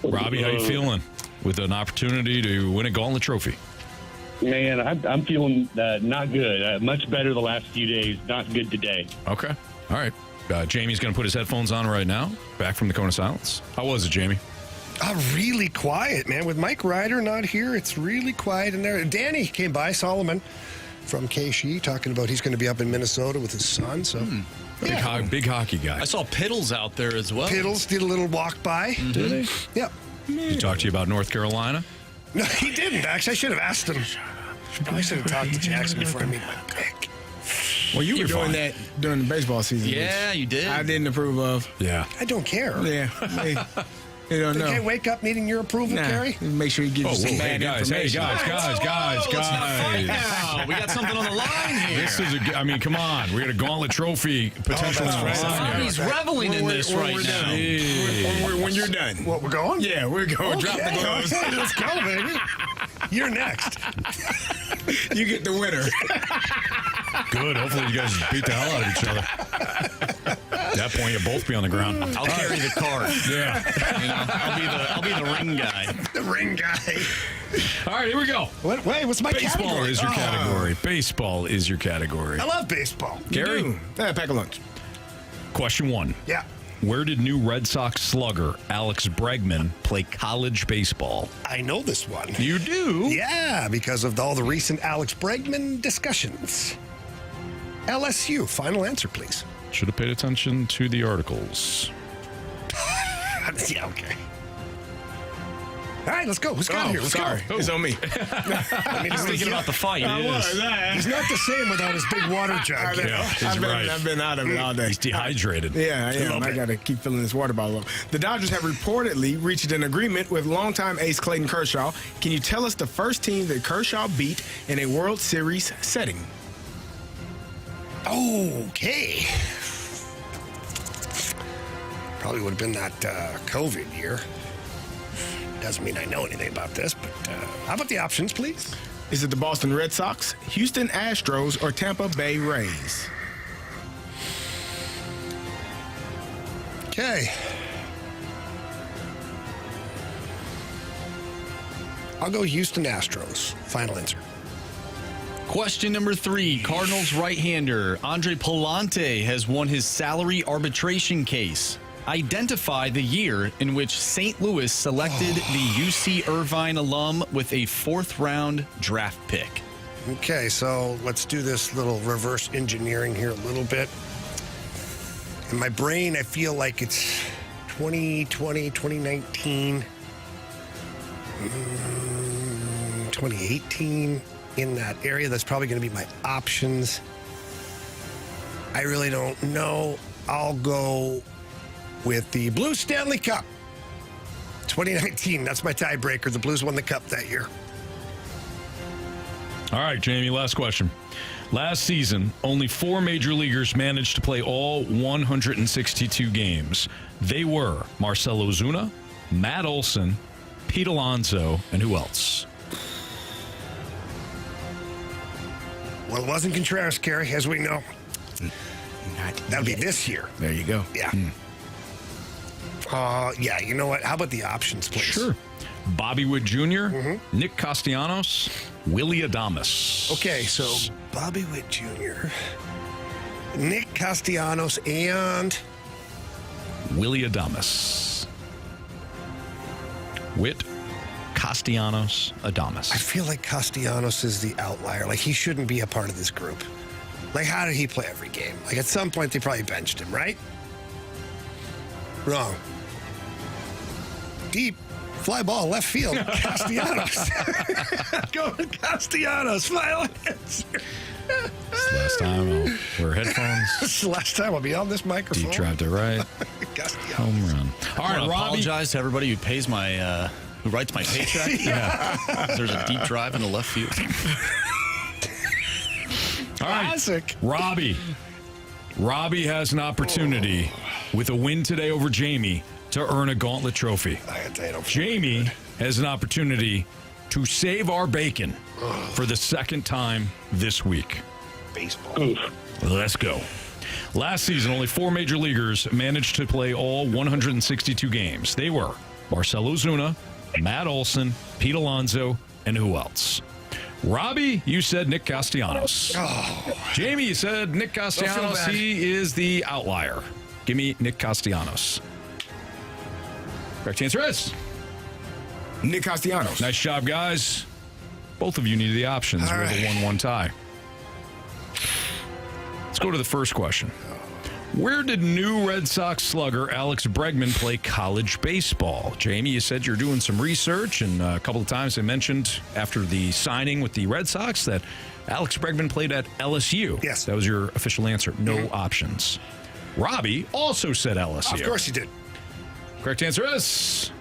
Robbie, how you feeling with an opportunity to win a Gauntlet trophy? Man, I'm feeling not good. Much better the last few days. Not good today. Okay. All right. Jamie's going to put his headphones on right now. Back from the Cone of Silence. How was it, Jamie? Really quiet, man. With Mike Ryder not here, it's really quiet in there. Danny came by, Solomon from KSHE, talking about he's going to be up in Minnesota with his son. So, big hockey guy. I saw Piddles out there as well. Piddles did a little walk by. Mm-hmm. Did he? Yep. Did he talk to you about North Carolina? No, he didn't. Actually, I should have asked him. I should have talked to Jackson before I made my pick. Well, you were doing that during the baseball season. Yeah, you did. I didn't approve of. Yeah. I don't care. Yeah. You don't know. Okay, wake up needing your approval, Carey? Make sure you give you some bad information. Guys. We got something on the line here. This is come on. We got a Gauntlet trophy potentially. He's reveling in this right now. When you're done. What, we're going? Yeah, we're going. Okay. Drop the gloves. Let's go, baby. You're next. You get the winner. Good. Hopefully you guys beat the hell out of each other. At that point, you'll both be on the ground. I'll carry the cart. Yeah. I'll be the ring guy. The ring guy. All right, here we go. Wait, what's my Baseball category? is your category. Baseball is your category. I love baseball. Gary? Pack a lunch. Question 1. Yeah. Where did new Red Sox slugger Alex Bregman play college baseball? I know this one. You do? Yeah, because of all the recent Alex Bregman discussions. LSU. Final answer, please. Should have paid attention to the articles. Yeah, okay. All right, let's go. Who's got here? Let's sorry. go. It's on me. He's thinking about the fight. He's not the same without his big water jug. I've been out of it all day. He's dehydrated. Yeah, I am. I got to keep filling this water bottle up. The Dodgers have reportedly reached an agreement with longtime ace Clayton Kershaw. Can you tell us the first team that Kershaw beat in a World Series setting? Okay. Probably would have been that COVID year. Doesn't mean I know anything about this, but how about the options, please? Is it the Boston Red Sox, Houston Astros, or Tampa Bay Rays? Okay. I'll go Houston Astros. Final answer. Question number 3. Cardinals right-hander Andre Palante has won his salary arbitration case. Identify the year in which St. Louis selected the UC Irvine alum with a 4th-round draft pick. Okay, so let's do this little reverse engineering here a little bit. In my brain, I feel like it's 2020, 2019, 2018, in that area. That's probably going to be my options. I really don't know. I'll go with the Blues Stanley Cup. 2019, that's my tiebreaker. The Blues won the Cup that year. All right, Jamie, last question. Last season, only 4 major leaguers managed to play all 162 games. They were Marcell Ozuna, Matt Olson, Pete Alonso, and who else? Well, it wasn't Contreras, Carey, as we know. That'll be this year. There you go. Yeah. Yeah, you know what? How about the options, please? Sure. Bobby Witt Jr., Nick Castellanos, Willie Adames. Okay, so Bobby Witt Jr., Nick Castellanos, and Willie Adames. Witt, Castellanos, Adames. I feel like Castellanos is the outlier. Like, he shouldn't be a part of this group. Like, how did he play every game? Like, at some point, they probably benched him, right? Wrong. Deep fly ball left field. Castellanos. Go with Castellanos. Final answer. It's the last time I'll wear headphones. It's the last time I'll be on this microphone. Deep drive to right. Home run. All right, I Robbie. apologize to everybody who pays my, who writes my paycheck. There's a deep drive in the left field. All right, classic. Robbie. Robbie has an opportunity with a win today over Jamie to earn a Gauntlet trophy. Jamie has an opportunity to save our bacon for the second time this week. Baseball. Let's go. Last season, only 4 major leaguers managed to play all 162 games. They were Marcell Ozuna, Matt Olson, Pete Alonso, and who else? Robbie, you said Nick Castellanos. Jamie, you said Nick Castellanos. He is the outlier. Give me Nick Castellanos. Correct answer is Nick Castellanos. Nice job, guys. Both of you needed the options. We're the 1-1 tie. Let's go to the first question. Where did new Red Sox slugger Alex Bregman play college baseball? Jamie, you said you're doing some research, and a couple of times I mentioned after the signing with the Red Sox that Alex Bregman played at LSU. Yes. That was your official answer. No options. Robbie also said LSU. Of course he did. Correct answer is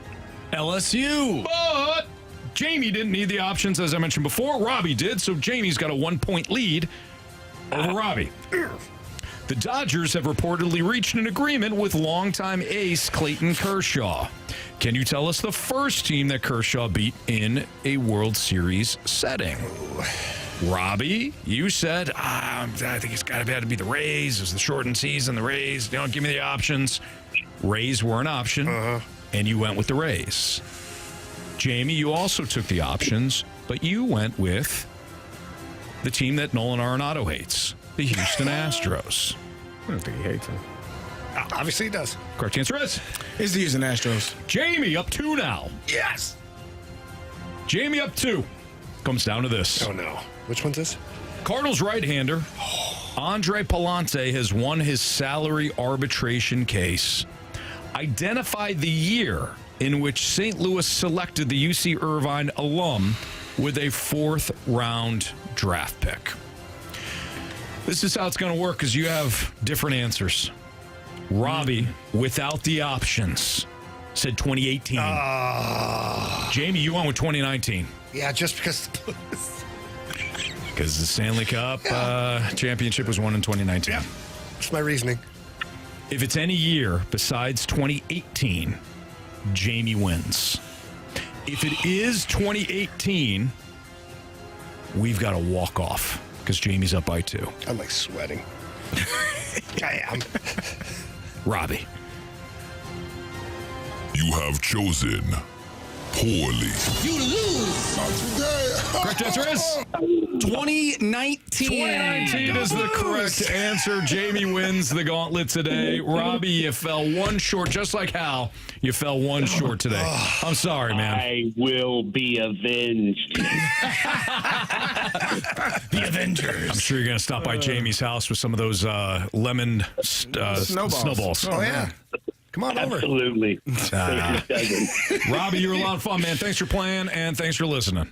LSU. But Jamie didn't need the options, as I mentioned before. Robbie did, so Jamie's got a 1-point lead over Robbie. The Dodgers have reportedly reached an agreement with longtime ace Clayton Kershaw. Can you tell us the first team that Kershaw beat in a World Series setting? Robbie, you said, I think it's got to be the Rays. It was the shortened season, the Rays. Don't give me the options. Rays were an option, and you went with the Rays. Jamie, you also took the options, but you went with the team that Nolan Arenado hates, the Houston Astros. I don't think he hates him. Obviously he does. Correct answer is? It's the Houston Astros. Jamie, up 2 now. Yes. Jamie, up 2. Comes down to this. Oh, no. Which one's this? Cardinals right-hander Andre Palante has won his salary arbitration case. Identify the year in which St. Louis selected the UC Irvine alum with a 4th-round draft pick? This is how it's going to work because you have different answers. Robbie, without the options, said 2018. Jamie, you went with 2019. Yeah, just because. Because the Stanley Cup championship was won in 2019. Yeah, that's my reasoning. If it's any year besides 2018, Jamie wins. If it is 2018, we've got a walk-off because Jamie's up by 2. I'm like sweating. I am. Robbie. You have chosen poorly. You lose. Not today. Correct answer is 2019. 2019 is the correct answer. Jamie wins the gauntlet today. Robbie, you fell one short, just like Hal. You fell one short today. I'm sorry, man. I will be avenged. The Avengers. I'm sure you're going to stop by Jamie's house with some of those lemon snowballs. Oh, yeah. Come on over. Absolutely. Robbie, you were a lot of fun, man. Thanks for playing, and thanks for listening.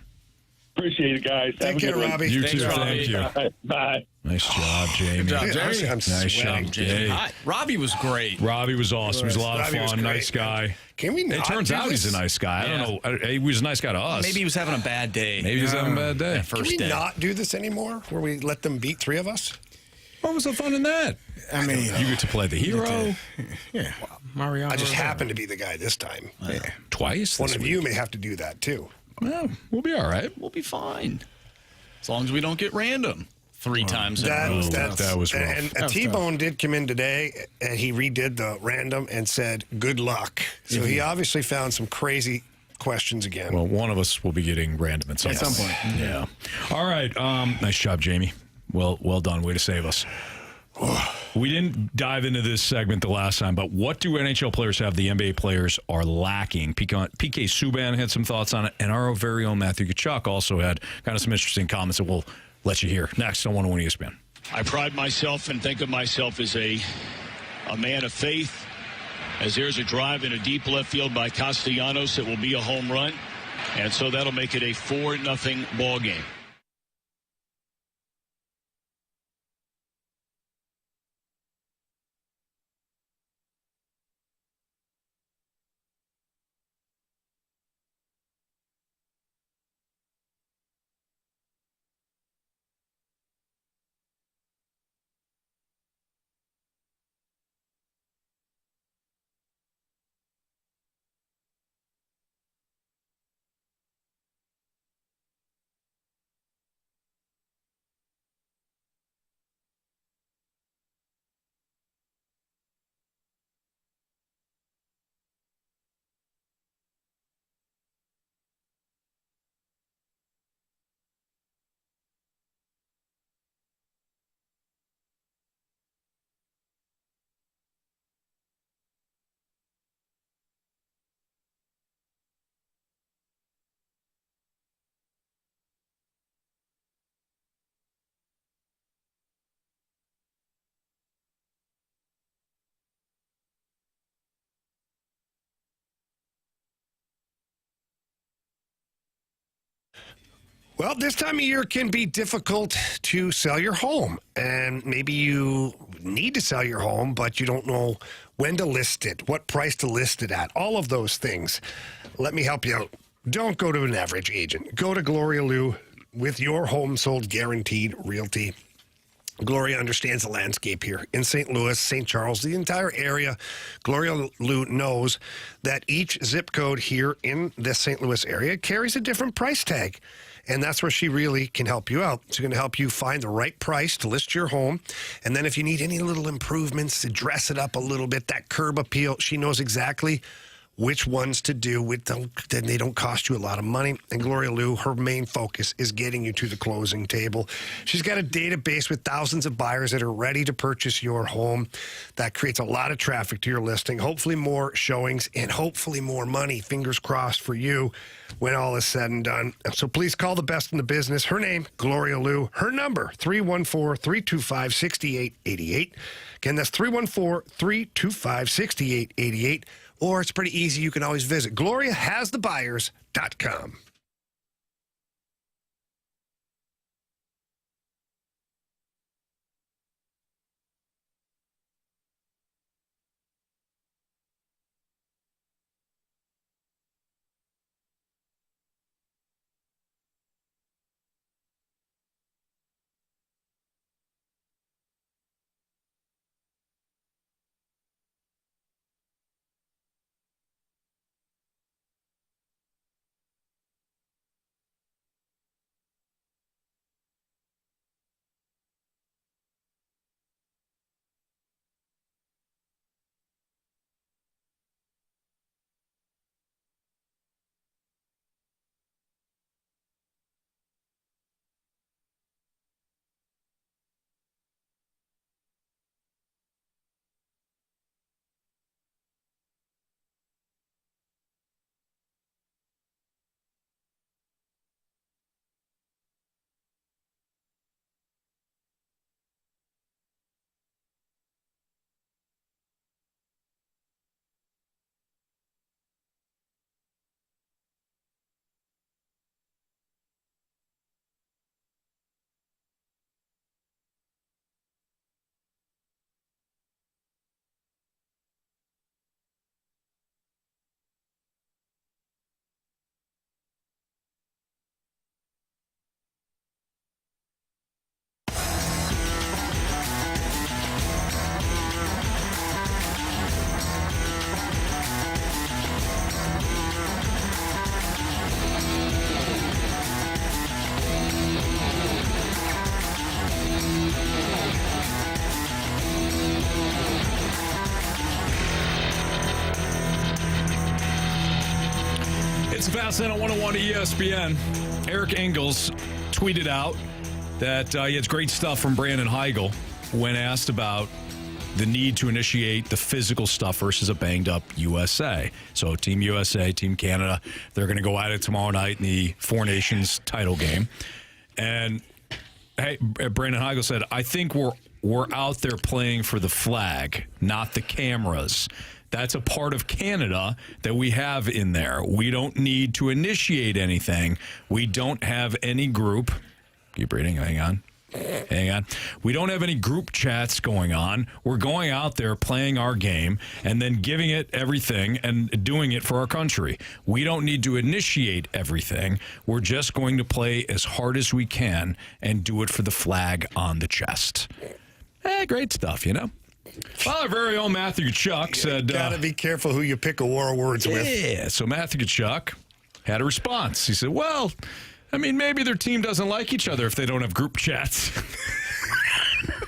Appreciate it, guys. Take care, Robbie. You Thanks, too. Robbie. Thank you. Bye. Nice job, Jamie. Good job, Jamie. I'm Nice sweating. job, Jamie. Robbie was great. Robbie was awesome. He was a lot of Robbie was fun. great, Nice guy. Can we not It turns do out this? he's a nice guy. Yeah. I don't know. He was a nice guy to us. Maybe he was having a bad day. Maybe he was having a bad day. That Can first we day. not do this anymore, where we let them beat 3 of us? What was the fun in that? I mean, You get to play the hero yeah, Mario. I just happened to be the guy this time. twice. One this of week. you may have to do that, too. Well, we'll be all right. We'll be fine. As long as we don't get random 3 times in a row. That was rough. And T-Bone did come in today, and he redid the random and said, good luck. So he obviously found some crazy questions again. Well, one of us will be getting random at some point. Yeah. All right. Nice job, Jamie. Well done. Way to save us. We didn't dive into this segment the last time, but what do NHL players have the NBA players are lacking? PK Subban had some thoughts on it, and our very own Matthew Tkachuk also had kind of some interesting comments that we'll let you hear next on 101 ESPN. I pride myself and think of myself as a man of faith, as there's a drive in a deep left field by Castellanos that will be a home run, and so that'll make it a 4-0 ball game. Well, this time of year can be difficult to sell your home. And maybe you need to sell your home, but you don't know when to list it, what price to list it at, all of those things. Let me help you out. Don't go to an average agent. Go to Gloria Lou with your home sold guaranteed realty. Gloria understands the landscape here in St. Louis, St. Charles, the entire area. Gloria Lou knows that each zip code here in the St. Louis area carries a different price tag. And that's where she really can help you out. She's going to help you find the right price to list your home. And then if you need any little improvements to dress it up a little bit, that curb appeal, she knows exactly which ones to do with them, then they don't cost you a lot of money. And Gloria Lou, her main focus is getting you to the closing table. She's got a database with thousands of buyers that are ready to purchase your home. That creates a lot of traffic to your listing, hopefully more showings and hopefully more money. Fingers crossed for you when all is said and done. So please call the best in the business. Her name, Gloria Lou. Her number, 314-325-6888. Again, that's 314-325-6888. or it's pretty easy. You can always visit GloriaHasTheBuyers.com. It's Fast Lane on 101 ESPN. Eric Engels tweeted out that he has great stuff from Brandon Heigl when asked about the need to initiate the physical stuff versus a banged-up USA. So Team USA, Team Canada, they're going to go at it tomorrow night in the Four Nations title game. And hey, Brandon Heigl said, I think we're out there playing for the flag, not the cameras. That's a part of Canada that we have in there. We don't need to initiate anything. We don't have any group. Keep reading. Hang on. We don't have any group chats going on. We're going out there playing our game and then giving it everything and doing it for our country. We don't need to initiate everything. We're just going to play as hard as we can and do it for the flag on the chest. Great stuff, you know? Well, our very own Matthew Tkachuk said... Gotta be careful who you pick a war of words with. Yeah, so Matthew Tkachuk had a response. He said, well, I mean, maybe their team doesn't like each other if they don't have group chats.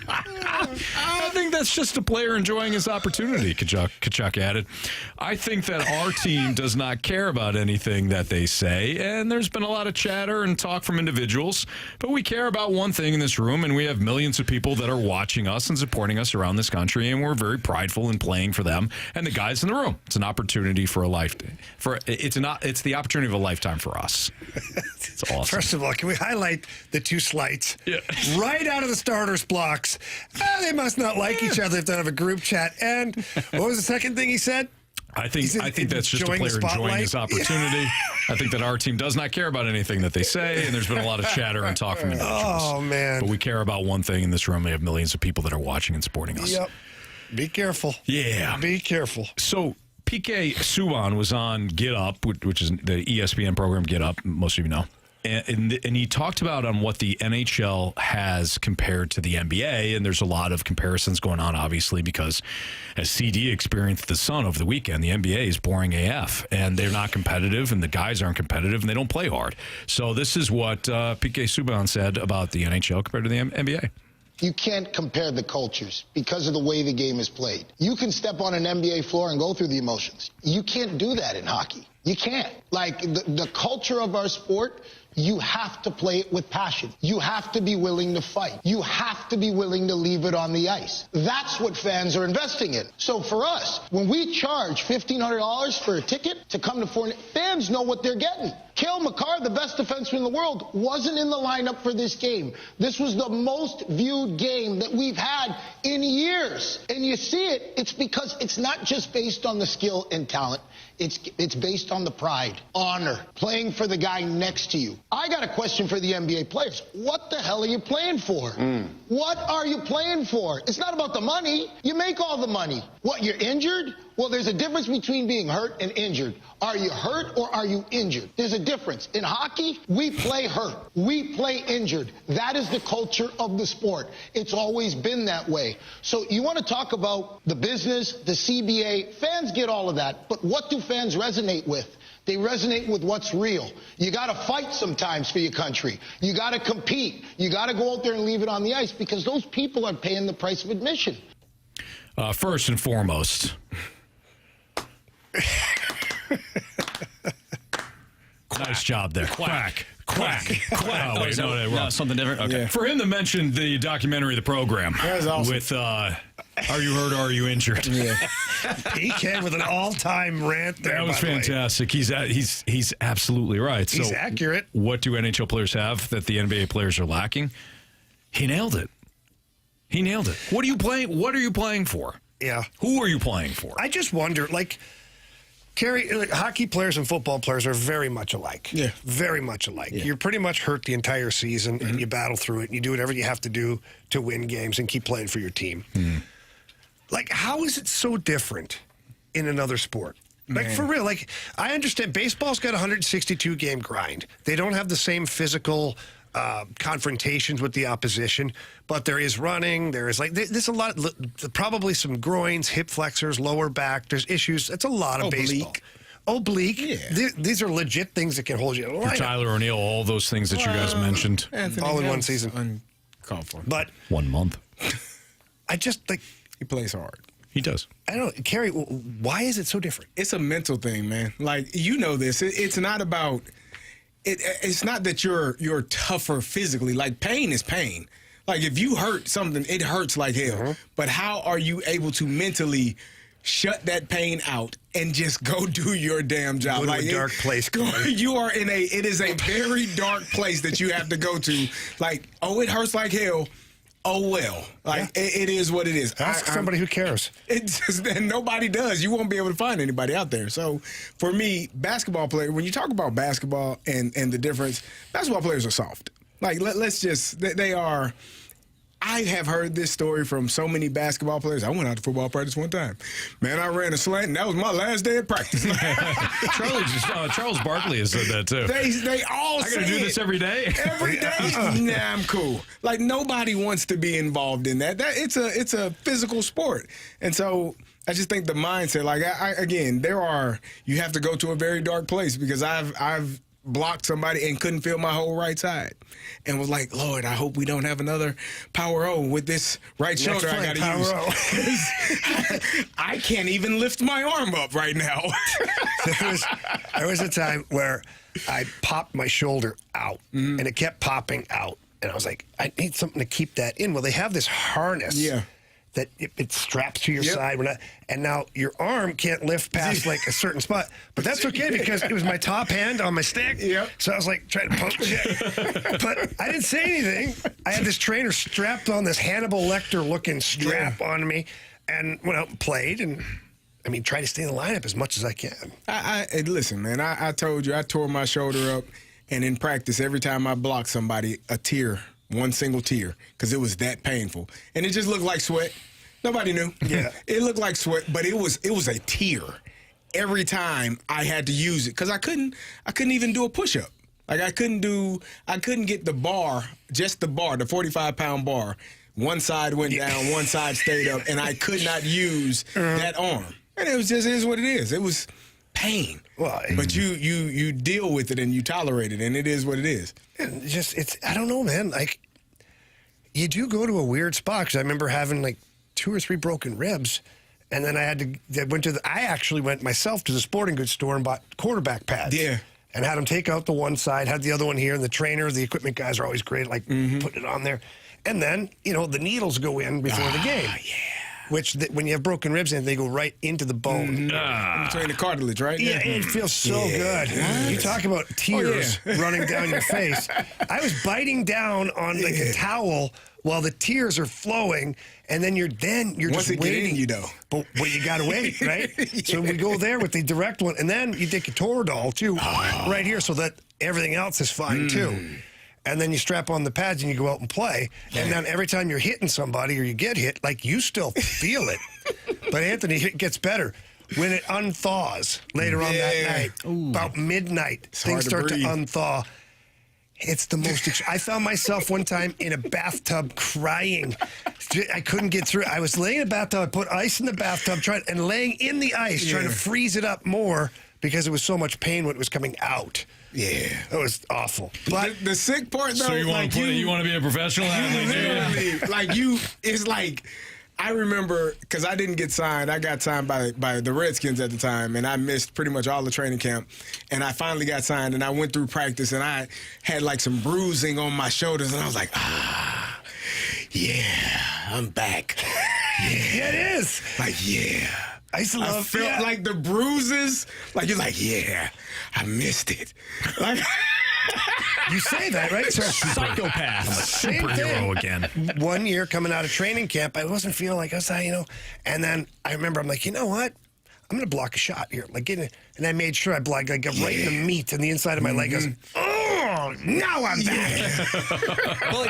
I think that's just a player enjoying his opportunity, Tkachuk added. I think that our team does not care about anything that they say, and there's been a lot of chatter and talk from individuals, but we care about one thing in this room, and we have millions of people that are watching us and supporting us around this country, and we're very prideful in playing for them and the guys in the room. It's an opportunity for a life. It's the opportunity of a lifetime for us. It's awesome. First of all, can we highlight the two slights? Yeah. Right out of the starters blocks. They must not like each other if they don't have a group chat. And what was the second thing he said? I think that's just a player enjoying his opportunity. Yeah. I think that our team does not care about anything that they say, and there's been a lot of chatter and talk from individuals. Oh, man. But we care about one thing in this room. We have millions of people that are watching and supporting us. Yep. Be careful. Yeah. Be careful. So PK Subban was on Get Up, which is the ESPN program Get Up, most of you know. And he talked about on what the NHL has compared to the NBA, and there's a lot of comparisons going on, obviously, because as CD experienced the sun over the weekend, the NBA is boring AF, and they're not competitive, and the guys aren't competitive, and they don't play hard. So this is what PK Subban said about the NHL compared to the NBA. You can't compare the cultures because of the way the game is played. You can step on an NBA floor and go through the emotions. You can't do that in hockey. You can't. Like, the culture of our sport, you have to play it with passion. You have to be willing to fight. You have to be willing to leave it on the ice. That's what fans are investing in. So for us, when we charge $1,500 for a ticket to come to fans know what they're getting. Cale Makar, the best defenseman in the world, wasn't in the lineup for this game. This was the most viewed game that we've had in years. And you see it, it's because it's not just based on the skill and talent. It's based on the pride, honor, playing for the guy next to you. I got a question for the NBA players. What the hell are you playing for? What are you playing for? It's not about the money. You make all the money. What, you're injured? Well, there's a difference between being hurt and injured. Are you hurt or are you injured? There's a difference. In hockey, we play hurt. We play injured. That is the culture of the sport. It's always been that way. So you want to talk about the business, the CBA. Fans get all of that. But what do fans resonate with? They resonate with what's real. You got to fight sometimes for your country. You got to compete. You got to go out there and leave it on the ice because those people are paying the price of admission. First and foremost, nice job there. Quack. Oh, wait, no, something different. Okay. Yeah. For him to mention the documentary, the program, awesome. with "Are you hurt or are you injured?" Yeah. PK with an all-time rant there. That was fantastic. He's absolutely right. He's accurate. What do NHL players have that the NBA players are lacking? He nailed it. What are you playing? What are you playing for? Yeah. Who are you playing for? I just wonder, like, Carey, hockey players and football players are very much alike. Yeah. Very much alike. Yeah. You're pretty much hurt the entire season, and you battle through it, and you do whatever you have to do to win games and keep playing for your team. Like, how is it so different in another sport? Like, for real, like, I understand baseball's got a 162-game grind. They don't have the same physical confrontations with the opposition, but there is running. There's a lot, probably some groins, hip flexors, lower back. There's issues. That's a lot of baseball. Oblique. Yeah. These are legit things that can hold you in a lineup. Tyler O'Neill, all those things that you guys mentioned. All in one season. Uncalled for. But 1 month. I just think he plays hard. He does. I don't know. Carey, why is it so different? It's a mental thing, man. Like, you know this. It's not about... It's not that you're tougher physically. Like, pain is pain. Like, if you hurt something, it hurts like hell. But how are you able to mentally shut that pain out and just go do your damn job? Go to a dark place. You are it is a very dark place that you have to go to. Like, oh, it hurts like hell. Oh, well. Like, it is what it is. Ask somebody who cares. And nobody does. You won't be able to find anybody out there. So, for me, basketball players, when you talk about basketball and the difference, basketball players are soft. Like, let's just, they are. I have heard this story from so many basketball players. I went out to football practice one time. Man, I ran a slant, and that was my last day of practice. Charles Barkley has said that, too. They all say I got to do this every day? Every day? Nah, I'm cool. Like, nobody wants to be involved in that. It's a physical sport. And so I just think the mindset, like, again, you have to go to a very dark place because I've blocked somebody and couldn't feel my whole right side and was like, Lord, I hope we don't have another power O with this right shoulder I got to use. I can't even lift my arm up right now. There was a time where I popped my shoulder out and it kept popping out. And I was like, I need something to keep that in. Well, they have this harness that it straps to your side. And now your arm can't lift past like a certain spot. But that's okay because it was my top hand on my stick. So I was like trying to punch it. But I didn't say anything. I had this trainer strapped on this Hannibal Lecter looking strap on me and went out and played and try to stay in the lineup as much as I can. Listen, man, I told you I tore my shoulder up, and in practice, every time I blocked somebody, a tear, one single tear, because it was that painful. And it just looked like sweat. Nobody knew. Yeah. It looked like sweat, but it was a tear every time I had to use it because I couldn't even do a push-up. Like, I couldn't get the bar, just the bar, the 45-pound bar. One side went down, one side stayed up, and I could not use that arm. And it is what it is. It was pain. Well, but you deal with it and you tolerate it, and it is what it is. And I don't know, man. Like, you do go to a weird spot because I remember having like 2 or 3 broken ribs, And then I actually went myself to the sporting goods store and bought quarterback pads. Yeah. And had them take out the one side, had the other one here, and the trainer, the equipment guys are always great, like putting it on there. And then, the needles go in before the game. Yeah. Which, when you have broken ribs, and they go right into the bone. In between the cartilage, right? Yeah, it feels so good. You talk about tears running down your face. I was biting down on like a towel while the tears are flowing, and then you're Once just it waiting. get in you, though. But you got to wait, right? So we go there with the direct one, and then you take a Toradol, too, right here, so that everything else is fine, too. And then you strap on the pads and you go out and play. And then every time you're hitting somebody or you get hit, like you still feel it. But Anthony, it gets better. When it unthaws later on that night, about midnight, things start to unthaw. It's the most... I found myself one time in a bathtub crying. I couldn't get through. I was laying in a bathtub. I put ice in the bathtub and laying in the ice, trying to freeze it up more because it was so much pain when it was coming out. Yeah, that was awful. But the sick part, though, So you want to be a professional athlete? It's like, I remember, because I didn't get signed. I got signed by the Redskins at the time, and I missed pretty much all the training camp. And I finally got signed, and I went through practice, and I had like some bruising on my shoulders, and I was like, I'm back. Yeah, it is. Like, yeah. I used to love. I felt like the bruises. Like you're like, I missed it. Like you say that, right? Psychopath, superhero again. 1 year coming out of training camp, I wasn't feeling like I was, And then I remember I'm like, you know what? I'm gonna block a shot here, and I made sure I blocked, right in the meat and the inside of my leg. I was, now I'm back. Well,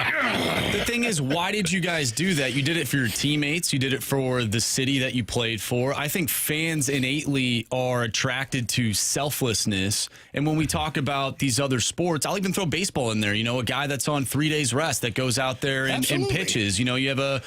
the thing is, why did you guys do that? You did it for your teammates. You did it for the city that you played for. I think fans innately are attracted to selflessness. And when we talk about these other sports, I'll even throw baseball in there. A guy that's on 3 days rest that goes out there and pitches. You have a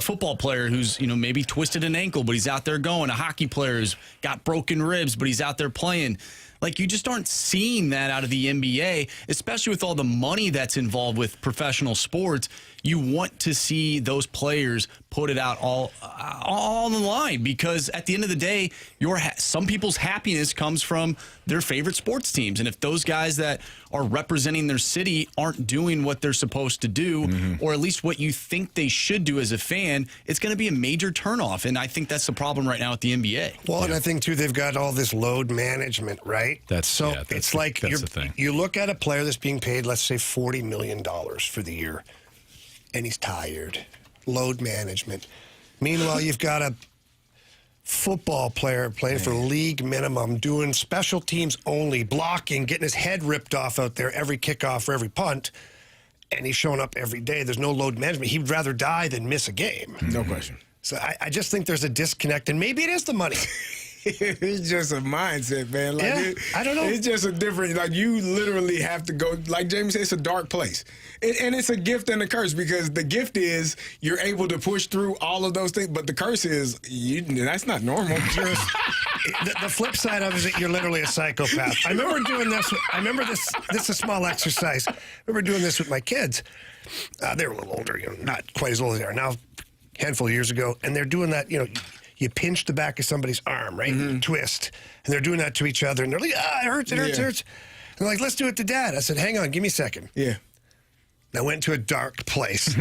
football player who's, maybe twisted an ankle, but he's out there going. A hockey player who's got broken ribs, but he's out there playing. Like, you just aren't seeing that out of the NBA, especially with all the money that's involved with professional sports. You want to see those players put it out all on the line, because at the end of the day, some people's happiness comes from their favorite sports teams. And if those guys that are representing their city aren't doing what they're supposed to do, or at least what you think they should do as a fan, it's going to be a major turnoff. And I think that's the problem right now at the NBA. Well, and I think, too, they've got all this load management, right? That's like that's the thing. You look at a player that's being paid, let's say, $40 million for the year, and he's tired. Load management. Meanwhile, you've got a football player playing for league minimum, doing special teams only, blocking, getting his head ripped off out there every kickoff for every punt, and he's showing up every day. There's no load management. He'd rather die than miss a game. No question. So I just think there's a disconnect, and maybe it is the money. It's just a mindset, man. I don't know. It's just a different, you literally have to go, like Jamie said, it's a dark place. And it's a gift and a curse, because the gift is you're able to push through all of those things, but the curse is that's not normal. The flip side of it is that you're literally a psychopath. I remember doing this. This is a small exercise. I remember doing this with my kids. They were a little older, not quite as old as they are now, a handful of years ago, and they're doing that, you pinch the back of somebody's arm, right? You twist. And they're doing that to each other. And they're like, it hurts, it hurts. And they're like, let's do it to Dad. I said, hang on, give me a second. Yeah. And I went to a dark place.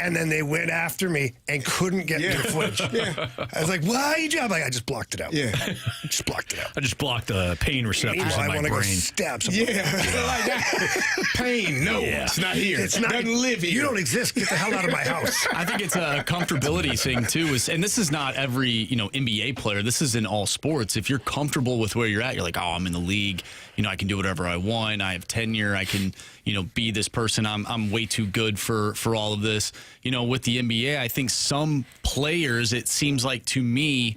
And then they went after me and couldn't get me to flinch. I was like, why you job? I just blocked it out. Just blocked it out. I just blocked the pain receptors in my brain. I want to go stab somebody. Like that. Pain, no, it's not here. It doesn't live here. You don't exist. Get the hell out of my house. I think it's a comfortability thing, too. And this is not every, NBA player. This is in all sports. If you're comfortable with where you're at, you're like, I'm in the league. I can do whatever I want. I have tenure. I can, be this person. I'm way too good for all of this. With the NBA, I think some players, it seems like to me,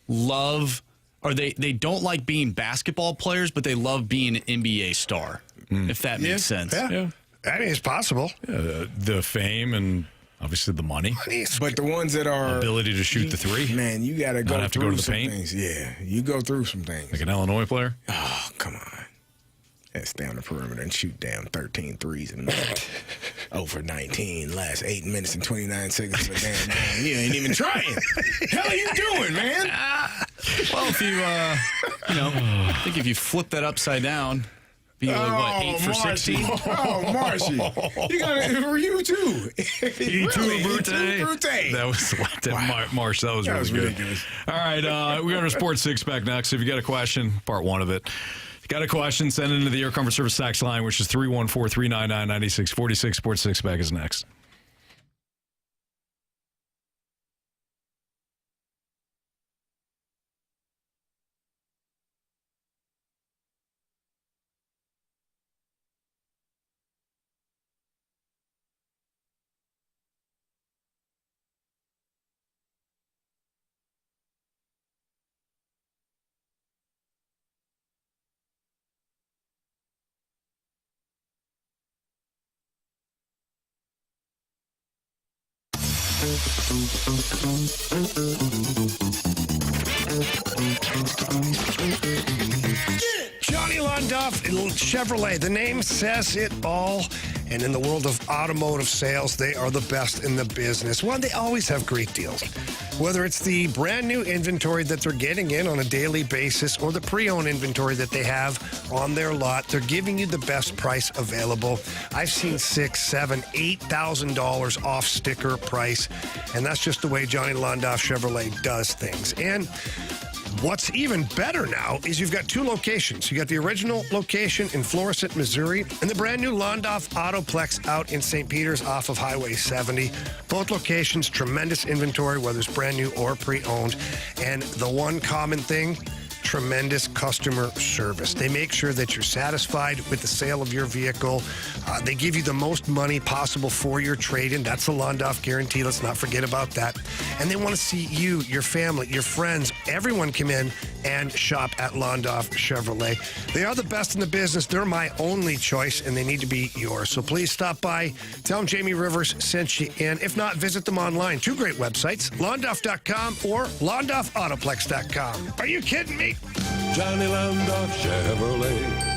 they don't like being basketball players, but they love being an NBA star, if that makes sense. Yeah. I mean, it's possible. The fame and obviously the money. But the ones that are ability to shoot the three. Man, you got to go through to the some paint. things. Yeah, you go through some things. Like an Illinois player? Oh, come on. And stay on the perimeter and shoot down 13 threes in a minute. 0 for 19, last 8 minutes and 29 seconds of a damn game. You ain't even trying. Hell are you doing, man? Well, if you, I think if you flip that upside down, be like, 8 for 16? Oh, Marshy. You got it for you, too. Brute. That was Marsh. That was really good. Ridiculous. All right, we got our Sports Six-Pack next. If you got a question, part one of it. If you got a question, send it into the Air Comfort Service tax line, which is 314-399-9646. Sports Six-Pack is next. Johnny Londoff, Chevrolet. The name says it all. And in the world of automotive sales, they are the best in the business. One, they always have great deals. Whether it's the brand new inventory that they're getting in on a daily basis or the pre-owned inventory that they have on their lot, they're giving you the best price available. I've seen $6,000, $7,000, $8,000 off sticker price. And that's just the way Johnny Londoff Chevrolet does things. And what's even better now is you've got two locations. You got the original location in Florissant, Missouri, and the brand new Londoff Autoplex out in St. Peters off of Highway 70. Both locations, tremendous inventory, whether it's brand new or pre-owned. And the one common thing, tremendous customer service. They make sure that you're satisfied with the sale of your vehicle. They give you the most money possible for your trade-in. That's the Londoff guarantee. Let's not forget about that. And they want to see you, your family, your friends, everyone come in and shop at Londoff Chevrolet. They are the best in the business. They're my only choice, and they need to be yours. So please stop by. Tell them Jamie Rivers sent you in. If not, visit them online. Two great websites, londoff.com or londoffautoplex.com. Are you kidding me? Johnny Londoff Chevrolet.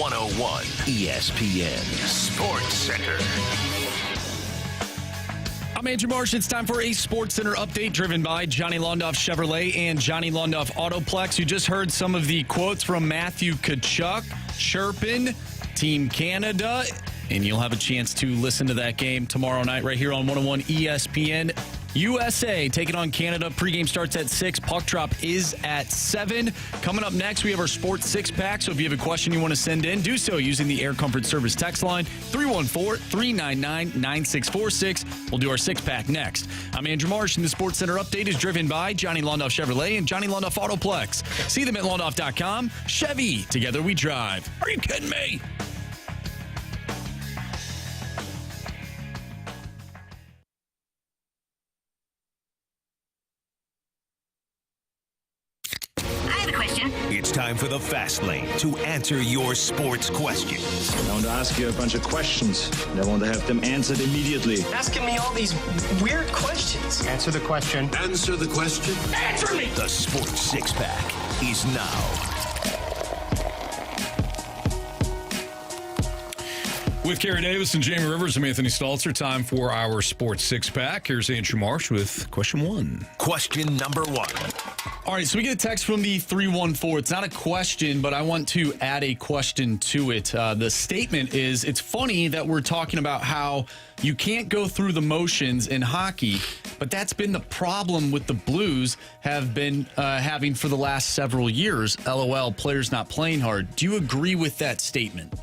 101 ESPN Sports Center. I'm Andrew Marsh. It's time for a Sports Center update driven by Johnny Londoff Chevrolet and Johnny Londoff Autoplex. You just heard some of the quotes from Matthew Tkachuk chirping Team Canada, and you'll have a chance to listen to that game tomorrow night right here on 101 ESPN. USA taking on Canada. Pregame starts at 6. Puck drop is at 7. Coming up next, we have our Sports Six-Pack. So if you have a question you want to send in, do so using the Air Comfort Service text line, 314-399-9646. We'll do our six-pack next. I'm Andrew Marsh, and the Sports Center update is driven by Johnny Londoff Chevrolet and Johnny Londoff Autoplex. See them at Londoff.com. Chevy, together we drive. Are you kidding me? It's time for the Fast Lane to answer your sports questions. I want to ask you a bunch of questions, and I want to have them answered immediately. Asking me all these weird questions. Answer the question. Answer the question. Answer me! The Sports Six-Pack is now. With Carey Davis and Jamie Rivers, I'm Anthony Stalter. Time for our Sports Six-Pack. Here's Andrew Marsh with question 1. Question number 1. All right, so we get a text from the 314. It's not a question, but I want to add a question to it. The statement is, it's funny that we're talking about how you can't go through the motions in hockey, but that's been the problem with the Blues have been having for the last several years. LOL, players not playing hard. Do you agree with that statement?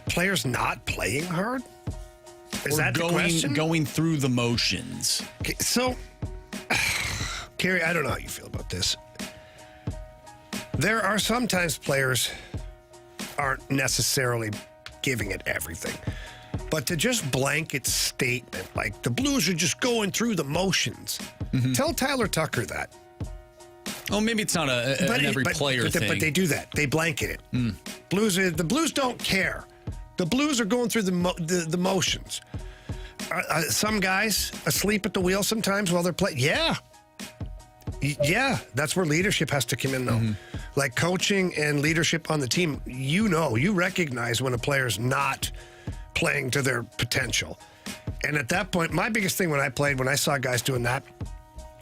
Players not playing hard? Is that the question? Going through the motions. Okay, so, Carey, I don't know how you feel about this. There are sometimes players aren't necessarily giving it everything. But to just blanket statement, like the Blues are just going through the motions. Mm-hmm. Tell Tyler Tucker that. Oh, maybe it's not an every player thing. But they do that. They blanket it. The Blues don't care. The Blues are going through the motions. Some guys asleep at the wheel sometimes while they're playing. Yeah, that's where leadership has to come in, though. Mm-hmm. Like coaching and leadership on the team, you recognize when a player's not playing to their potential. And at that point, my biggest thing when I saw guys doing that,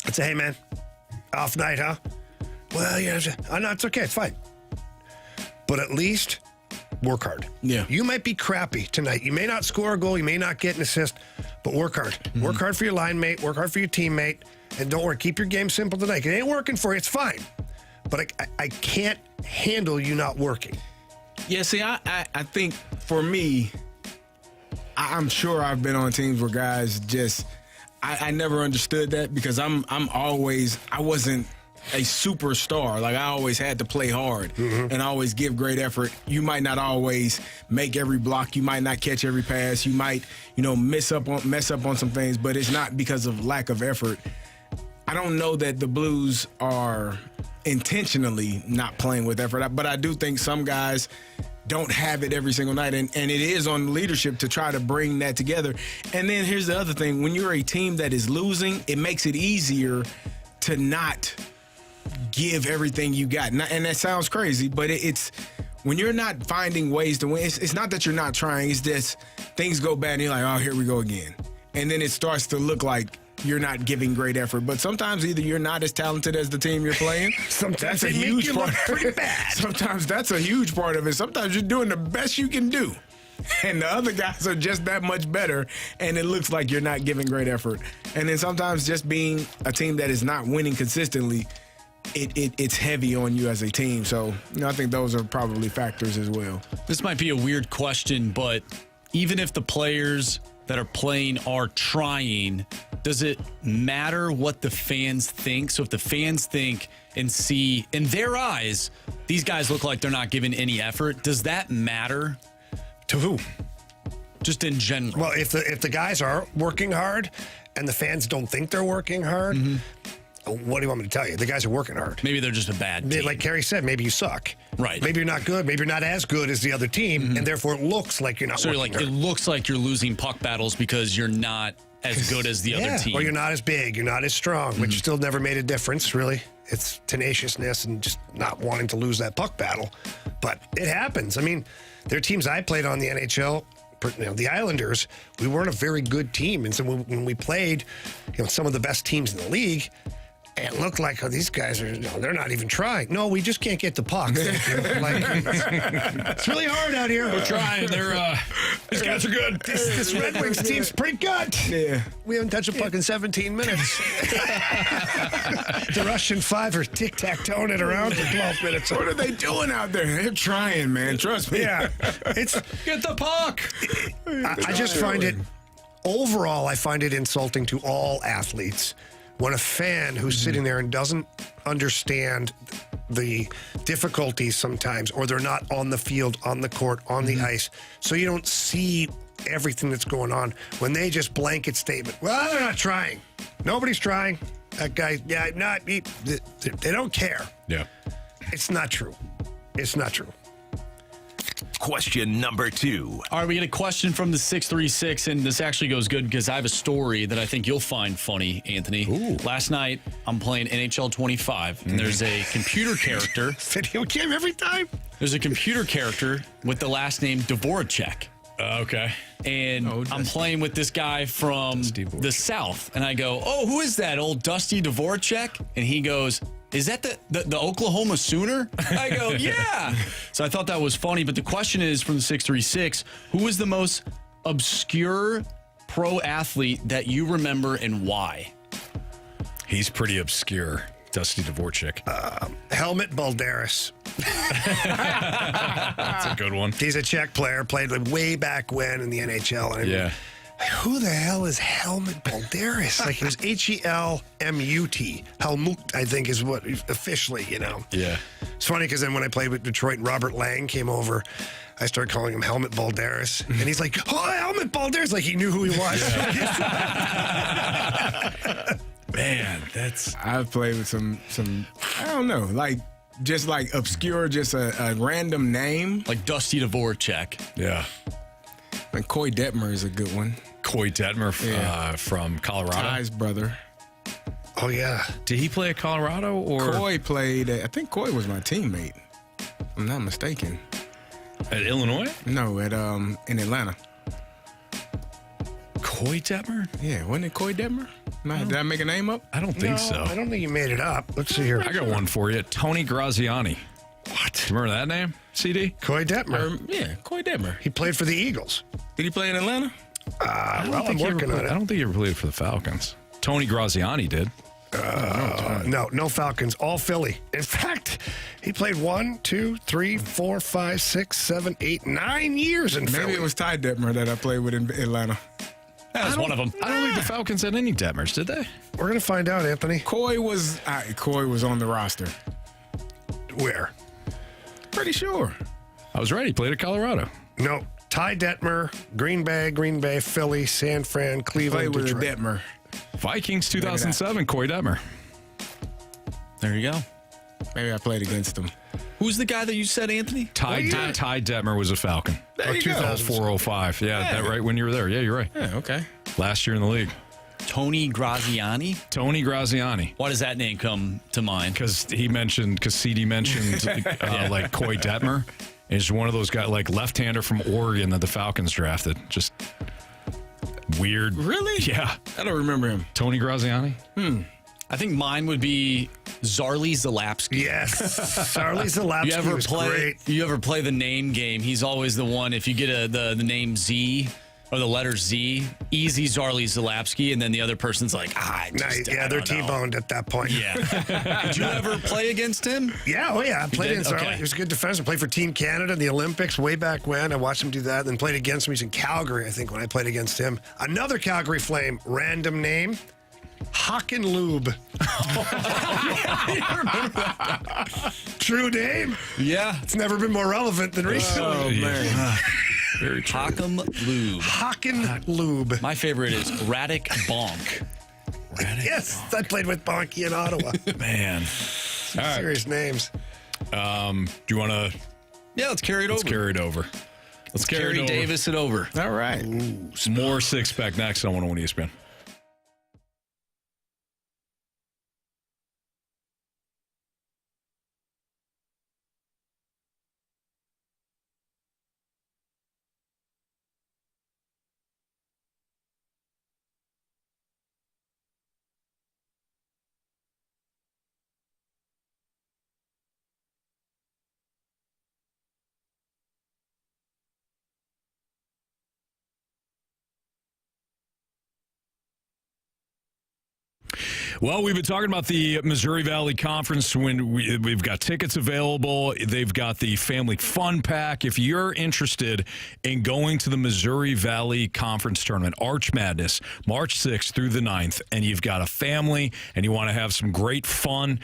I'd say, hey, man, off night, huh? Well, yeah, I know, it's okay, it's fine. But at least work hard. Yeah. You might be crappy tonight. You may not score a goal. You may not get an assist, but work hard. Mm-hmm. Work hard for your line mate. Work hard for your teammate. And don't worry, keep your game simple tonight. It ain't working for you. It's fine. But I can't handle you not working. Yeah, see, I think for me, I'm sure I've been on teams where guys just, I never understood that because I wasn't a superstar. Like, I always had to play hard and always give great effort. You might not always make every block. You might not catch every pass. You might, mess up on some things, but it's not because of lack of effort. I don't know that the Blues are intentionally not playing with effort, but I do think some guys don't have it every single night, and it is on leadership to try to bring that together. And then here's the other thing. When you're a team that is losing, it makes it easier to not give everything you got. And that sounds crazy, but it's when you're not finding ways to win, it's not that you're not trying. It's just things go bad and you're like, oh, here we go again. And then it starts to look like you're not giving great effort. But sometimes either you're not as talented as the team you're playing. Sometimes that's a huge part. Pretty bad. Sometimes that's a huge part of it. Sometimes you're doing the best you can do. And the other guys are just that much better, and it looks like you're not giving great effort. And then sometimes just being a team that is not winning consistently, it's heavy on you as a team. So, I think those are probably factors as well. This might be a weird question, but even if the players that are playing are trying, does it matter what the fans think? So if the fans think and see in their eyes, these guys look like they're not giving any effort, does that matter? To who? Just in general. Well, if the guys are working hard and the fans don't think they're working hard, what do you want me to tell you? The guys are working hard. Maybe they're just a bad team. Like Carey said, maybe you suck. Right. Maybe you're not good. Maybe you're not as good as the other team, and therefore it looks like you're not working hard. It looks like you're losing puck battles because you're not as good as the other team. Or you're not as big, you're not as strong, which still never made a difference, really. It's tenaciousness and just not wanting to lose that puck battle. But it happens. I mean, there are teams I played on the NHL, the Islanders, we weren't a very good team. And so when we played, some of the best teams in the league, it looked like, these guys are, they're not even trying. No, we just can't get the puck. It's really hard out here. We're trying. These guys are good. This Red Wings team's pretty good. Yeah. We haven't touched a puck in 17 minutes. The Russian Five are tic-tac-toeing it around for 12 minutes. What are they doing out there? They're trying, man. Trust me. Yeah. Get the puck. I just find it, overall, I find it insulting to all athletes when a fan who's sitting there and doesn't understand the difficulties sometimes, or they're not on the field, on the court, on the ice, so you don't see everything that's going on, when they just blanket statement, well, they're not trying. Nobody's trying. That guy, they don't care. Yeah. It's not true. It's not true. Question number 2. All right, we get a question from the 636, and this actually goes good because I have a story that I think you'll find funny, Anthony. Ooh. Last night, I'm playing NHL 25, and there's a computer character. Video game every time. There's a computer character with the last name Dvorak. Okay. And I'm playing with this guy from the South, and I go, oh, who is that, old Dusty Dvorak? And he goes, is that the Oklahoma Sooner? I go, yeah. So I thought that was funny, but the question is from the 636, who is the most obscure pro athlete that you remember and why? He's pretty obscure, Dusty Dvorak. Helmut Balderas. That's a good one. He's a Czech player, played way back when in the NHL. And yeah. Who the hell is Helmut Balderas? Like, it was Helmut. Helmut, I think, is what officially, Yeah. It's funny because then when I played with Detroit and Robert Lang came over, I started calling him Helmut Balderas. And he's like, oh, Helmut Balderas. Like, he knew who he was. Man, I've played with some I don't know, just obscure, just a random name. Like Dusty Dvorak. Yeah. And Coy Detmer is a good one. Coy Detmer from Colorado. Ty's brother. Oh, yeah. Did he play at Colorado? Or Coy played I think Coy was my teammate. I'm not mistaken. At Illinois? No, in Atlanta. Coy Detmer? Yeah, wasn't it Coy Detmer? Did I make a name up? I don't think so. I don't think you made it up. Let's see here. I got one for you. Tony Graziani. What? Remember that name, CD? Coy Detmer. Yeah, Coy Detmer. He played for the Eagles. Did he play in Atlanta? I'm working on it. I don't think he ever played for the Falcons. Tony Graziani did. No Falcons. All Philly. In fact, he played 1, 2, 3, 4, 5, 6, 7, 8, 9 years in Philly. Maybe it was Ty Detmer that I played with in Atlanta. That was one of them. I don't think the Falcons had any Detmers, did they? We're going to find out, Anthony. Coy was on the roster. Where? Pretty sure. I was right. He played at Colorado. No. Ty Detmer, Green Bay, Philly, San Fran, Cleveland, Played with Detroit. Detmer. Vikings 2007, Coy Detmer. There you go. Maybe I played against him. Who's the guy that you said, Anthony? Ty Detmer was a Falcon. There you go. 405. Yeah, that right when you were there. Yeah, you're right. Yeah, okay. Last year in the league. Tony Graziani? Tony Graziani. Why does that name come to mind? Because CD mentioned like Coy Detmer is one of those guys, like left-hander from Oregon that the Falcons drafted. Just weird. Really? Yeah. I don't remember him. Tony Graziani? I think mine would be Zarly Zalapski. Yes. Zarly Zalapski was great. You ever play the name game? He's always the one, if you get the name Z or the letter Z, easy Zarly Zalapski, and then the other person's like, they're T-boned at that point. Yeah. Did you ever play against him? Yeah, I played against Zarly. Okay. He was a good defenseman. Played for Team Canada in the Olympics way back when. I watched him do that. Then played against him. He's in Calgary, I think, when I played against him. Another Calgary Flame, random name, Haken Lube. True name? Yeah. It's never been more relevant than recently. Oh, man. Very true. Hakem Lube. Haken Lube. My favorite is Radek Bonk. Yes, I played with Bonky in Ottawa. Man. All right. Serious names. Do you want to? Yeah, let's carry it Let's over. carry it over. Let's carry Carey it over. Davis it over. All right. More six-pack next on 101 ESPN. Well, we've been talking about the Missouri Valley Conference when we've got tickets available. They've got the Family Fun Pack. If you're interested in going to the Missouri Valley Conference Tournament, Arch Madness, March 6th through the 9th, and you've got a family and you want to have some great fun,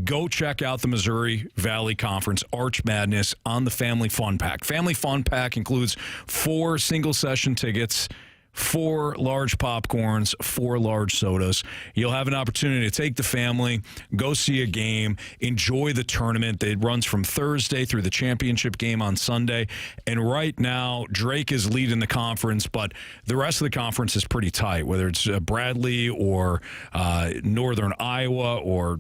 go check out the Missouri Valley Conference Arch Madness on the Family Fun Pack. Family Fun Pack includes 4 single-session tickets, 4 large popcorns, 4 large sodas. You'll have an opportunity to take the family, go see a game, enjoy the tournament. It runs from Thursday through the championship game on Sunday. And right now, Drake is leading the conference, but the rest of the conference is pretty tight, whether it's Bradley or Northern Iowa or,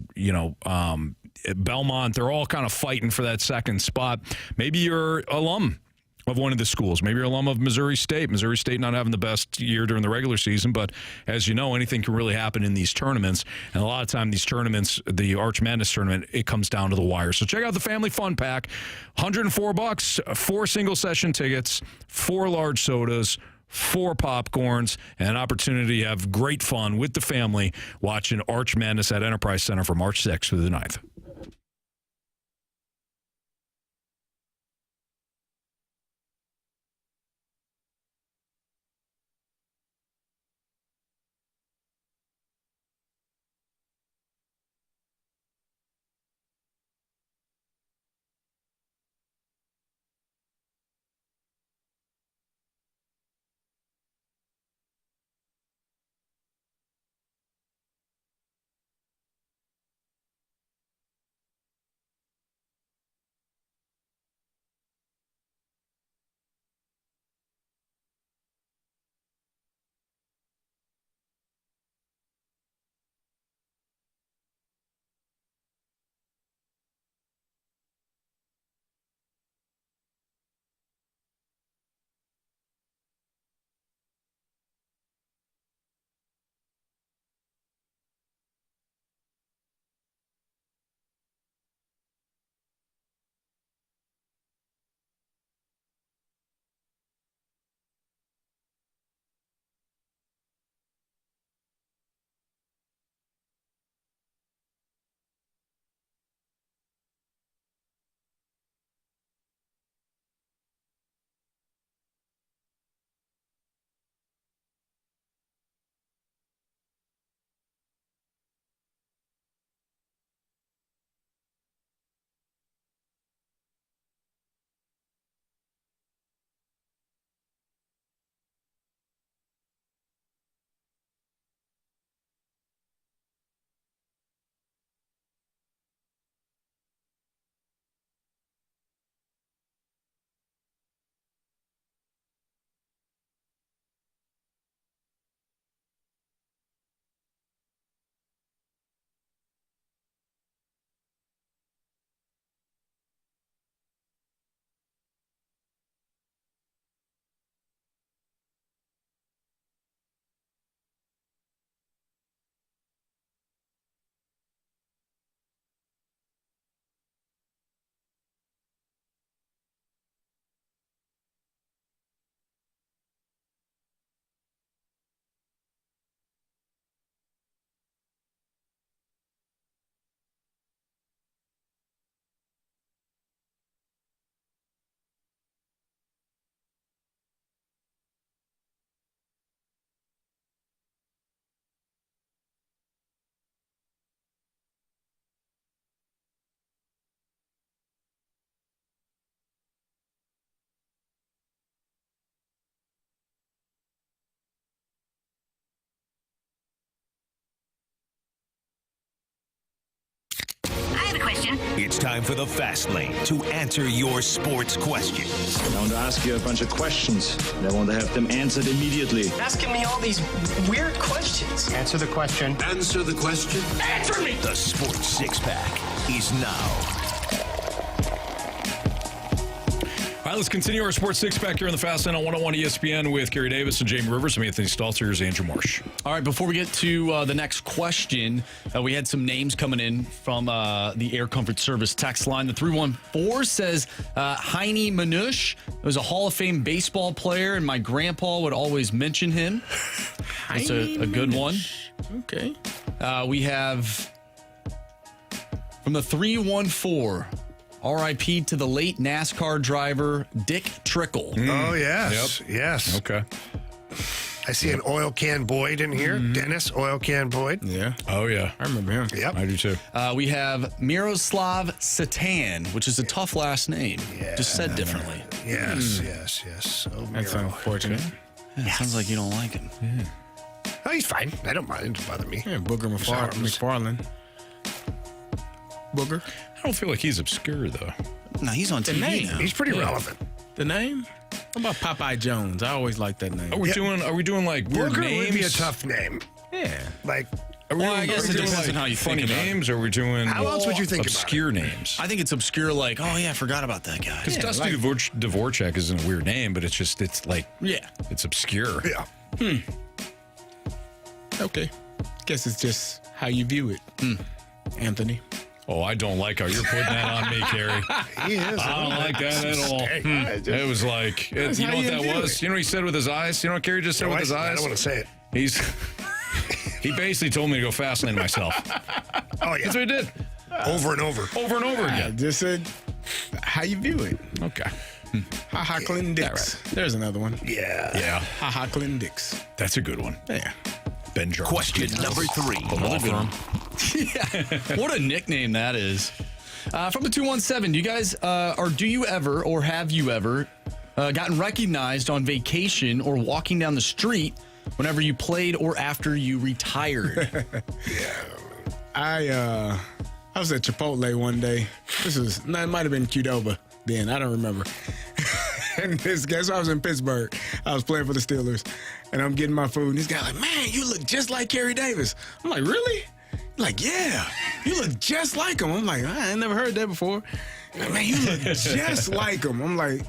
Belmont. They're all kind of fighting for that second spot. Maybe you're alum of one of the schools. Maybe you're an alum of Missouri State. Missouri State not having the best year during the regular season, but as you know, anything can really happen in these tournaments. And a lot of time these tournaments, the Arch Madness tournament, it comes down to the wire. So check out the Family Fun Pack. $104, 4 single-session tickets, 4 large sodas, 4 popcorns, and an opportunity to have great fun with the family watching Arch Madness at Enterprise Center from March 6th through the 9th. It's time for the Fast Lane to answer your sports questions. I want to ask you a bunch of questions, and I want to have them answered immediately. Asking me all these weird questions. Answer the question. Answer the question. Answer me! The Sports Six Pack is now. All All right, let's continue our Sports Six-Pack here in the Fast Lane on 101 ESPN with Carey Davis and Jamie Rivers. I'm Anthony Stalter. Here's Andrew Marsh. All right, before we get to the next question, we had some names coming in from the Air Comfort Service text line. The 314 says, Heine Manush was a Hall of Fame baseball player, and my grandpa would always mention him. That's a good one. Okay. We have from the 314, RIP to the late NASCAR driver, Dick Trickle. Oh, yes. Yep. Yes. Okay. I see an Oil Can Boyd in here. Dennis, Oil Can Boyd. Yeah. Oh, yeah. I remember him. Yep. I do, too. We have Miroslav Satan, which is a tough last name. Yeah. Just said differently. Yes. So That's Miro. unfortunate. Yeah, sounds like you don't like him. Yeah. Oh, he's fine. I don't mind. It doesn't bother me. Yeah, Booger McFarland. Booger. I don't feel like he's obscure, though. No, he's on TV name. now. He's pretty relevant. The name? How about Popeye Jones? I always like that name. Are we doing like weird Booger names? would be a tough name. Yeah. Like, Well, I guess it depends on how you funny think about it. names, or are we doing How else would you think about obscure names? I think it's obscure, like, oh, yeah, I forgot about that guy. Because Dusty Dvorak isn't a weird name, but it's like, Yeah. it's obscure. yeah. Okay. Guess it's just how you view it, Anthony. Oh, I don't like how you're putting that on me, Carey. He is. I don't like that at all. It was like, you know what that was? You know what he said with his eyes? You know what Carey just said with his eyes? I don't want to say it. He basically told me to go fast lane myself. Oh, yeah. That's what he did. Over and over. Over and over I again. just said how you view it. Okay. Ha Clinton Dix. There's another one. Yeah. Yeah. Ha Clinton Dix. That's a good one. Yeah. Ben Jarvis. Question number 3. Another good one. Yeah. What a nickname that is. From the 217, do you guys, or do you ever, or have you ever gotten recognized on vacation or walking down the street whenever you played or after you retired? I was at Chipotle one day. It might have been Qdoba then. I don't remember. And this guy, so I was in Pittsburgh. I was playing for the Steelers, and I'm getting my food. And this guy like, man, you look just like Carey Davis. I'm like, really? He's like, yeah, you look just like him. I'm like, I ain't never heard that before. Like, man, you look just like him. I'm like,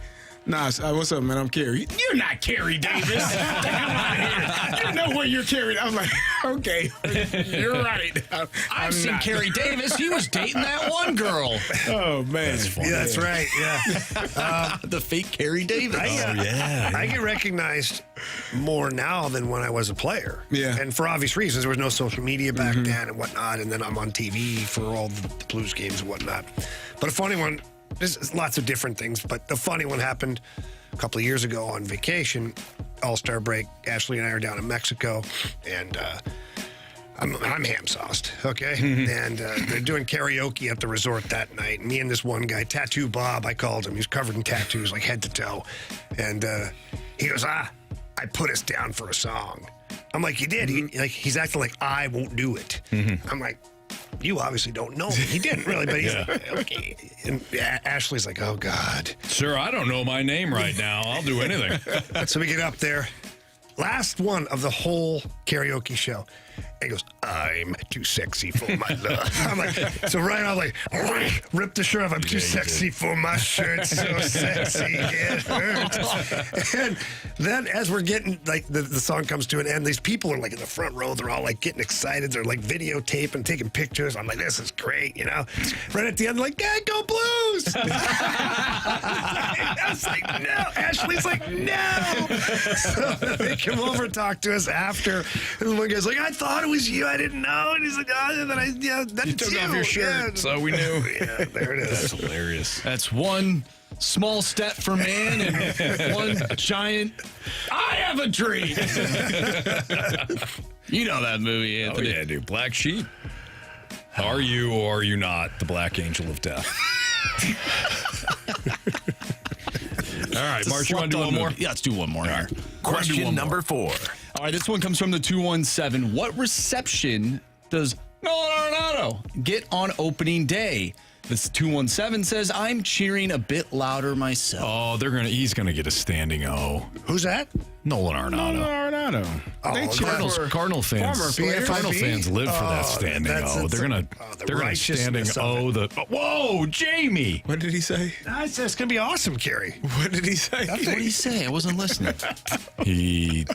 nah, what's up, man? I'm Carey. You're not Carey Davis. Get out of here. You know where you're Carey. I'm like, okay, you're right. I've seen Carey Davis. He was dating that one girl. Oh, man. That's funny. Yeah, that's right. Yeah. The fake Carey Davis. I get recognized more now than when I was a player. Yeah. And for obvious reasons, there was no social media back then and whatnot. And then I'm on TV for all the Blues games and whatnot. But a funny one, there's lots of different things, but the funny one happened a couple of years ago on vacation, All-Star break. Ashley and I are down in Mexico, and I'm ham-sauced, okay? And they're doing karaoke at the resort that night. And me and this one guy, Tattoo Bob, I called him. He was covered in tattoos, like head to toe. And he goes, I put us down for a song. I'm like, you did? He's acting like I won't do it. I'm like, you obviously don't know me. He didn't really, but he's like, okay. And Ashley's like, oh, God. Sir, I don't know my name right now. I'll do anything. So we get up there. Last one of the whole karaoke show. And he goes, I'm too sexy for my love. I'm like, so right on, like, rip the shirt off. I'm too sexy for my shirt. So sexy, it hurts. And then as we're getting, like, the song comes to an end, these people are, like, in the front row. They're all, like, getting excited. They're, like, videotaping, taking pictures. I'm like, this is great, you know? Right at the end, like, yeah, go Blues! I was like, no. Ashley's like, no. So they come over and talk to us after. And one guy's like, I thought it was you. I didn't know. And he's like, oh, and then you took off your shirt, so we knew. Yeah, there it is. That's hilarious. That's one small step for man and one giant, I have a dream. You know that movie, Anthony. Oh, yeah, dude. Black Sheep. Are you or are you not the Black Angel of Death? All right, Mark, you want to do one more? Yeah, let's do one more here. Question number 4. All right, this one comes from the 217. What reception does Nolan Arenado get on opening day? This 217 says, I'm cheering a bit louder myself. Oh, he's gonna get a standing O. Who's that? Nolan Arenado. Nolan Arenado. They Cardinal fans. Cardinal fans live for that standing O. They're gonna standing O. Whoa, Jamie! What did he say? It's gonna be awesome, Carey. What did he say? What did he say? I wasn't listening. He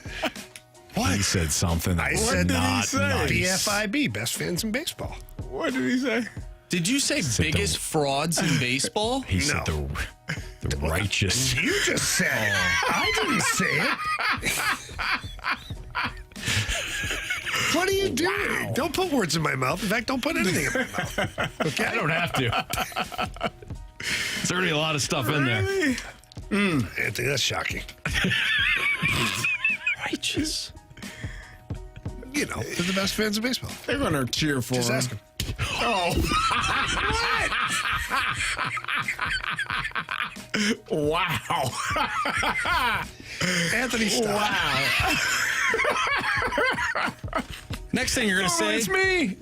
said something that was not nice. BFIB, best fans in baseball. What did he say? Did you say biggest frauds in baseball? He said the righteous. You just said it. I didn't say it. What are you doing? Wow. Don't put words in my mouth. In fact, don't put anything in my mouth. Okay? I don't have to. There's already a lot of stuff in there. Anthony, that's shocking. Righteous. You know, they're the best fans in baseball. They're going to cheer for Just him. ask him. Oh. What? Wow. Anthony, stop. Wow. Next thing you're going to say... It's me.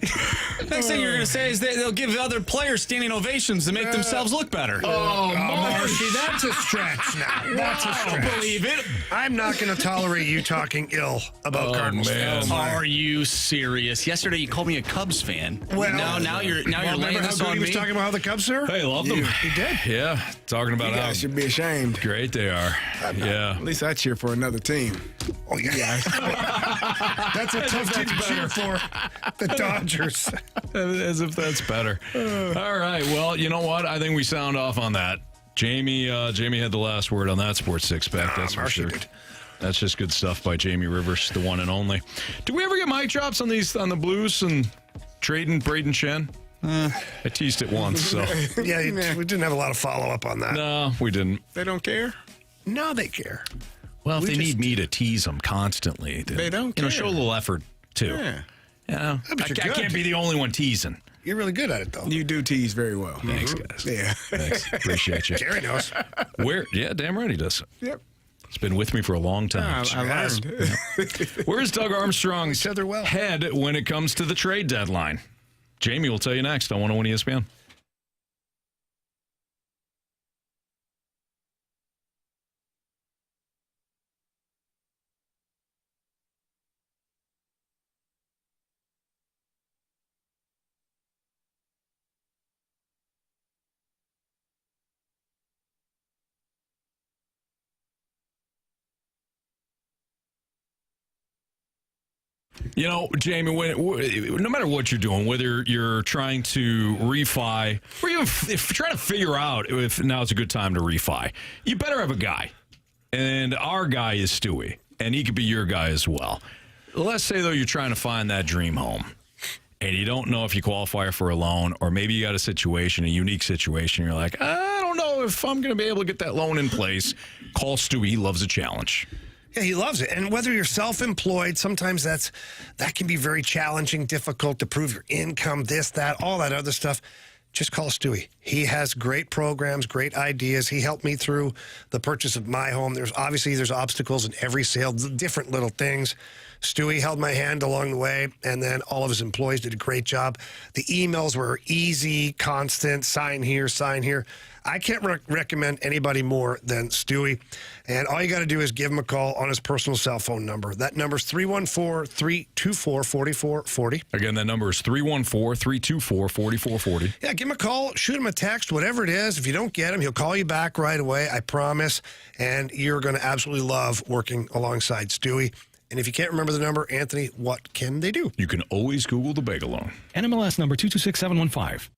Next thing you're going to say is they'll give other players standing ovations to make themselves look better. Marshy, that's a stretch now. That's a stretch. Believe it. I'm not going to tolerate you talking ill about Cardinals fans. Are you serious? Yesterday you called me a Cubs fan. Well, now you're laying this how on he was me. talking about how the Cubs are? Hey, love them. He did. Yeah, talking about You how guys should be ashamed. great they are. Yeah. At least I cheer for another team. Oh, yeah. That's a tough team to cheer for. The Dodgers. As if that's better. All right. Well, you know what? I think we sound off on that. Jamie had the last word on that Sports Six Pack. That's for sure. That's just good stuff by Jamie Rivers, the one and only. Did we ever get mic drops on the Blues and trading Brayden Schenn? I teased it once, so. Yeah, we didn't have a lot of follow-up on that. No, we didn't. They don't care? No, they care. Well, if they need me to tease them constantly, then, they don't care. show a little effort, too. Yeah. I can't be the only one teasing. You're really good at it, though. You do tease very well. Thanks, guys. Yeah. Thanks. Appreciate you. Carey knows. Yeah, damn right he does. Yep. It's been with me for a long time. I learned. Where's Doug Armstrong's head when it comes to the trade deadline? Jamie will tell you next on 101 ESPN. You know, Jamie, no matter what you're doing, whether you're trying to refi or even if you're trying to figure out if now's a good time to refi, you better have a guy. And our guy is Stewie, and he could be your guy as well. Let's say, though, you're trying to find that dream home, and you don't know if you qualify for a loan, or maybe you got a unique situation. You're like, I don't know if I'm going to be able to get that loan in place. Call Stewie. He loves a challenge. Yeah, he loves it. And whether you're self-employed, sometimes that can be very challenging, difficult to prove your income, this, that, all that other stuff. Just call Stewie. He has great programs, great ideas. He helped me through the purchase of my home. There's obstacles in every sale, different little things. Stewie held my hand along the way, and then all of his employees did a great job. The emails were easy, constant, sign here, sign here. I can't recommend anybody more than Stewie. And all you got to do is give him a call on his personal cell phone number. That number is 314-324-4440. Again, that number is 314-324-4440. Yeah, give him a call, shoot him a text, whatever it is. If you don't get him, he'll call you back right away, I promise. And you're going to absolutely love working alongside Stewie. And if you can't remember the number, Anthony, what can they do? You can always Google the bagel loan. NMLS number 226715.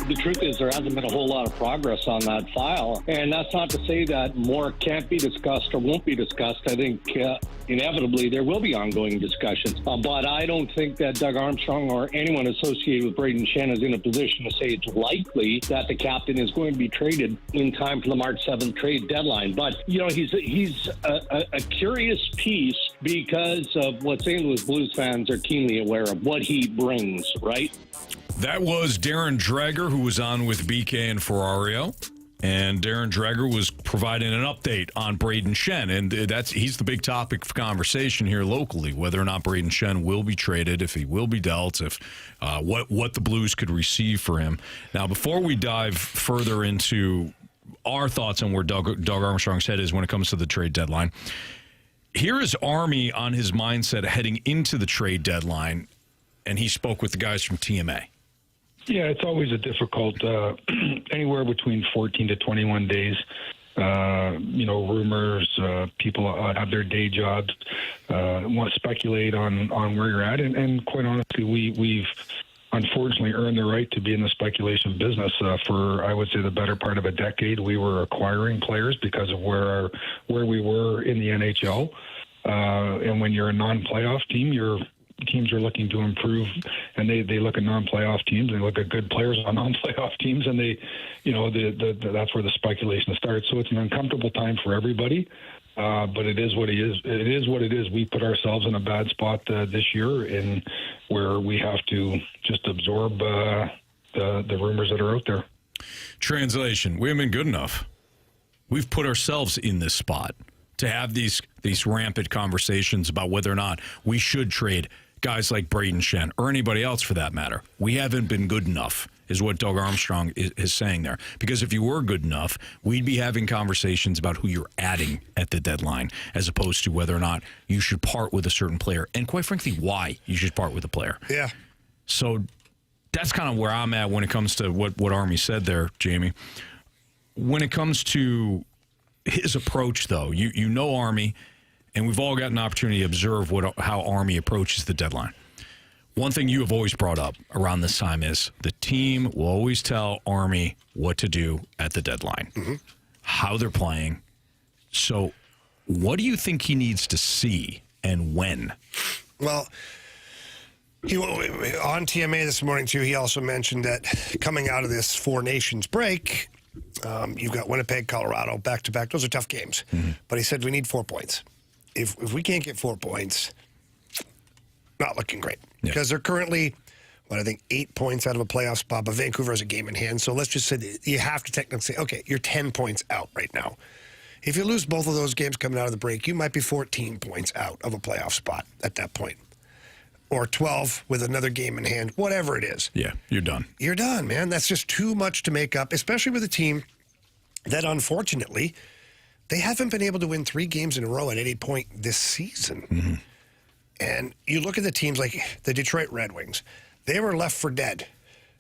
The truth is there hasn't been a whole lot of progress on that file. And that's not to say that more can't be discussed or won't be discussed. I think inevitably there will be ongoing discussions. But I don't think that Doug Armstrong or anyone associated with Brayden Schenn is in a position to say it's likely that the captain is going to be traded in time for the March 7th trade deadline. But, he's a curious piece because of what St. Louis Blues fans are keenly aware of, what he brings, right? That was Darren Dreger, who was on with BK and Ferrario. And Darren Dreger was providing an update on Brayden Schenn. And he's the big topic of conversation here locally, whether or not Brayden Schenn will be traded, if he will be dealt, if what the Blues could receive for him. Now, before we dive further into our thoughts on where Doug Armstrong's head is when it comes to the trade deadline, here is Army on his mindset heading into the trade deadline, and he spoke with the guys from TMA. Yeah, it's always a difficult, anywhere between 14 to 21 days. Rumors, people have their day jobs, want to speculate on where you're at. And quite honestly, we've unfortunately earned the right to be in the speculation business for, I would say, the better part of a decade. We were acquiring players because of where we were in the NHL. And when you're a non-playoff team, teams are looking to improve, and they look at non-playoff teams, they look at good players on non-playoff teams, and that's where the speculation starts. So it's an uncomfortable time for everybody, but it is what it is. It is what it is. We put ourselves in a bad spot this year, and where we have to just absorb the rumors that are out there. Translation: we haven't been good enough. We've put ourselves in this spot to have these rampant conversations about whether or not we should trade guys like Brayden Schenn or anybody else for that matter. We haven't been good enough is what Doug Armstrong is saying there. Because if you were good enough, we'd be having conversations about who you're adding at the deadline as opposed to whether or not you should part with a certain player and, quite frankly, why you should part with a player. Yeah. So that's kind of where I'm at when it comes to what Army said there, Jamie. When it comes to his approach, though, you know Army, and we've all got an opportunity to observe how Army approaches the deadline. One thing you have always brought up around this time is the team will always tell Army what to do at the deadline, how they're playing. So what do you think he needs to see and when? Well, on TMA this morning, too, he also mentioned that coming out of this Four Nations break, you've got Winnipeg, Colorado, back-to-back. Those are tough games. But he said we need 4 points. If we can't get 4 points, not looking great. Because they're currently, 8 points out of a playoff spot, but Vancouver has a game in hand. So let's just say that you have to technically say, okay, you're 10 points out right now. If you lose both of those games coming out of the break, you might be 14 points out of a playoff spot at that point. Or 12 with another game in hand, whatever it is. Yeah, you're done. You're done, man. That's just too much to make up, especially with a team that, unfortunately, they haven't been able to win 3 games in a row at any point this season. And you look at the teams like the Detroit Red Wings. They were left for dead.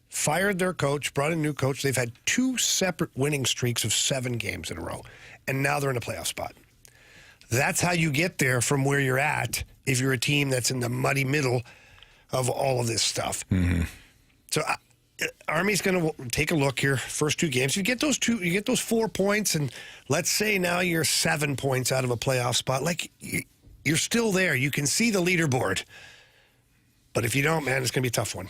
Fired their coach, brought in a new coach. They've had 2 separate winning streaks of 7 games in a row. And now they're in a playoff spot. That's how you get there from where you're at if you're a team that's in the muddy middle of all of this stuff. So Army's going to take a look here. First 2 games, you get those 4 points, and let's say now you're 7 points out of a playoff spot. Like you're still there. You can see the leaderboard, but if you don't, man, it's going to be a tough one.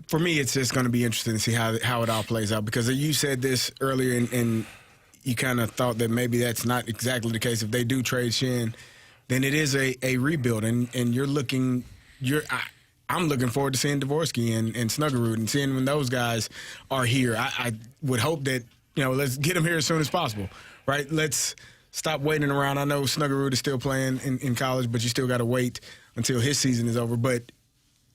For me, it's just going to be interesting to see how it all plays out, because you said this earlier, and you kind of thought that maybe that's not exactly the case. If they do trade Schenn, then it is a rebuild, and I'm looking forward to seeing Dvorsky and Snuggerud and seeing when those guys are here. I would hope that, let's get them here as soon as possible, right? Let's stop waiting around. I know Snuggerud is still playing in college, but you still got to wait until his season is over. But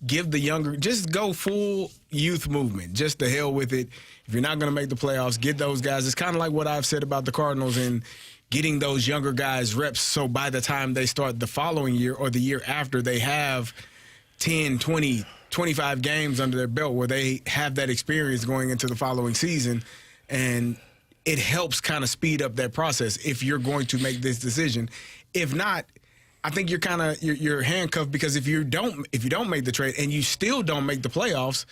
give the younger, just go full youth movement. Just the hell with it. If you're not going to make the playoffs, get those guys. It's kind of like what I've said about the Cardinals and getting those younger guys reps, so by the time they start the following year or the year after, they have 10, 20, 25 games under their belt where they have that experience going into the following season. And it helps kind of speed up that process if you're going to make this decision. If not, I think you're handcuffed because if you don't make the trade and you still don't make the playoffs,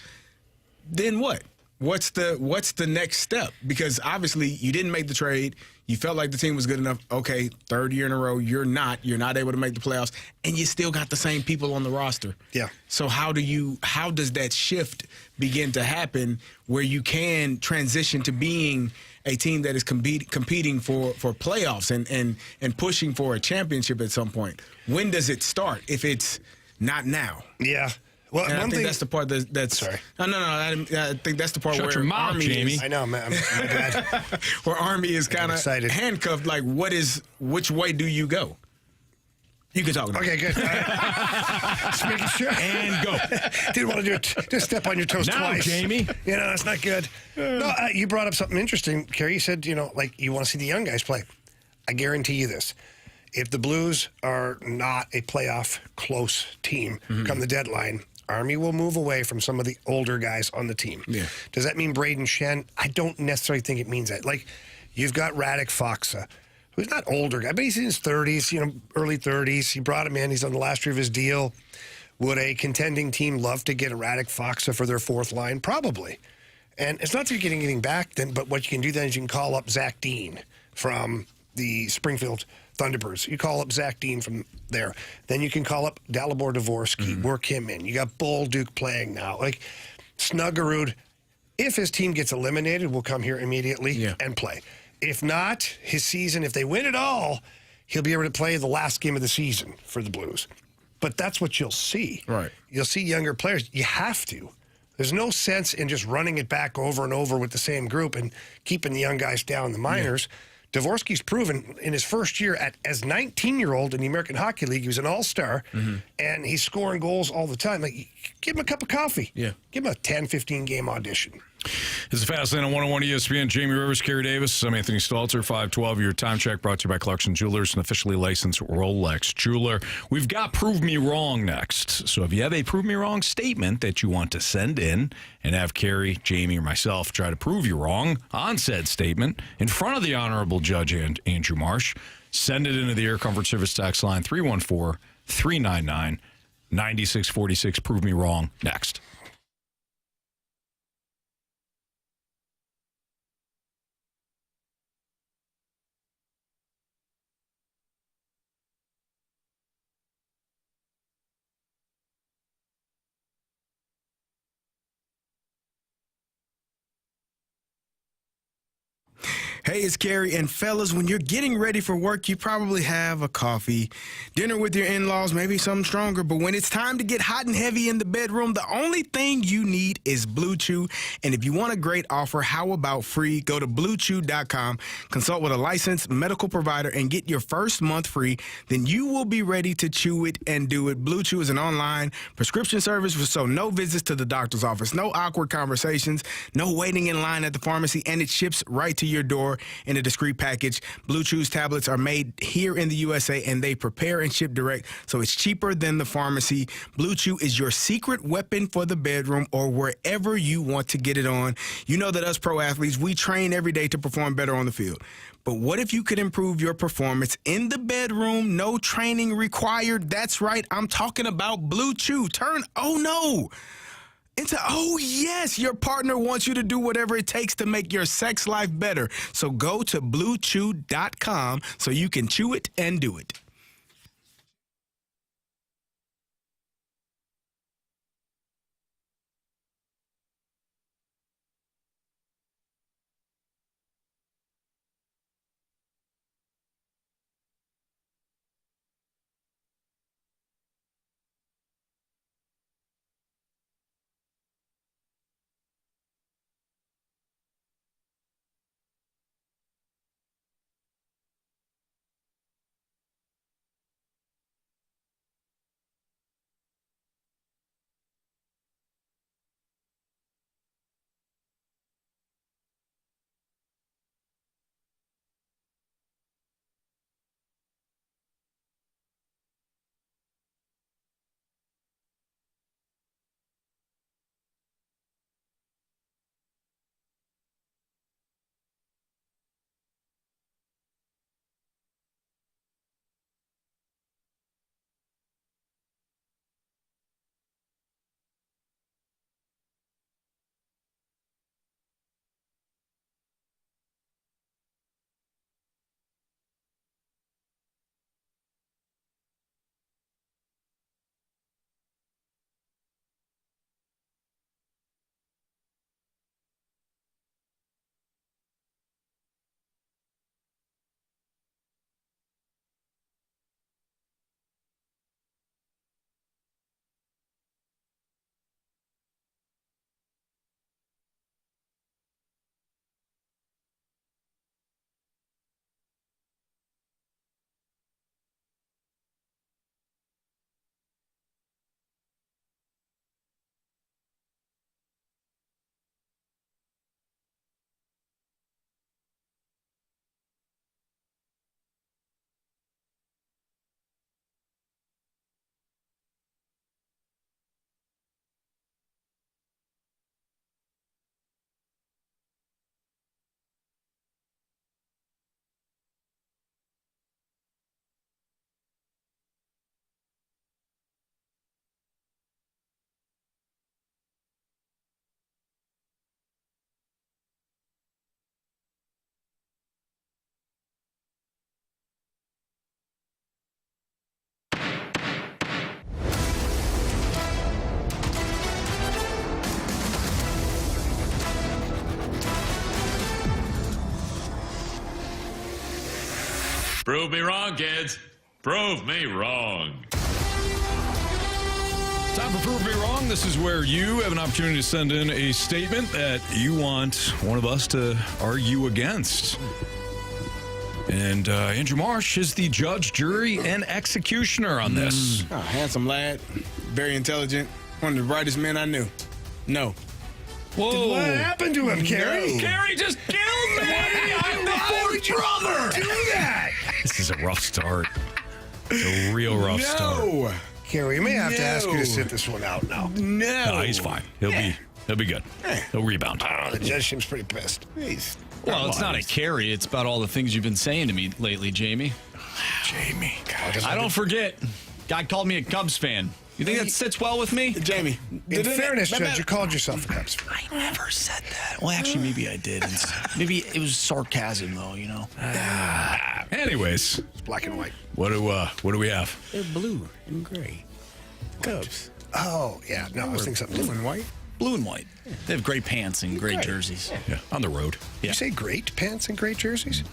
then what? What's the next step? Because obviously you didn't make the trade. You felt like the team was good enough. Okay, third year in a row, you're not able to make the playoffs, and you still got the same people on the roster. Yeah. So how does that shift begin to happen where you can transition to being a team that is competing for playoffs and pushing for a championship at some point? When does it start if it's not now? Yeah. Well, and I think that's the part that's sorry. No. I think that's the part where your mouth, Army Jamie. is. I know, man. My bad. Where Army is kind of handcuffed. Like, which way do you go? You can talk. Okay, good. Just making sure. And go. Didn't want to do it. Just step on your toes Now, twice. Jamie. That's not good. No, you brought up something interesting, Carey. You said, like you want to see the young guys play. I guarantee you this. If the Blues are not a playoff close team come the deadline, Army will move away from some of the older guys on the team. Yeah. Does that mean Brayden Schenn? I don't necessarily think it means that. Like, you've got Radek Faksa, who's not older guy, but he's in his 30s, early 30s. You brought him in. He's on the last year of his deal. Would a contending team love to get a Radek Faksa for their fourth line? Probably. And it's not that you're getting anything back then, but what you can do then is you can call up Zach Dean from the Springfield Thunderbirds. You call up Zach Dean from there. Then you can call up Dalibor Dvorsky, work him in. You got Bolduc playing now. Like, Snuggerud, if his team gets eliminated, will come here immediately and play. If not, his season, if they win it all, he'll be able to play the last game of the season for the Blues. But that's what you'll see. Right. You'll see younger players. You have to. There's no sense in just running it back over and over with the same group and keeping the young guys down in the minors. Dvorsky's proven in his first year as 19-year-old in the American Hockey League, he was an all-star, and he's scoring goals all the time. Like, give him a cup of coffee. Yeah. Give him a 10, 15-game audition. This is Fastlane on 101 ESPN. Jamie Rivers, Carey Davis. I'm Anthony Stalter. 512, your time check brought to you by Clarkson Jewelers, an officially licensed Rolex jeweler. We've got Prove Me Wrong next. So if you have a Prove Me Wrong statement that you want to send in and have Carey, Jamie, or myself try to prove you wrong on said statement in front of the Honorable Judge Andrew Marsh, send it into the Air Comfort Service text line 314-399-9646. Prove Me Wrong next. Hey, it's Carey. And fellas, when you're getting ready for work, you probably have a coffee, dinner with your in-laws, maybe something stronger. But when it's time to get hot and heavy in the bedroom, the only thing you need is Blue Chew. And if you want a great offer, how about free? Go to BlueChew.com, consult with a licensed medical provider, and get your first month free. Then you will be ready to chew it and do it. Blue Chew is an online prescription service, so no visits to the doctor's office, no awkward conversations, no waiting in line at the pharmacy, and it ships right to your door in a discreet package. Blue Chew's tablets are made here in the USA, and they prepare and ship direct, so it's cheaper than the pharmacy. Blue Chew is your secret weapon for the bedroom or wherever you want to get it on. You know that us pro athletes, we train every day to perform better on the field. But what if you could improve your performance in the bedroom? No training required. That's right. I'm talking about Blue Chew. Turn oh no into oh yes. Your partner wants you to do whatever it takes to make your sex life better. So go to BlueChew.com so you can chew it and do it. Prove me wrong, kids. Prove me wrong. Time for Prove Me Wrong. This is where you have an opportunity to send in a statement that you want one of us to argue against. And Andrew Marsh is the judge, jury, and executioner on this. Oh, handsome lad. Very intelligent. One of the brightest men I knew. No. Whoa. What happened to him, Carey? No. Carey just killed me! I'm the fourth brother! Do that! This is a rough start. It's a real rough start. No. Carey, we may have to ask you to sit this one out now. No. He's fine. He'll be good. He'll rebound. I don't know. The judge seems pretty pissed. Well, it's not a Carey. It's about all the things you've been saying to me lately, Jamie. Jamie. God, I don't forget. God called me a Cubs fan. You think that sits well with me? Jamie. In fairness, Judge, you called yourself a Cubs fan. I never said that. Well, actually, maybe I did. Maybe it was sarcasm, though, you know. Anyways. It's black and white. What do we have? They're blue and gray. Cubs. Oh, yeah. No, I was thinking something blue different. and white. Blue and white. They have great pants and great jerseys. Yeah, on the road. You say great pants and great jerseys?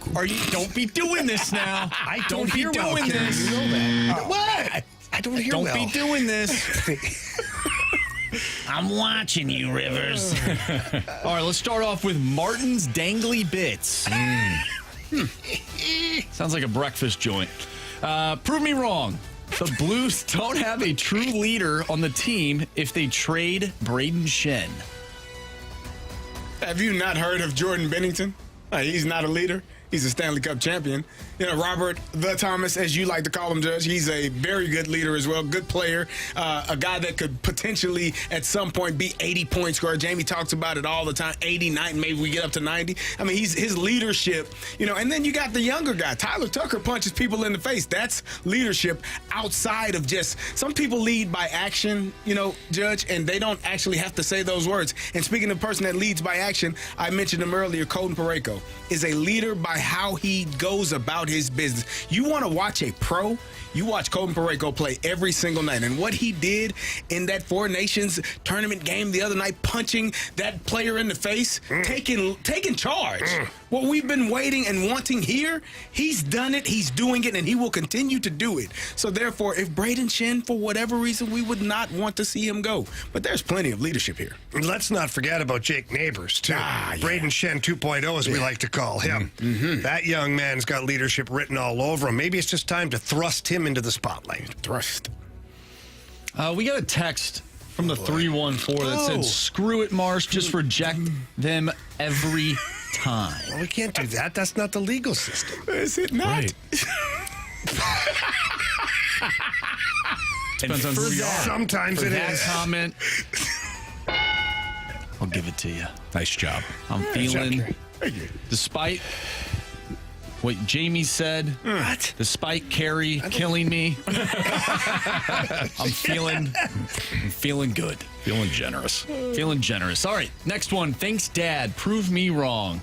Don't be doing this now. I Don't be hear well, doing Carey. this. You know that. What? I don't hear Don't well. be doing this. I'm watching you, Rivers. All right, let's start off with Martin's Dangly Bits. Sounds like a breakfast joint. Prove me wrong. The Blues don't have a true leader on the team if they trade Brayden Schenn. Have you not heard of Jordan Binnington? He's not a leader. He's a Stanley Cup champion. You know, Robert the Thomas, as you like to call him, Judge, he's a very good leader as well. Good player. A guy that could potentially at some point be 80-point scorer. Jamie talks about it all the time. 80, 90, maybe we get up to 90. I mean, his leadership, you know, and then you got the younger guy. Tyler Tucker punches people in the face. That's leadership outside of just, some people lead by action, you know, Judge, and they don't actually have to say those words. And speaking of a person that leads by action, I mentioned him earlier, Colton Parayko is a leader by how he goes about his business. You want to watch a pro? You watch Colton Parayko play every single night. And what he did in that Four Nations tournament game the other night, punching that player in the face, taking charge. What we've been waiting and wanting here, he's done it, he's doing it, and he will continue to do it. So therefore, if Brayden Schenn, for whatever reason, we would not want to see him go. But there's plenty of leadership here. Let's not forget about Jake Neighbors, too. Brayden Schenn 2.0, as we like to call him. That young man's got leadership written all over him. Maybe it's just time to thrust him into the spotlight. Thrust. We got a text from the 314 that said, screw it, Marsh, just reject them every time. Well, we can't do that. That's not the legal system. Is it not? Right. Depends on who you are. Sometimes For it that is. comment, I'll give it to you. Nice job. I'm feeling, despite what Jamie said, despite Carey killing me, I'm feeling good. Feeling generous. Feeling generous. All right, next one. Thanks, Dad. Prove me wrong.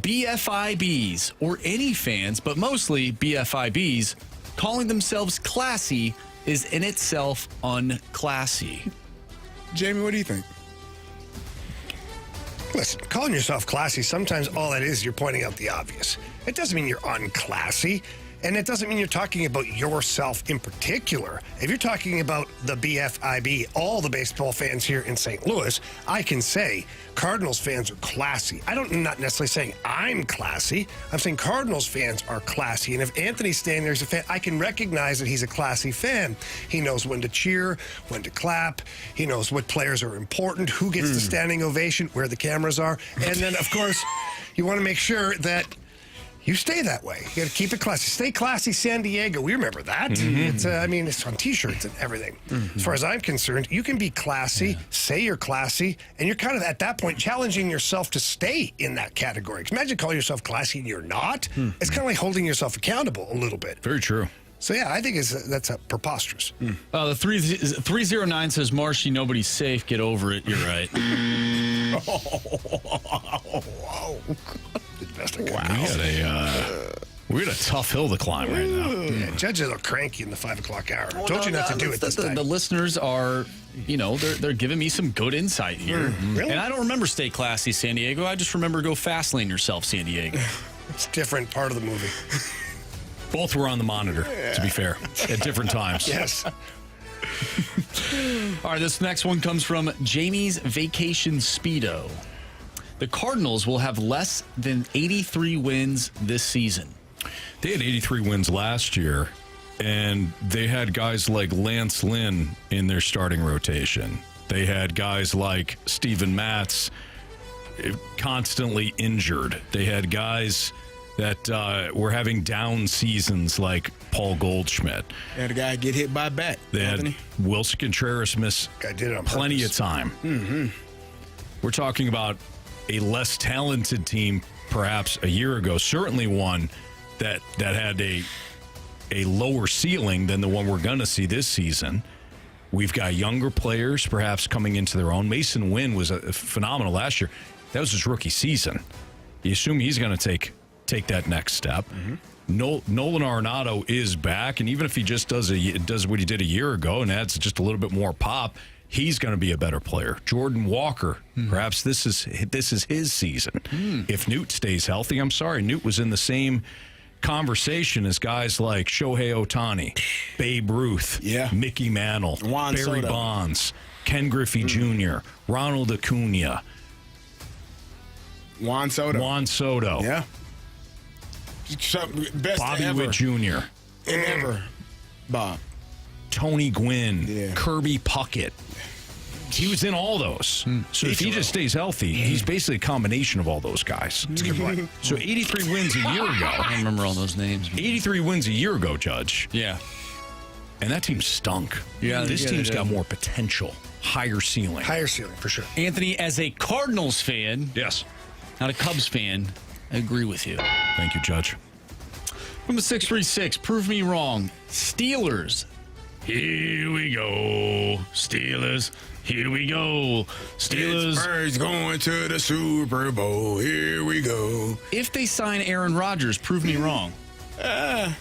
BFIBs, or any fans, but mostly BFIBs, calling themselves classy is in itself unclassy. Jamie, what do you think? Listen, calling yourself classy, sometimes all that is, you're pointing out the obvious. It doesn't mean you're unclassy, and it doesn't mean you're talking about yourself in particular. If you're talking about the BFIB, all the baseball fans here in St. Louis, I can say Cardinals fans are classy. I'm not necessarily saying I'm classy. I'm saying Cardinals fans are classy. And if Anthony's standing there as a fan, I can recognize that he's a classy fan. He knows when to cheer, when to clap. He knows what players are important, who gets the standing ovation, where the cameras are. And then, of course, you want to make sure that you stay that way. You got to keep it classy. Stay classy, San Diego. We remember that. It's, it's on T-shirts and everything. As far as I'm concerned, you can be classy, say you're classy, and you're kind of at that point challenging yourself to stay in that category. 'Cause imagine calling yourself classy and you're not. It's kind of like holding yourself accountable a little bit. Very true. So yeah, I think that's preposterous. The 309 says, Marshy, nobody's safe. Get over it. You're right. We got a tough hill to climb right now. Yeah, judges are cranky in the 5 o'clock hour. Told you not to do it this time. The listeners are, they're giving me some good insight here. Really? And I don't remember Stay Classy, San Diego. I just remember Go Fast Lane Yourself, San Diego. It's a different part of the movie. Both were on the monitor, to be fair, at different times. Yes. All right, this next one comes from Jamie's Vacation Speedo. The Cardinals will have less than 83 wins this season. They had 83 wins last year, and they had guys like Lance Lynn in their starting rotation. They had guys like Steven Matz constantly injured. They had guys that were having down seasons like Paul Goldschmidt. They had a guy get hit by a bat. They had Wilson Contreras miss plenty of time. Mm-hmm. We're talking about a less talented team perhaps a year ago, certainly one that had a lower ceiling than the one we're going to see this season. We've got younger players perhaps coming into their own. Mason Wynn was phenomenal last year. That was his rookie season. You assume he's going to take that next step. Mm-hmm. Nolan Arenado is back, and even if he just does what he did a year ago and adds just a little bit more pop, he's going to be a better player. Jordan Walker, perhaps this is his season. If Newt stays healthy, I'm sorry, Newt was in the same conversation as guys like Shohei Ohtani, Babe Ruth, Mickey Mantle, Barry Soto. Bonds, Ken Griffey Jr., Ronald Acuna, Juan Soto. Yeah. Best Bobby ever. Witt Jr. Ever. Bob. Tony Gwynn, Kirby Puckett. He was in all those. So if he just stays healthy, he's basically a combination of all those guys. That's a good point. So 83 wins a year ago. I don't remember all those names. 83 wins a year ago, Judge. Yeah. And that team stunk. Yeah, this yeah, team's they got did. more potential, higher ceiling. Higher ceiling, for sure. Anthony, as a Cardinals fan, yes, not a Cubs fan, I agree with you. Thank you, Judge. From the 636, prove me wrong. Steelers. Here we go. Steelers. Here we go. Steelers. Pittsburgh's going to the Super Bowl. Here we go. If they sign Aaron Rodgers, prove me wrong. Are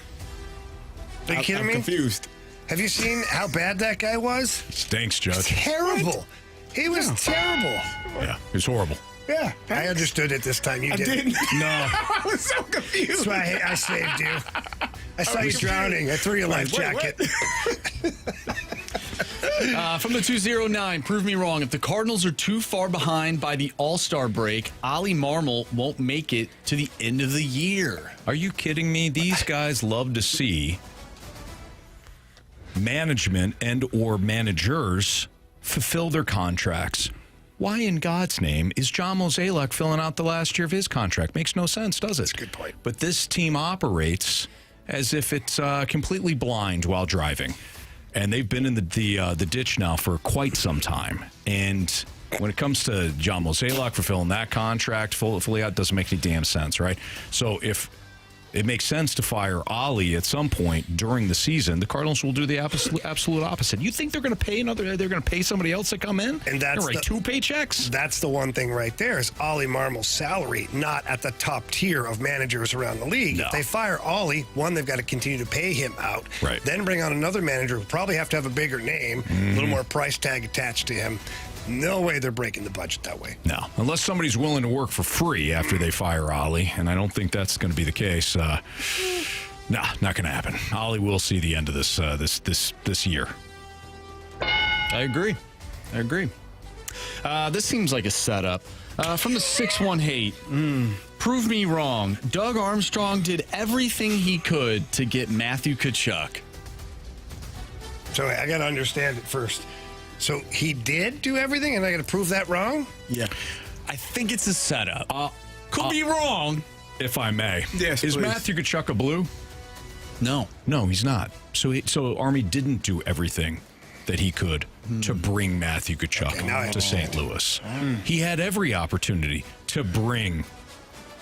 you kidding me? I'm confused. Have you seen how bad that guy was? Stinks, Judge. Terrible. He was terrible. Yeah, it was horrible. Yeah, I understood it this time. You didn't. No. I was so confused. That's why I saved you. I saw you drowning. I threw your life jacket. From the 209, prove me wrong. If the Cardinals are too far behind by the All-Star break, Ollie Marmol won't make it to the end of the year. Are you kidding me? These guys love to see management and or managers fulfill their contracts. Why in God's name is John Mozeliak filling out the last year of his contract? Makes no sense, does it? That's a good point. But this team operates as if it's completely blind while driving. And they've been in the ditch now for quite some time. And when it comes to John Mozeliak fulfilling that contract fully out, doesn't make any damn sense, right? So if it makes sense to fire Ollie at some point during the season, the Cardinals will do the absolute opposite. You think they're going to pay they're going to pay somebody else to come in? And that's write 2 paychecks? That's the one thing right there is Ollie Marmol's salary, not at the top tier of managers around the league. No. If they fire Ollie, one, they've got to continue to pay him out. Right. Then bring on another manager who probably have to have a bigger name, a little more price tag attached to him. No way they're breaking the budget that way. No, unless somebody's willing to work for free after they fire Ollie, and I don't think that's going to be the case. Nah, not going to happen. Ollie will see the end of this this year. I agree. This seems like a setup. From the 618, prove me wrong. Doug Armstrong did everything he could to get Matthew Tkachuk. So I got to understand it first. So he did do everything, and I got to prove that wrong? Yeah. I think it's a setup. Could be wrong. If I may. Yes, Is please. Matthew Tkachuk a Blue? No. No, he's not. So Army didn't do everything that he could to bring Matthew Tkachuk to St. Louis. He had every opportunity to bring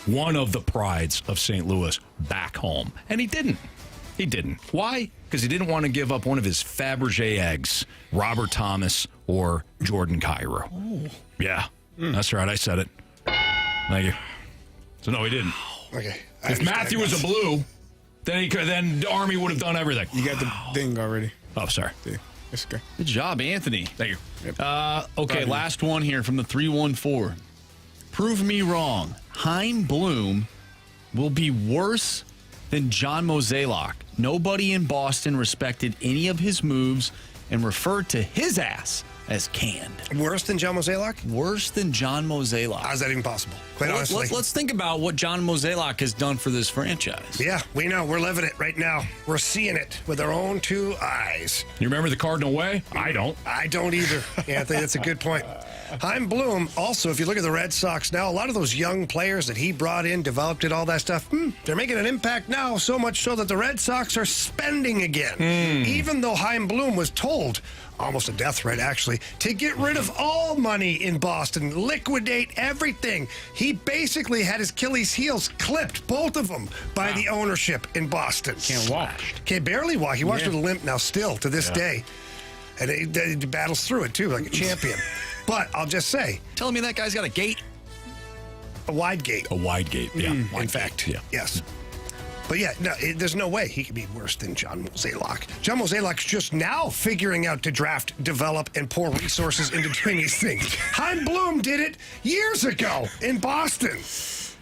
one of the prides of St. Louis back home, and he didn't. He didn't. Why? Because he didn't want to give up one of his Fabergé eggs, Robert Thomas or Jordan Cairo. Yeah, that's right. I said it. Thank you. So no, he didn't. Okay. If Matthew was a Blue, then the Army would have done everything. You got the thing already. Oh, sorry. Yeah, that's okay. Good job, Anthony. Thank you. Okay, last one here from the 314. Prove me wrong. Hein Bloom will be worse than John Mozeliak. Nobody in Boston respected any of his moves and referred to his ass as canned. Worse than John Mozeliak? Worse than John Mozeliak. How's that even possible? Quite honestly. Let's think about what John Mozeliak has done for this franchise. Yeah, we know. We're living it right now. We're seeing it with our own two eyes. You remember the Cardinal way? I don't. I don't either, Anthony. That's a good point. Chaim Bloom, also, if you look at the Red Sox now, a lot of those young players that he brought in, developed it, all that stuff, they're making an impact now, so much so that the Red Sox are spending again. Even though Chaim Bloom was told, almost a death threat actually, to get rid of all money in Boston, liquidate everything. He basically had his Achilles heels clipped, both of them, by the ownership in Boston. Can't walk. Can barely walk. He walks with a limp now still to this day. And he battles through it too, like a champion. But I'll just say, telling me that guy's got a gate? A wide gate. A wide gate, yeah. In fact, yes. But yeah, no, there's no way he could be worse than John Mozeliak. John Mozeliak's just now figuring out to draft, develop, and pour resources into doing these things. Chaim Bloom did it years ago in Boston.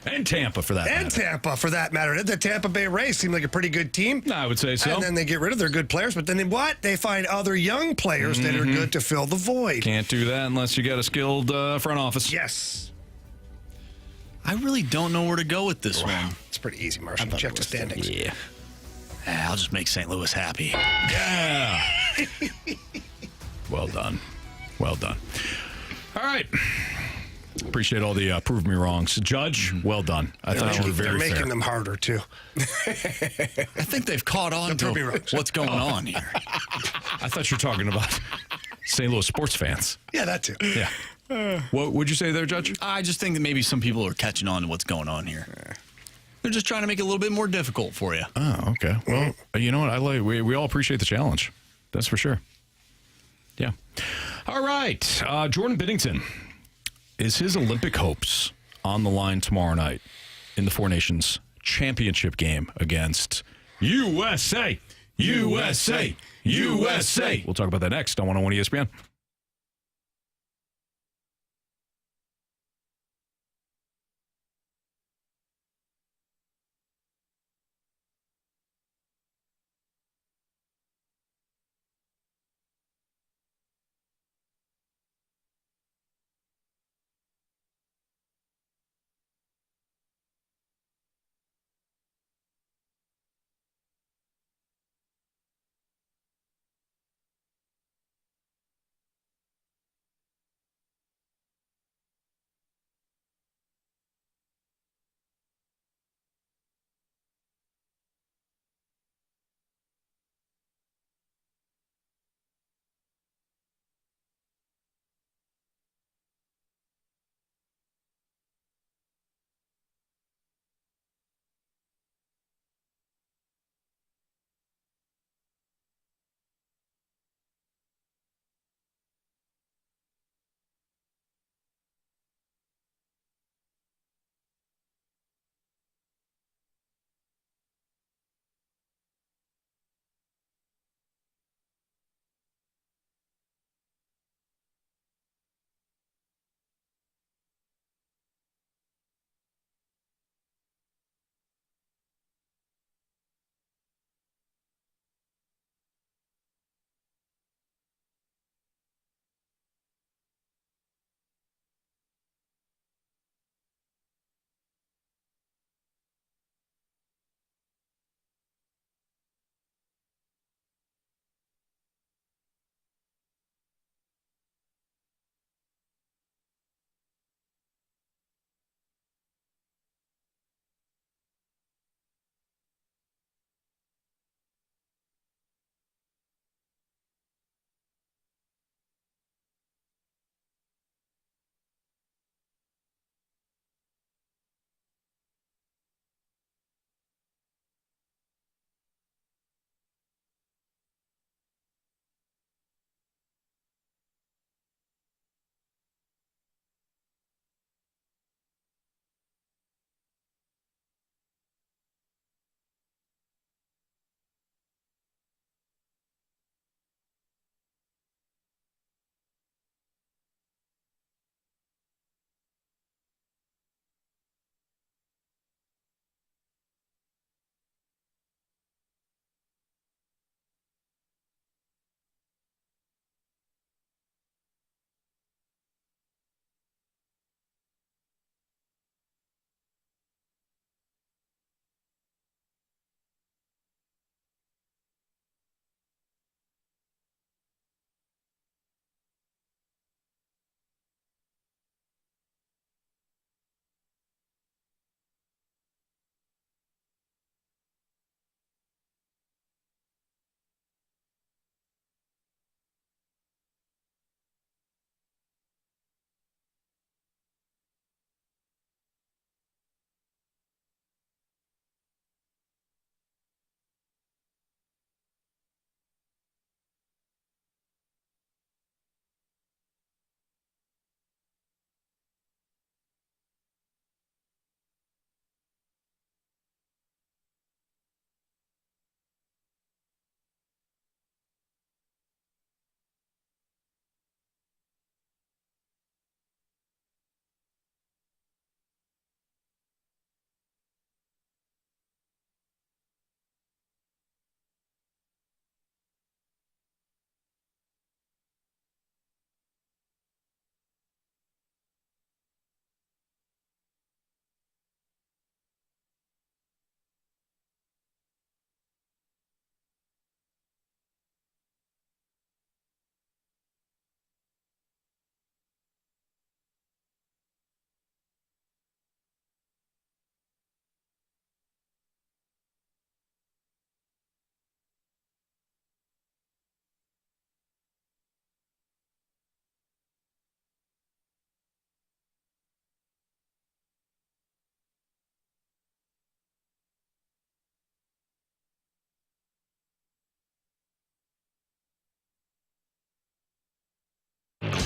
And Tampa, for that matter. And Tampa, for that matter. The Tampa Bay Rays seem like a pretty good team. I would say so. And then they get rid of their good players, but then they find other young players that are good to fill the void. Can't do that unless you got a skilled front office. Yes. I really don't know where to go with this one. It's pretty easy, Marshall. Check the standings. Yeah. I'll just make St. Louis happy. Yeah. Well done. Well done. All right. Appreciate all the prove me wrongs. Judge, well done. I thought you were very They're making fair. them harder, too. I think they've caught on to what's going on here. I thought you were talking about St. Louis sports fans. Yeah, that too. Yeah. What would you say there, Judge? I just think that maybe some people are catching on to what's going on here. They're just trying to make it a little bit more difficult for you. Oh, okay. Well, you know what? We all appreciate the challenge. That's for sure. Yeah. All right. Jordan Binnington. Is his Olympic hopes on the line tomorrow night in the Four Nations championship game against USA? USA! USA! We'll talk about that next on 101 ESPN.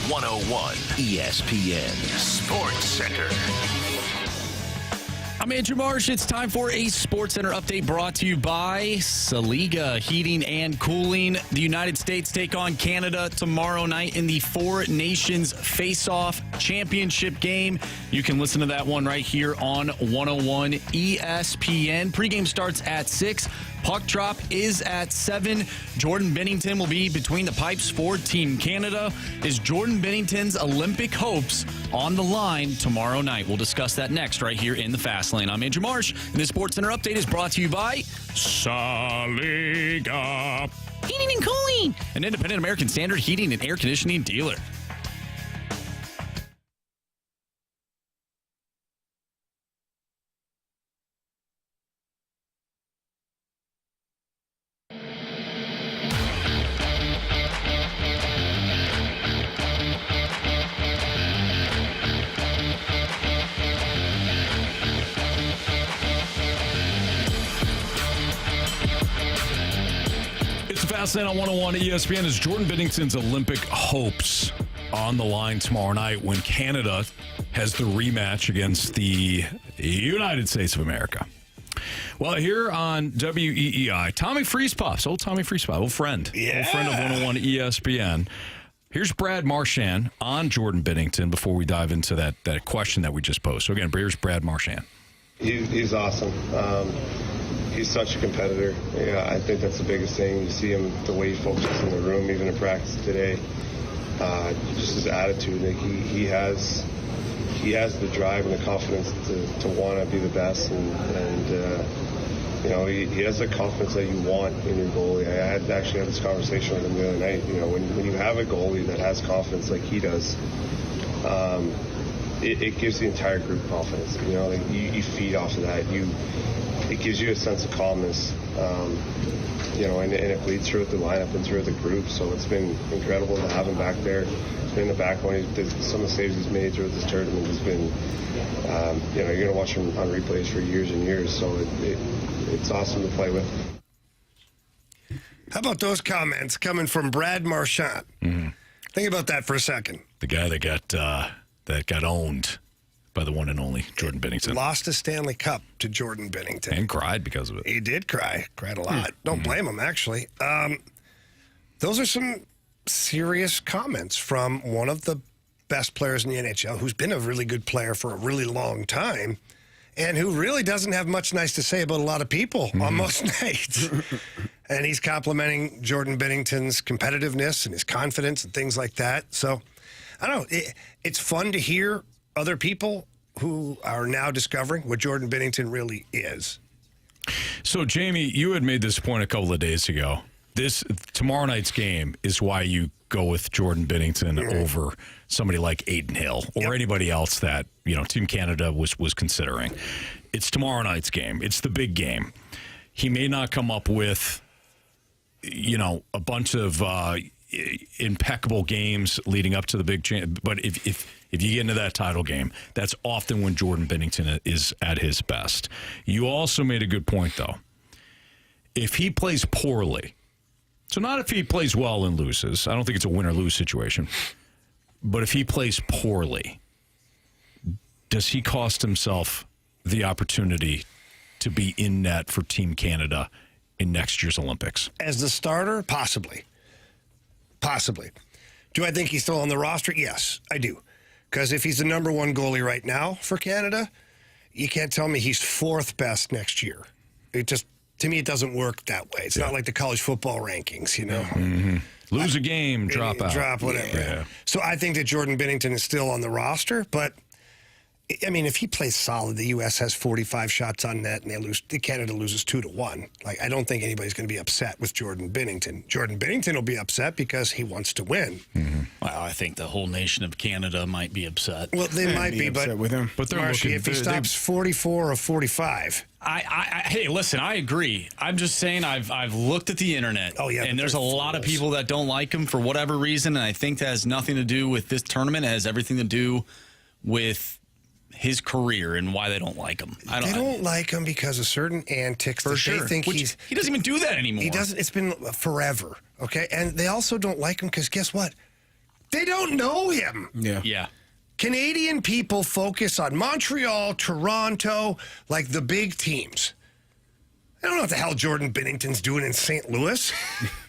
101 ESPN Sports Center. I'm Andrew Marsh. It's time for a Sports Center update brought to you by Saliga Heating and Cooling. The United States take on Canada tomorrow night in the Four Nations Face-Off Championship game. You can listen to that one right here on 101 ESPN. Pregame starts at 6. Puck drop is at 7. Jordan Binnington will be between the pipes for Team Canada. Is Jordan Binnington's Olympic hopes on the line tomorrow night? We'll discuss that next right here in the Fast Lane. I'm Andrew Marsh, and this Sports Center update is brought to you by Saliga Heating and Cooling, an independent American Standard heating and air conditioning dealer. Fast Lane on 101 ESPN is Jordan Binnington's Olympic hopes on the line tomorrow night when Canada has the rematch against the United States of America. Well, here on WEEI, Tommy Freespops, old Tommy Freespops, old friend. Yeah. Old friend of 101 ESPN. Here's Brad Marchand on Jordan Binnington before we dive into that question that we just posed. So again, here's Brad Marchand. He's awesome. He's such a competitor. Yeah, I think that's the biggest thing. You see him, the way he focuses in the room, even in practice today. Just his attitude. Like he has the drive and the confidence to want to be the best, and you know, he has the confidence that you want in your goalie. I actually had this conversation with him the other night. You know, when you have a goalie that has confidence like he does, it gives the entire group confidence. You know, like you feed off of that. It gives you a sense of calmness, you know, and it bleeds throughout the lineup and throughout the group. So it's been incredible to have him back there. It's been in the backbone. Some of the saves he's made throughout this tournament has been, you know, you're going to watch him on replays for years and years. So it's awesome to play with. How about those comments coming from Brad Marchand? Mm-hmm. Think about that for a second. The guy that got owned by the one and only Jordan Binnington. Lost a Stanley Cup to Jordan Binnington. And cried because of it. He did cry. Cried a lot. Don't blame him, actually. Those are some serious comments from one of the best players in the NHL who's been a really good player for a really long time and who really doesn't have much nice to say about a lot of people on most nights. And he's complimenting Jordan Binnington's competitiveness and his confidence and things like that. So, I don't know. It's fun to hear other people who are now discovering what Jordan Binnington really is. So, Jamie, you had made this point a couple of days ago. Tomorrow night's game is why you go with Jordan Binnington over somebody like Aiden Hill or anybody else that, you know, Team Canada was considering. It's tomorrow night's game. It's the big game. He may not come up with, you know, a bunch of impeccable games leading up to the big chance, but if you get into that title game, that's often when Jordan Binnington is at his best. You also made a good point, though. If he plays poorly, so not if he plays well and loses, I don't think it's a win or lose situation, but if he plays poorly, does he cost himself the opportunity to be in net for Team Canada in next year's Olympics? As the starter, possibly. Possibly. Do I think he's still on the roster? Yes, I do. Because if he's the number one goalie right now for Canada, you can't tell me he's fourth best next year. It just, to me, it doesn't work that way. It's not like the college football rankings, you know. Mm-hmm. Lose a game, drop out. Drop, whatever. Yeah. So I think that Jordan Binnington is still on the roster, but I mean, if he plays solid, the U.S. has 45 shots on net, and Canada loses 2-1. Like, I don't think anybody's going to be upset with Jordan Binnington. Jordan Binnington will be upset because he wants to win. Mm-hmm. Well, I think the whole nation of Canada might be upset. Well, they might be, but with him. But they're Marshy, if he stops 44 or 45. Hey, listen, I agree. I'm just saying I've looked at the internet. Oh, yeah, and there's a lot of people that don't like him for whatever reason, and I think that has nothing to do with this tournament. It has everything to do with his career and why they don't like him. They don't like him because of certain antics that they think he doesn't even do that anymore. He doesn't. It's been forever, okay? And they also don't like him because guess what? They don't know him. Yeah. Canadian people focus on Montreal, Toronto, like the big teams. I don't know what the hell Jordan Binnington's doing in St. Louis.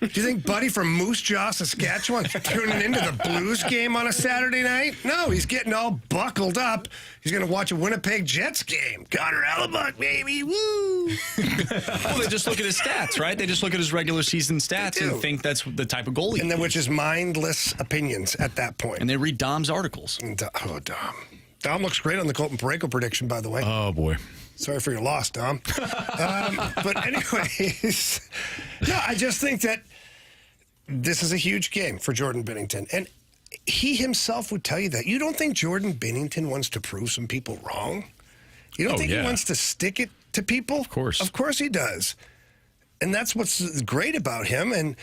Do you think Buddy from Moose Jaw, Saskatchewan's tuning into the Blues game on a Saturday night? No, he's getting all buckled up. He's going to watch a Winnipeg Jets game. Connor Hellebuck, baby, woo! Well, they just look at his stats, right? They just look at his regular season stats and think that's the type of goalie. And then, which is mindless opinions at that point. And they read Dom's articles. Oh, Dom. Dom looks great on the Colton Parayko prediction, by the way. Oh, boy. Sorry for your loss, Dom. But anyways, no, I just think that this is a huge game for Jordan Binnington. And he himself would tell you that. You don't think Jordan Binnington wants to prove some people wrong? You don't think he wants to stick it to people? Of course. Of course he does. And that's what's great about him. And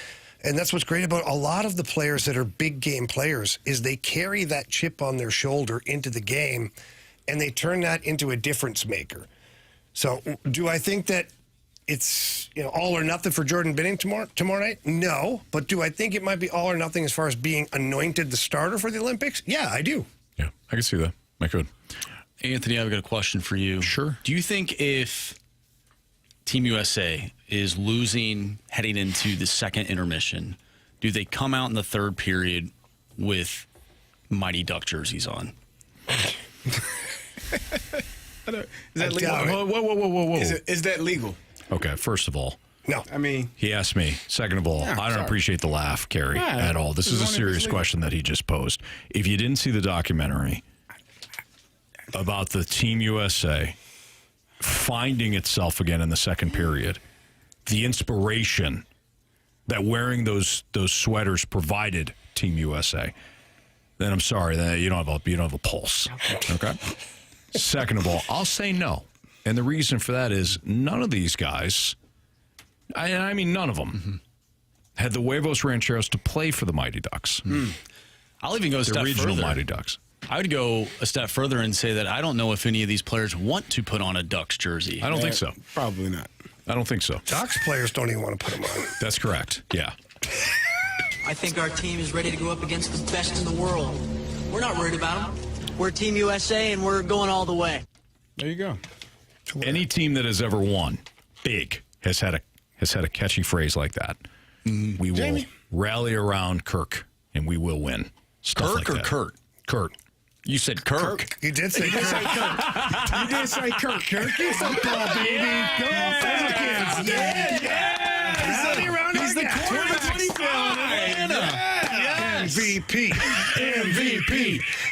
that's what's great about a lot of the players that are big game players is they carry that chip on their shoulder into the game, and they turn that into a difference maker. So do I think that it's all or nothing for Jordan Binnington tomorrow night? No. But do I think it might be all or nothing as far as being anointed the starter for the Olympics? Yeah, I do. Yeah, I can see that. I could. Anthony, I've got a question for you. Sure. Do you think if Team USA is losing heading into the second intermission, do they come out in the third period with Mighty Duck jerseys on? Is that legal? Whoa. Is that legal? Okay, first of all. No. I mean, he asked me. Second of all, I don't appreciate the laugh, Carey, at all. This is a serious question that he just posed. If you didn't see the documentary about the Team USA finding itself again in the second period, the inspiration that wearing those sweaters provided Team USA, then I'm sorry that you don't have a pulse. Okay. Second of all, I'll say no. And the reason for that is none of these guys, I mean none of them, had the huevos rancheros to play for the Mighty Ducks. I'll even go a step further. The regional Mighty Ducks. I would go a step further and say that I don't know if any of these players want to put on a Ducks jersey. I don't think so. Probably not. I don't think so. Ducks players don't even want to put them on. That's correct. Yeah. I think our team is ready to go up against the best in the world. We're not worried about them. We're Team USA, and we're going all the way. There you go. Any team that has ever won big has had a catchy phrase like that. We will rally around Kirk, and we will win. Stuff Kirk like or that. Kurt? Kurt. You said Kirk. You did say Kirk. You did say Kirk. Kirk is football, baby. Go Falcons. Yeah. Rally around He's the quarterback.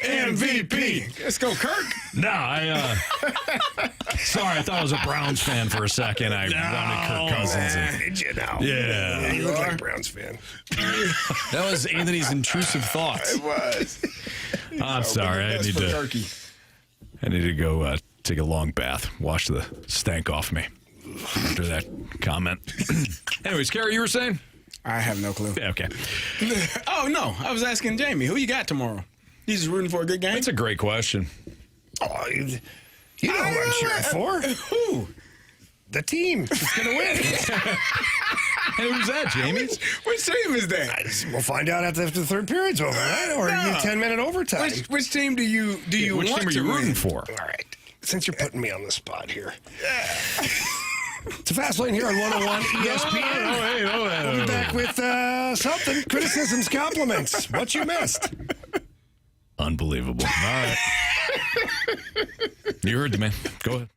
MVP. Let's go, Kirk. No, sorry, I thought I was a Browns fan for a second. I wanted Kirk Cousins. Did you now? Yeah. You look like a Browns fan. That was Anthony's intrusive thoughts. It was. I'm sorry. I need to go take a long bath, wash the stank off me after that comment. Anyways, Carey, you were saying? I have no clue. Yeah, okay. Oh, no. I was asking Jamie, who you got tomorrow? He's just rooting for a good game? That's a great question. Oh, you know who I'm cheering for. Who? The team. It's going to win. Hey, who's that, Jamie? Which team is that? We'll find out after the third period's over, right? Or you 10-minute overtime. Which team do you Which want team are to you rooting win? for? All right. Since you're putting me on the spot here. It's a fast lane here on 101 ESPN. We'll be back with something. Criticisms, compliments. What you missed. Unbelievable. All right. You heard the man. Go ahead.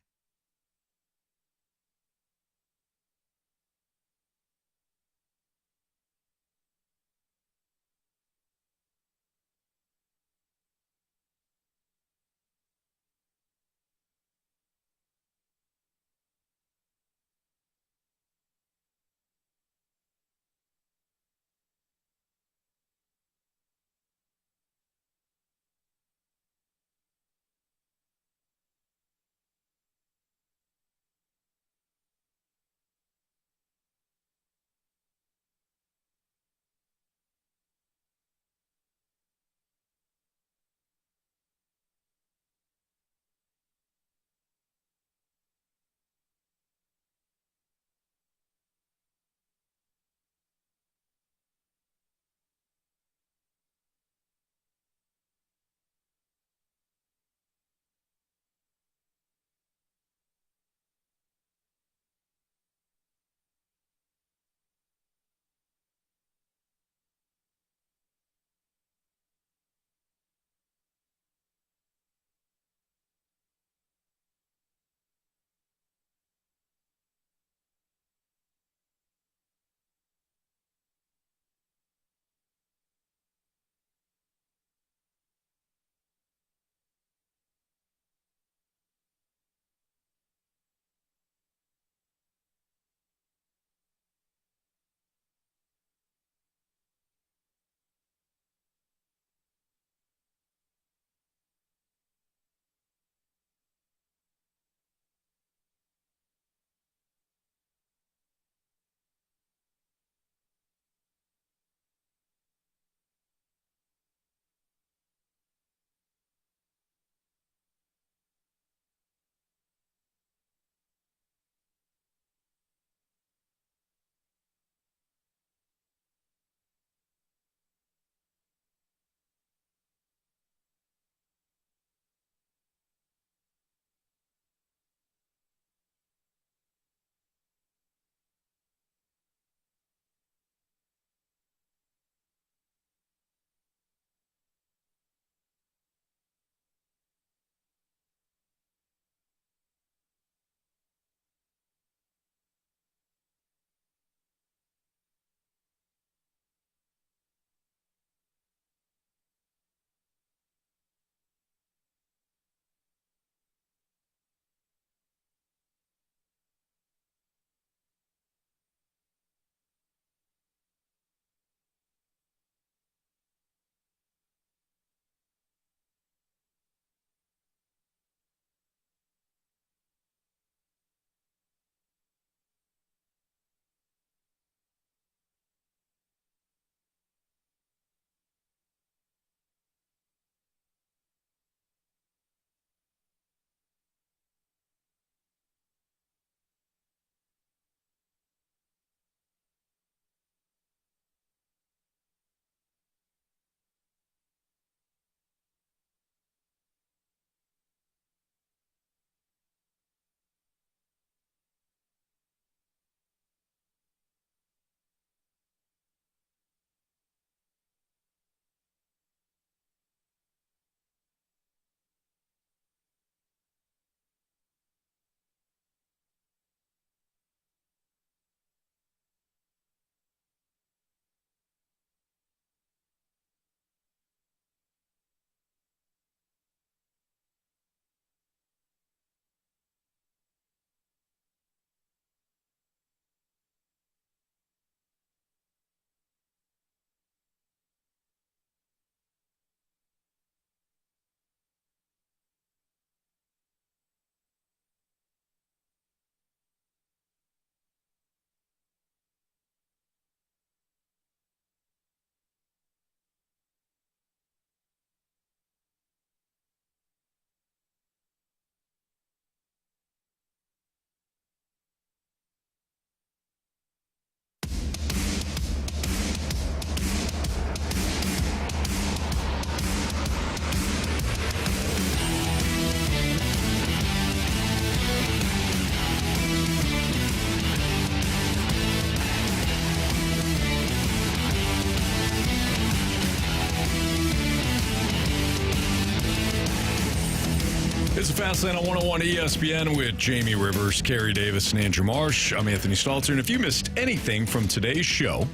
It's a Fastlane on 101 ESPN with Jamie Rivers, Carey Davis, and Andrew Marsh. I'm Anthony Stalter, and if you missed anything from today's show,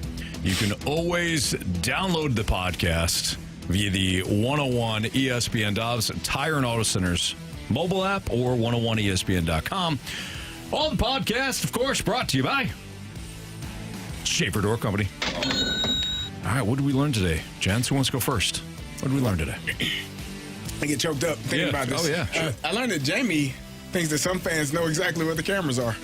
you can always download the podcast via the 101 ESPN Dobbs Tire and Auto Centers mobile app or 101ESPN.com. All the podcasts, of course, brought to you by Schaefer Door Company. All right, what did we learn today? Jens, who wants to go first? What did we learn today? I get choked up thinking about this. Oh, yeah. Sure. I learned that Jamie thinks that some fans know exactly what the cameras are.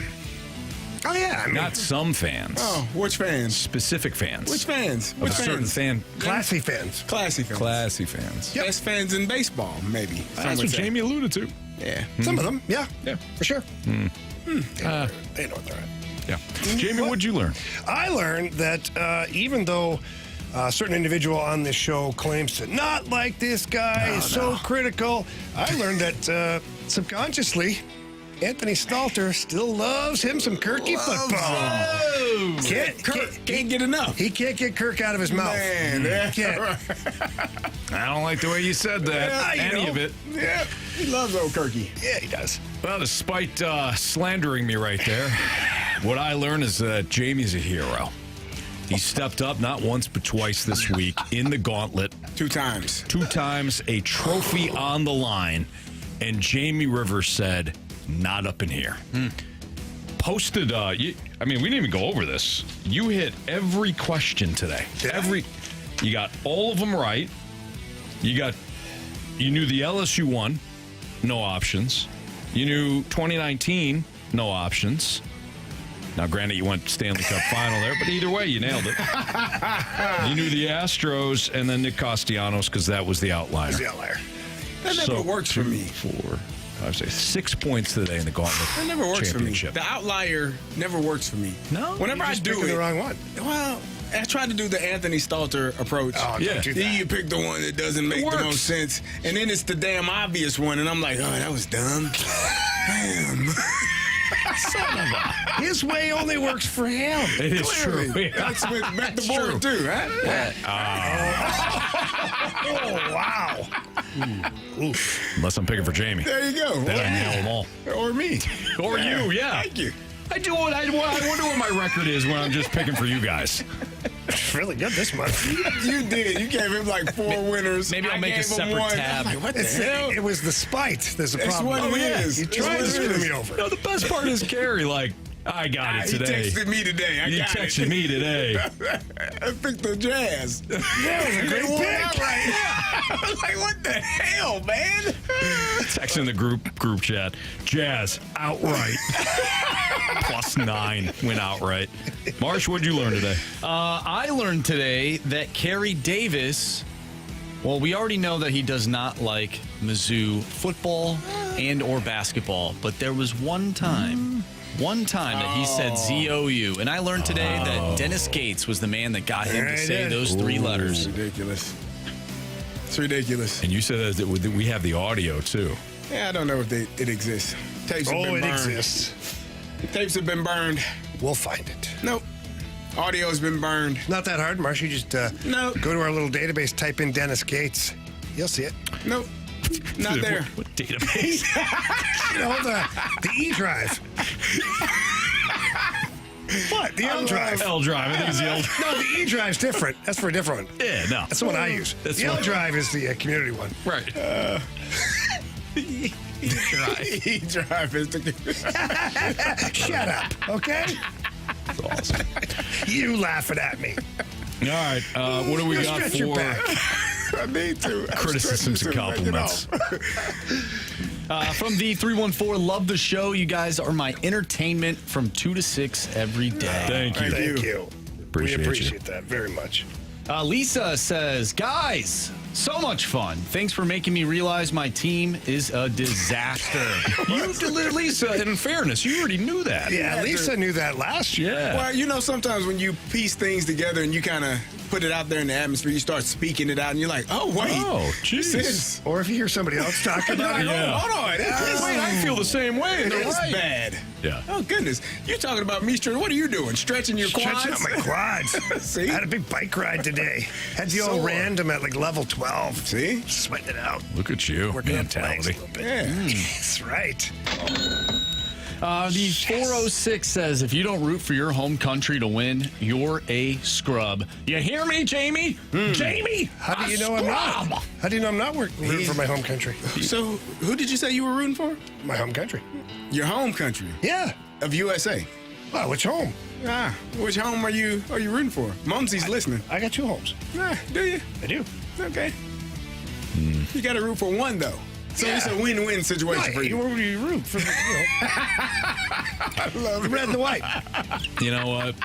Oh, yeah. I mean, not some fans. Oh, which fans? Specific fans. Which fans? Which fans? Certain fan. Classy fans. Classy fans. Classy fans. Yep. Best fans in baseball, maybe. That's what Jamie alluded to. Yeah. Some of them, yeah. Yeah. For sure. Hmm. They know what they're at. Yeah. Jamie, what'd you learn? I learned that even though a certain individual on this show claims to not like this guy, is so critical, I learned that subconsciously, Anthony Stalter still loves him some Kirky football. Can't get enough. He can't get Kirk out of his mouth. Man, I don't like the way you said that. Yeah, Any of it. Yeah, he loves old Kirky. Yeah, he does. Well, despite slandering me right there, what I learned is that Jamie's a hero. He stepped up not once but twice this week in the Gauntlet. 2 times. 2 times, a trophy on the line. And Jamie Rivers said, not up in here. Posted, we didn't even go over this. You hit every question today. You got all of them right. You knew the LSU one, no options. You knew 2019, no options. Now, granted, you went Stanley Cup final there, but either way, you nailed it. You knew the Astros and then Nick Castellanos because that was the outliner. That never works for me. 4, 5, 6, 6 points today in the Gauntlet. That never works for me. Championship. The outlier never works for me. No? Whenever I do the wrong one. Well, I tried to do the Anthony Stalter approach. Oh, don't do that. You pick the one that doesn't make the most sense, and then it's the damn obvious one, and I'm like, oh, that was dumb. Damn. His way only works for him. It is true. That's with back the board too, huh? Oh, wow. Unless I'm picking for Jamie. There you go. Then I nail them all. Or me. Or you, yeah. Thank you. I wonder what my record is when I'm just picking for you guys. It's really good this month. You did. You gave him like 4 winners. Maybe I'll make a separate tab. Like, what the hell? It was the spite. There's a problem. That's what it is. You tried to screw me over. No, the best part is Carey, I got it today. He texted me today. You texted me today. I picked the Jazz. That was a great pick. I was like, what the hell, man? Texting the group chat. Jazz, outright. +9 went outright. Marsh, what'd you learn today? I learned today that Carey Davis, well, we already know that he does not like Mizzou football and or basketball, but there was one time that he said ZOU, and I learned today that Dennis Gates was the man that got him to say those 3 letters. Ridiculous. It's ridiculous. And you said that we have the audio, too. Yeah, I don't know if it exists. Tapes have been burned. Exists. The tapes have been burned. We'll find it. Nope. Audio's been burned. Not that hard, Marsh. You just go to our little database, type in Dennis Gates. You'll see it. Nope. Not there. What database? The E drive. What? The L drive. L drive. I think it's the L drive. No, the E drive's different. That's for a different one. Yeah, no. That's the one I use. The L drive is the community one. Right. E drive is the. Shut up, okay? That's awesome. You laughing at me. All right. What do we got stretch your for back. I need to. criticisms and compliments? From the 314, love the show. You guys are my entertainment from 2 to 6 every day. Thank you. Thank you. Appreciate we appreciate that very much. Lisa says, guys, so much fun. Thanks for making me realize my team is a disaster. Lisa, in fairness, you already knew that. Yeah, Lisa knew that last year. Yeah. Well, sometimes when you piece things together and you kind of put it out there in the atmosphere, you start speaking it out, and you're like, oh, wait. Oh, jeez. Or if you hear somebody else talking about it. Yeah. Hold on. Wait, I feel the same way. It's Right. bad. Yeah. Oh, goodness. You're talking about me stretching. What are you doing? Stretching your quads? Stretching out my quads. See? I had a big bike ride today. Had the old random at like level 12. See? Sweating it out. Look at you. Working on Mentality. legs a little bit. Yeah. That's right. The 406 says, if you don't root for your home country to win, you're a scrub. You hear me, Jamie? Jamie? How do you know I'm not? How do you know I'm not rooting for my home country? So, who did you say you were rooting for? My home country. Your home country? Yeah. Of USA? Well, which home? Which home are you rooting for? Mumsy's listening. I got 2 homes. Do you? I do. Okay. You got to root for one, though. So it's a win-win situation for you. You root for I love the red and the white. You know what?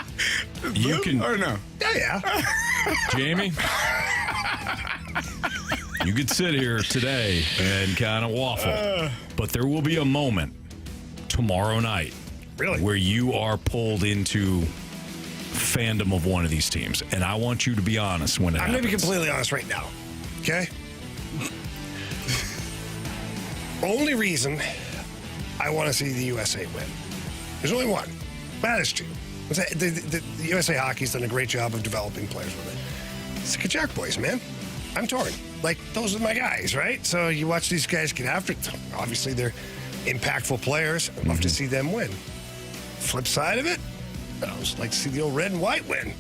You Blue can. or no? Yeah. Jamie, you could sit here today and kind of waffle, but there will be a moment tomorrow night where you are pulled into fandom of one of these teams, and I want you to be honest when it happens. I'm going to be completely honest right now, okay? Only reason I want to see the USA win. There's only one. That is true. The USA Hockey's done a great job of developing players with it. It's the Kachuk boys, man. I'm torn. Like, those are my guys, right? So you watch these guys get after it. Obviously, they're impactful players. I'd love to see them win. Flip side of it, I always like to see the old red and white win.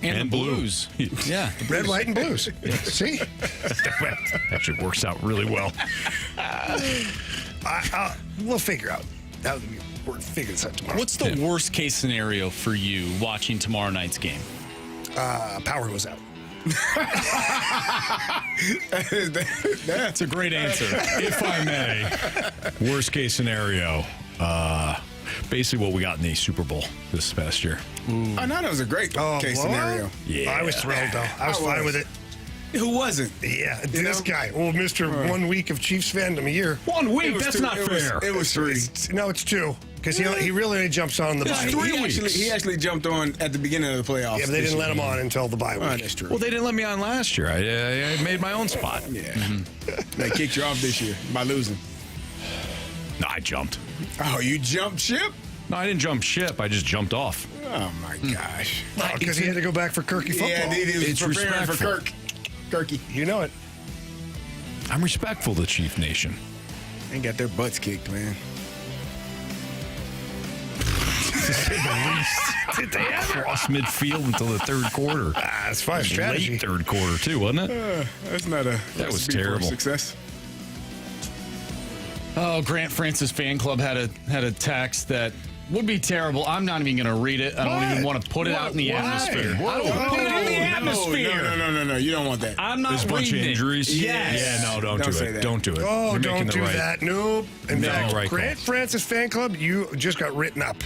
And the blues. Yeah. Red, white, and blues. See? That actually works out really well. We'll figure out. We're figuring this out tomorrow. What's the worst case scenario for you watching tomorrow night's game? Power goes out. That's a great answer. If I may. Worst case scenario. Basically what we got in the Super Bowl this past year. I know that was a great case scenario. Yeah. I was thrilled, though. I was fine with it. Who wasn't? Yeah, this guy. Well, Mr. 1 week of Chiefs fandom a year. 1 week? That's not fair. It was 3. No, it's 2. Because he really jumd on the bye. He actually jumped on at the beginning of the playoffs. Yeah, but they didn't let him on until the bye week. That's true. Well, they didn't let me on last year. I made my own spot. Yeah. They kicked you off this year by losing. No, I jumped. Oh, you jumped ship? No, I didn't jump ship. I just jumped off. Oh, my gosh. Because he had to go back for Kirky football. Yeah, he was It's preparing for respectful. Kirky. You know it. I'm respectful to Chief Nation. They got their butts kicked, man. Did they ever? Cross midfield until the third quarter. That's fine strategy. Late third quarter, too, wasn't it? That's not a That was recipe for terrible. success. Oh, Grant Francis fan club had a text that would be terrible. I'm not even going to read it. I don't even want to put it out in the atmosphere. I don't want to put it in the atmosphere. No. You don't want that. I'm not There's a bunch of reading it. injuries. Yes. Yeah, no, don't do say it. that. Don't do it. Oh, You're don't making the do right. that. Nope. In No, fact, right Grant call. Francis fan club, you just got written up.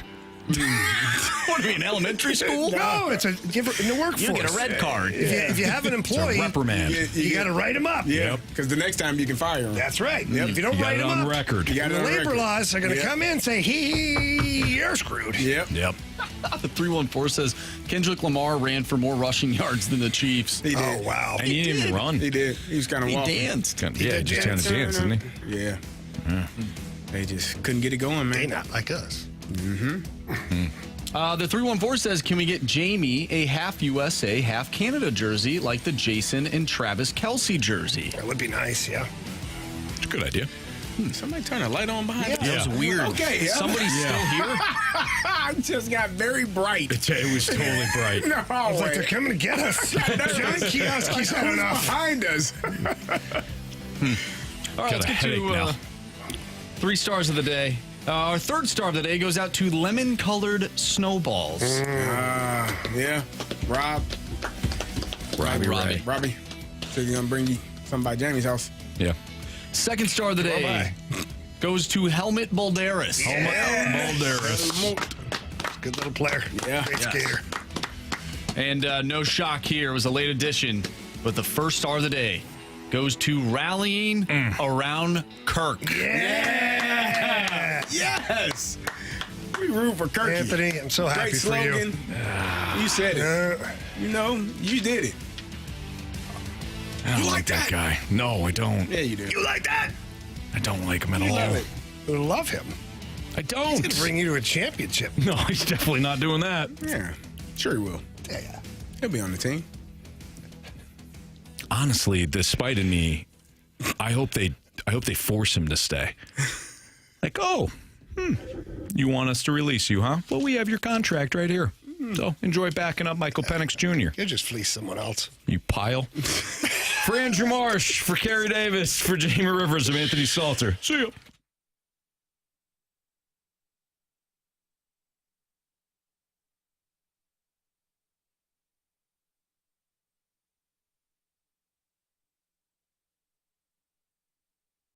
What do you mean, elementary school? No, it's in the workforce. You get a red card. If you have an employee, reprimand. you got to write him up. Yeah, because the next time you can fire him. That's right. If you don't You got write it him on up, record. You got it the on labor record. laws are going to come in and say, you're screwed. Yep. The 314 says Kendrick Lamar ran for more rushing yards than the Chiefs. He did. Oh, wow. And he didn't even run. He did. He was kind of He walking. danced. Yeah, he just kind of danced, didn't he? Yeah. They just couldn't get it going, man. They not like us. The 314 says, can we get Jamie a half USA, half Canada jersey like the Jason and Travis Kelce jersey? That would be nice, yeah. It's a good idea. Somebody turn a light on behind us. That was weird. Okay. Somebody's still here? It just got very bright. It was totally bright. No, I was like, they're coming to get us. John Kioski's coming up. behind us. All right, Got let's a get headache to now. 3 stars of the day. Our third star of the day goes out to lemon-colored snowballs. Yeah. Robbie. So you're going to bring you something by Jamie's house. Yeah. Second star of the day goes to Helmet Balderas. Good little player. Yeah. Great skater. And no shock here. It was a late addition. But the first star of the day goes to Rallying Around Kirk. Yeah. Yes. We root for Kirky. Anthony, I'm so happy Great for you. slogan. You said it. You know, you did it. I don't like that guy. No, I don't. Yeah, you do. You like that? I don't like him at all. love it. I love him. I don't. He's going to bring you to a championship. No, he's definitely not doing that. Yeah, sure he will. Yeah. He'll be on the team. Honestly, despite in me, I hope they force him to stay. Like, you want us to release you, huh? Well, we have your contract right here. So enjoy backing up Michael Penix Jr. You'll just fleece someone else. You pile. For Andrew Marsh, for Carey Davis, for Jamie Rivers, I'm Anthony Stalter. See ya.